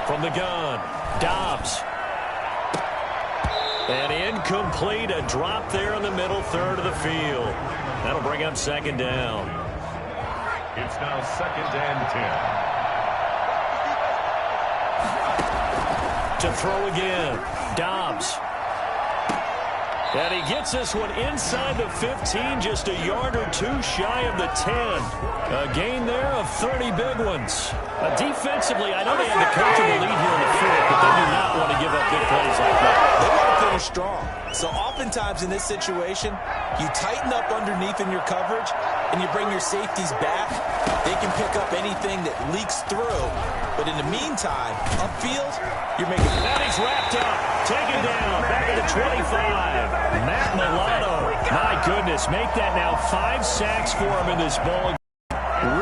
From the gun, Dobbs. And incomplete, a drop there in the middle third of the field. That'll bring up second down. It's now 2nd and 10. To throw again, Dobbs. And he gets this one inside the 15, just a yard or two shy of the 10. A gain there of 30 big ones. Defensively, I know they have the comfortable lead here in the fourth, but they do not want to give up big plays like that. They want to finish strong. So oftentimes in this situation, you tighten up underneath in your coverage, and you bring your safeties back. They can pick up anything that leaks through. But in the meantime, upfield, you're making... And he's wrapped up. Taken down. Back at the 25. Matt Milano. My goodness, make that now 5 sacks for him in this ball.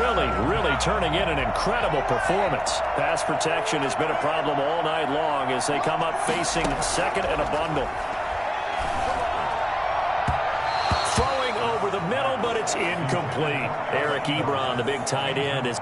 Really turning in an incredible performance. Pass protection has been a problem all night long as they come up facing second and a bundle. Throwing over the middle, but it's incomplete. Eric Ebron, the big tight end, is...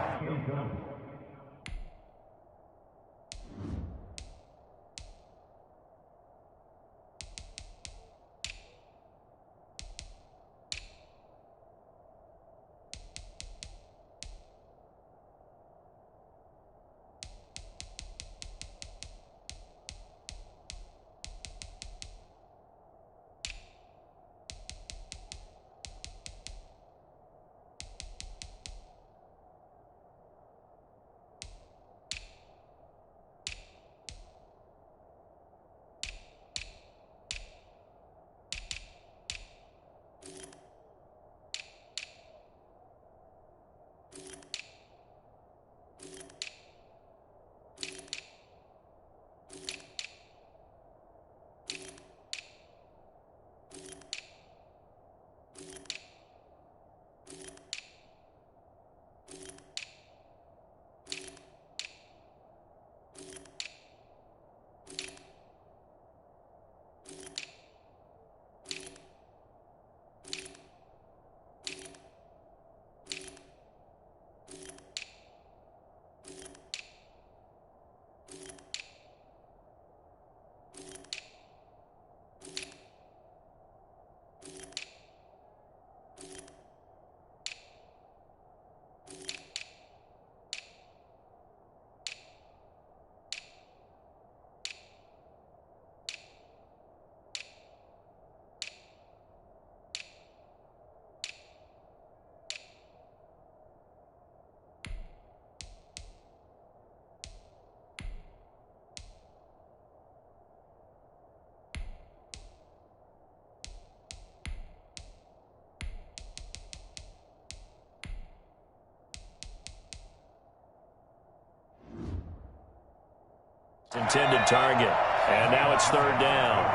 intended target. And now it's third down.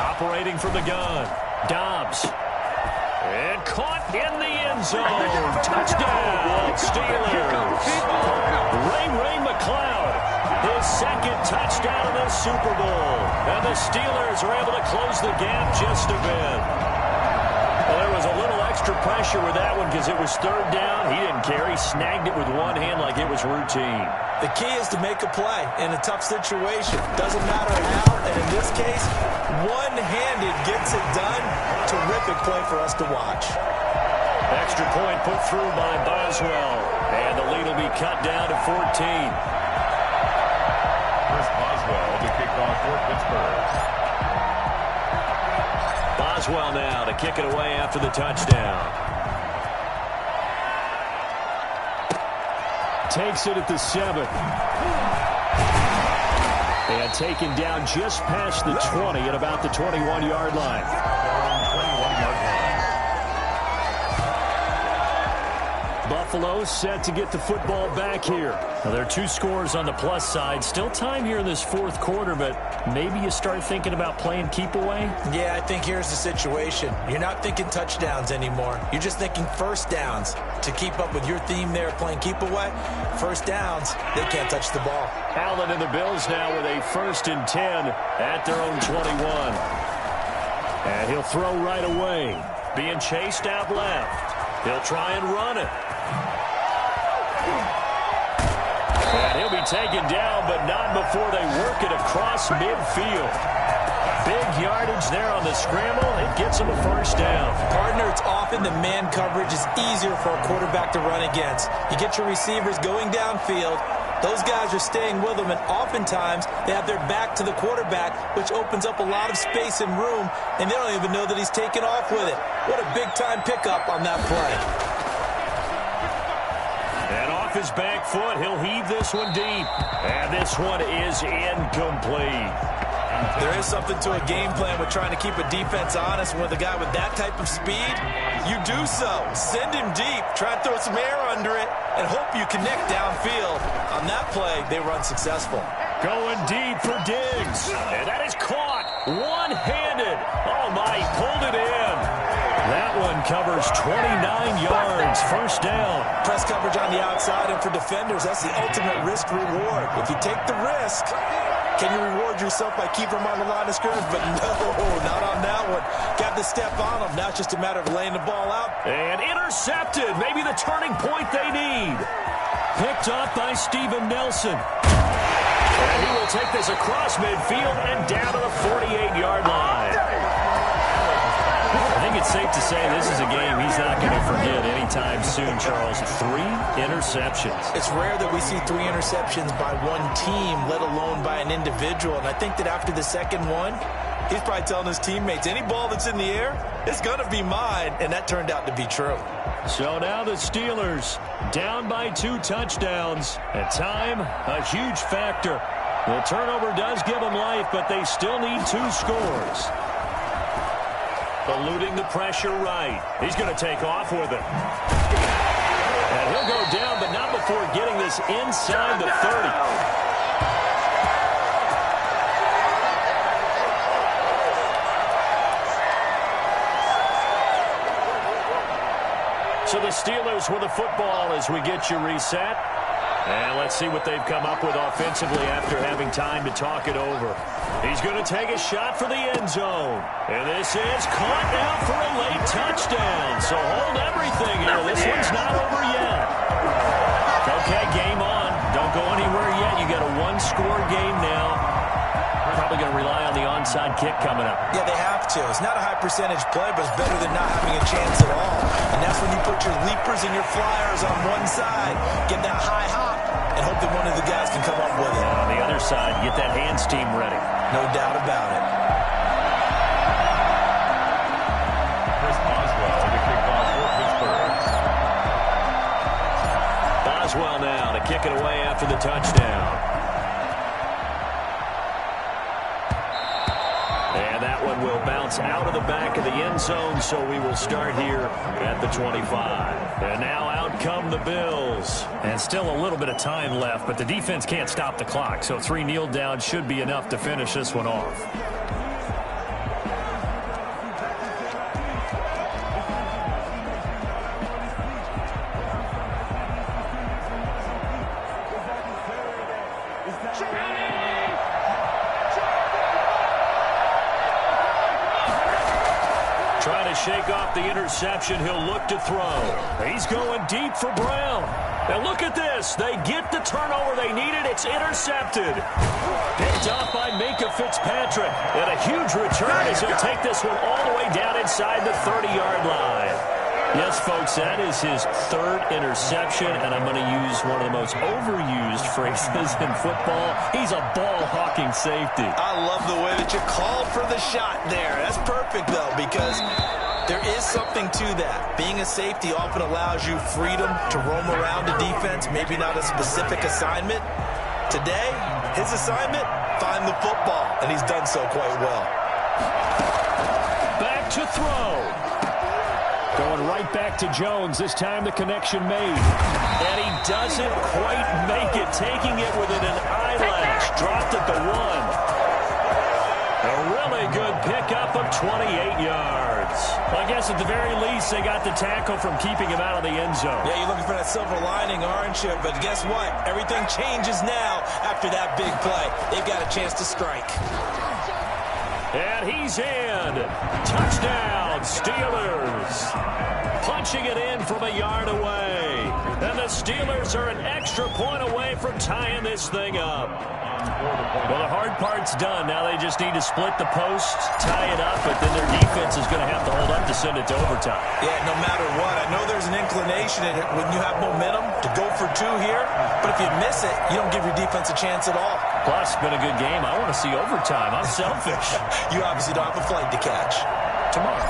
Operating from the gun. Dobbs. And caught in the end zone. Touchdown, Steelers. Ray McLeod. His second touchdown in the Super Bowl. And the Steelers are able to close the gap just a bit. Well, there was a little extra extra pressure with that one because it was third down. He didn't care. He snagged it with one hand like it was routine. The key is to make a play in a tough situation. Doesn't matter how, and in this case, one-handed gets it done. Terrific play for us to watch. Extra point put through by Boswell. And the lead will be cut down to 14. Chris Boswell to kick off for Pittsburgh. Boswell now to kick it away after the touchdown. Takes it at the 7. And taken down just past the 20 at about the 21-yard line. 21-yard line. Buffalo set to get the football back here. Now, there are 2 scores on the plus side. Still time here in this fourth quarter, but maybe you start thinking about playing keep away? Yeah, I think here's the situation. You're not thinking touchdowns anymore. You're just thinking first downs. To keep up with your theme there, playing keep away, first downs, they can't touch the ball. Allen and the Bills now with a 1st and 10 at their own 21. And he'll throw right away. Being chased out left. He'll try and run it. And he'll be taken down, but not before they work it across midfield. Big yardage there on the scramble. It gets them a first down. Partner, it's often the man coverage is easier for a quarterback to run against. You get your receivers going downfield. Those guys are staying with them, and oftentimes they have their back to the quarterback, which opens up a lot of space and room, and they don't even know that he's taken off with it. What a big-time pickup on that play. And off his back foot, he'll heave this one deep. And this one is incomplete. There is something to a game plan with trying to keep a defense honest. With a guy with that type of speed, you do so. Send him deep, try and throw some air under it, and hope you connect downfield. On that play, they were unsuccessful. Going deep for Diggs. And that is caught one-handed. Oh, my, he pulled it in. That one covers 29 yards. First down. Press coverage on the outside, and for defenders, that's the ultimate risk-reward. If you take the risk, can you reward yourself by keeping them on the line of scrimmage? But no, not on that one. Got to step on them. Now it's just a matter of laying the ball out. And intercepted. Maybe the turning point they need. Picked up by Steven Nelson. And he will take this across midfield and down to the 48-yard line. I think it's safe to say this is a game he's not going to forget anytime soon, Charles. 3 interceptions. It's rare that we see 3 interceptions by one team, let alone by an individual. And I think that after the second one, he's probably telling his teammates, any ball that's in the air, it's going to be mine. And that turned out to be true. So now the Steelers down by 2 touchdowns. At time, a huge factor. The turnover does give them life, but they still need 2 scores. Eluding the pressure right. He's going to take off with it. And he'll go down, but not before getting this inside the 30. So the Steelers with the football as we get you reset. And let's see what they've come up with offensively after having time to talk it over. He's going to take a shot for the end zone. And this is caught now for a late touchdown. So hold everything here. This one's not over yet. Okay, game on. Don't go anywhere yet. You got a 1-score game now. Probably going to rely on the onside kick coming up. Yeah, they have to. It's not a high percentage play, but it's better than not having a chance at all. And that's when you put your leapers and your flyers on one side, get that high hop, and hope that one of the guys can come up with it. And on the other side, get that hands team ready. No doubt about it. Chris Boswell to kick off for Pittsburgh. Boswell now to kick it away after the touchdown. And that one will bounce out of the back of the end zone, so we will start here at the 25. And now out come the Bills. And still a little bit of time left, but the defense can't stop the clock, so 3 kneel downs should be enough to finish this one off. shake off the interception. He'll look to throw. He's going deep for Brown. And look at this. They get the turnover they needed. It's intercepted. Picked off by Minka Fitzpatrick. And a huge return as he'll take this one all the way down inside the 30-yard line. Yes, folks, that is his third interception, and I'm going to use one of the most overused phrases in football. He's a ball-hawking safety. I love the way that you called for the shot there. That's perfect, though, because there is something to that. Being a safety often allows you freedom to roam around the defense, maybe not a specific assignment. Today, his assignment, find the football, and he's done so quite well. Back to throw. Going right back to Jones. This time the connection made. And he doesn't quite make it, taking it within an eyelash. Dropped at the 1. A really good pickup of 28 yards. I guess at the very least they got the tackle from keeping him out of the end zone. Yeah, you're looking for that silver lining, aren't you? But guess what? Everything changes now after that big play. They've got a chance to strike. And he's in. Touchdown, Steelers. Punching it in from a yard away. And the Steelers are an extra point away from tying this thing up. Well, the hard part's done. Now they just need to split the post, tie it up, but then their defense is going to have to hold up to send it to overtime. Yeah, no matter what. I know there's an inclination in it when you have momentum to go for 2 here, but if you miss it, you don't give your defense a chance at all. Plus, it's been a good game. I want to see overtime. I'm selfish. You obviously don't have a flight to catch. Tomorrow.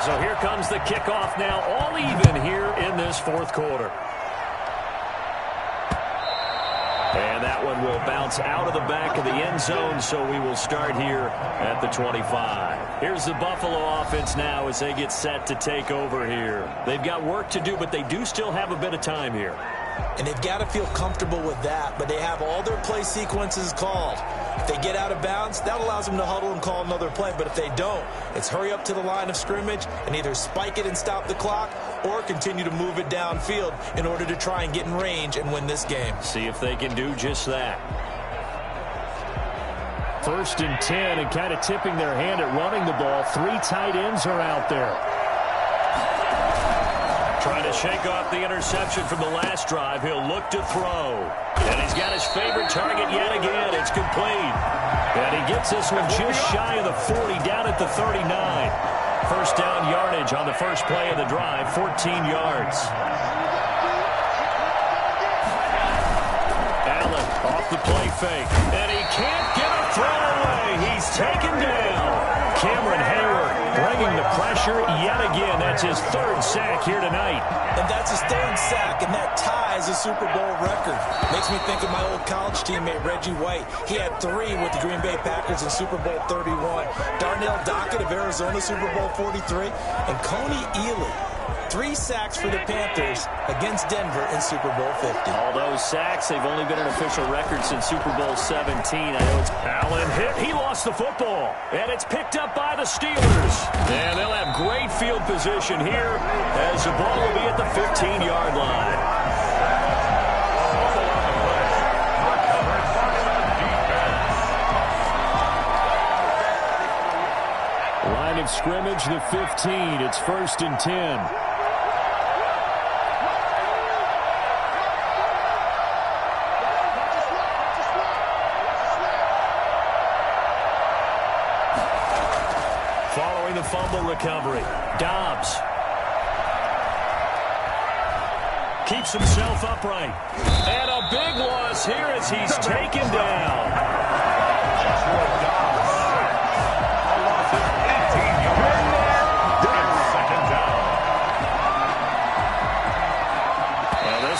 So here comes the kickoff now, all even here in this fourth quarter. And that one will bounce out of the back of the end zone, so we will start here at the 25. Here's the Buffalo offense now as they get set to take over here. They've got work to do, but they do still have a bit of time here. And they've got to feel comfortable with that, but they have all their play sequences called. If they get out of bounds, that allows them to huddle and call another play. But if they don't, it's hurry up to the line of scrimmage and either spike it and stop the clock or continue to move it downfield in order to try and get in range and win this game. See if they can do just that. 1st and 10 and kind of tipping their hand at running the ball. 3 tight ends are out there. Trying to shake off the interception from the last drive. He'll look to throw. And he's got his favorite target yet again. It's complete. And he gets this one just shy of the 40, down at the 39. First down yardage on the first play of the drive, 14 yards. Allen off the play fake. And he can't get a throw away. He's taken down. Cameron Hayward bringing the pressure yet again. That's his 3rd sack here tonight. And that's his 3rd sack, and that ties a Super Bowl record. Makes me think of my old college teammate, Reggie White. He had 3 with the Green Bay Packers in Super Bowl 31. Darnell Dockett of Arizona, Super Bowl 43. And Coney Ealy, 3 sacks for the Panthers against Denver in Super Bowl 50. All those sacks, they've only been an official record since Super Bowl 17. I know it's Allen hit. He lost the football. And it's picked up by the Steelers. And they'll have great field position here as the ball will be at the 15-yard line. Line of scrimmage, the 15. It's 1st and 10. Following the fumble recovery, Dobbs keeps himself upright. And a big loss here as he's taken down.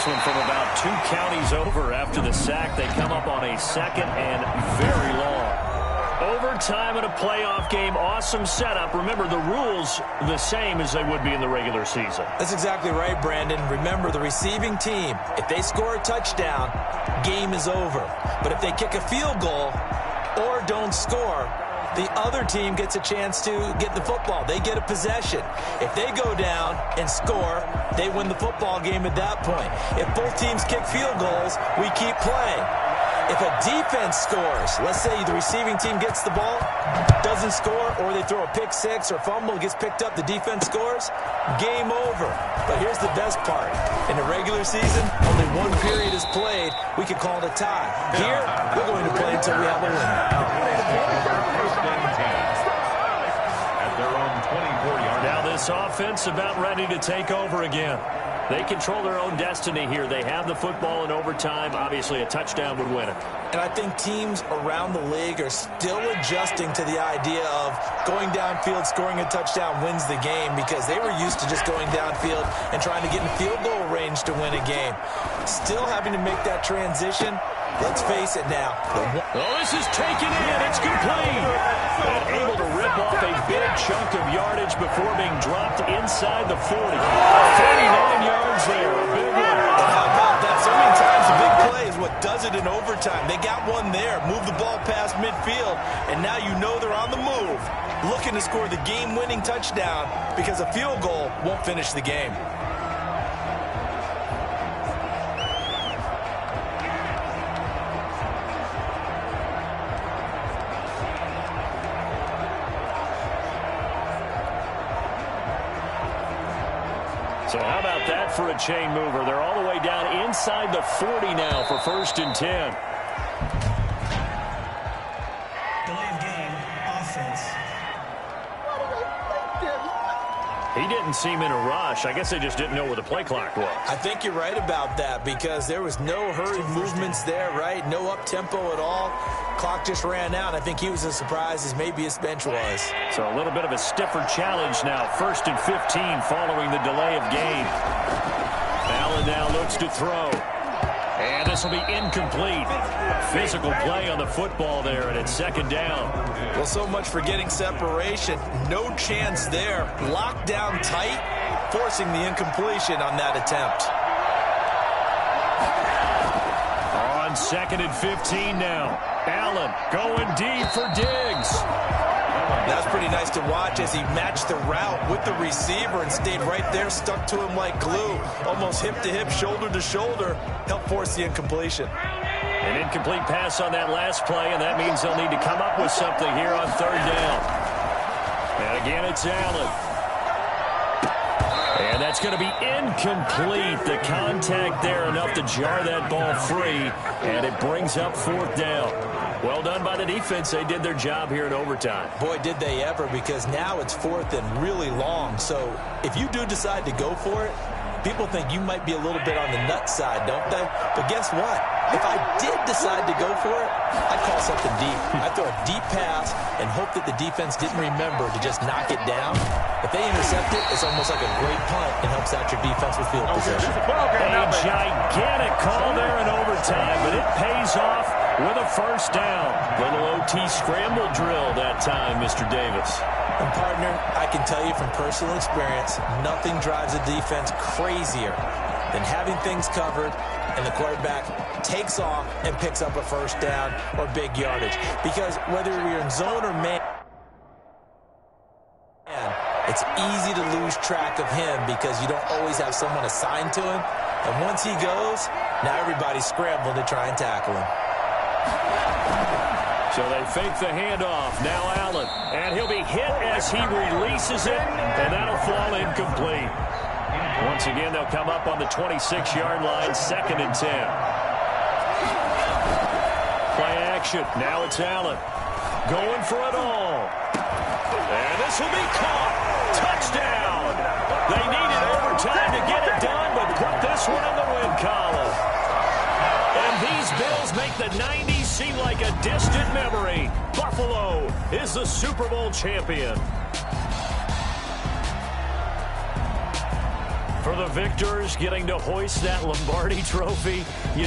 One from about 2 counties over after the sack. They come up on a 2nd and very long. Overtime in a playoff game. Awesome setup. Remember, the rules the same as they would be in the regular season. That's exactly right, Brandon. Remember, the receiving team, if they score a touchdown, game is over. But if they kick a field goal or don't score, the other team gets a chance to get the football. They get a possession. If they go down and score, they win the football game at that point. If both teams kick field goals, we keep playing. If a defense scores, let's say the receiving team gets the ball, doesn't score, or they throw a pick six or fumble, gets picked up, the defense scores, game over. But here's the best part. In the regular season, only one period is played. We could call it a tie. Here, we're going to play until we have a winner. At their own 24-yard. Now this offense about ready to take over again. They control their own destiny here. They have the football in overtime. Obviously, a touchdown would win it. And I think teams around the league are still adjusting to the idea of going downfield, scoring a touchdown wins the game, because they were used to just going downfield and trying to get in field goal range to win a game. Still having to make that transition. Let's face it now. Oh, this is taken in. It's complete. And able to rip off a big chunk of yardage before being dropped inside the 40. 39 yards there. A big one. How about that? So many times the big play is what does it in overtime. They got one there, move the ball past midfield, and now you know they're on the move, looking to score the game-winning touchdown, because a field goal won't finish the game. So how about that for a chain mover? They're all the way down inside the 40 now for 1st and 10. Delay of game, offense. He didn't seem in a rush. I guess they just didn't know where the play clock was. I think you're right about that, because there was no hurried movements there, right? No up-tempo at all. Clock just ran out. I think he was as surprised as maybe his bench was. So a little bit of a stiffer challenge now. 1st and 15 following the delay of game. Allen now looks to throw. And this will be incomplete. Physical play on the football there, and it's 2nd down. Well, so much for getting separation. No chance there. Locked down tight, forcing the incompletion on that attempt. On 2nd and 15 now. Allen going deep for Diggs. That's pretty nice to watch as he matched the route with the receiver and stayed right there, stuck to him like glue, almost hip to hip, shoulder to shoulder, helped force the incompletion. An incomplete pass on that last play, and that means they'll need to come up with something here on 3rd down. And again, it's Allen. And that's going to be incomplete. The contact there enough to jar that ball free, and it brings up 4th down. Well done by the defense. They did their job here in overtime. Boy, did they ever, because now it's 4th and really long. So if you do decide to go for it, people think you might be a little bit on the nut side, don't they? But guess what? If I did decide to go for it, I'd call something deep. I'd throw a deep pass and hope that the defense didn't remember to just knock it down. If they intercept it, it's almost like a great punt and helps out your defense with field position. A gigantic call there in overtime, but it pays off with a 1st down. Little OT scramble drill that time, Mr. Davis. And partner, I can tell you from personal experience, nothing drives a defense crazier than having things covered and the quarterback takes off and picks up a 1st down or big yardage. Because whether you're in zone or man, it's easy to lose track of him because you don't always have someone assigned to him. And once he goes, now everybody's scrambling to try and tackle him. So they fake the handoff. Now Allen. And he'll be hit as he releases it, and that'll fall incomplete. Once again, they'll come up on the 26-yard line, 2nd and 10. Play action. Now it's Allen. Going for it all. And this will be caught. Touchdown. They needed overtime to get it done, but put this one in the win column. And these Bills make the 90s seem like a distant memory. Buffalo is the Super Bowl champion. For the victors, getting to hoist that Lombardi trophy, you know.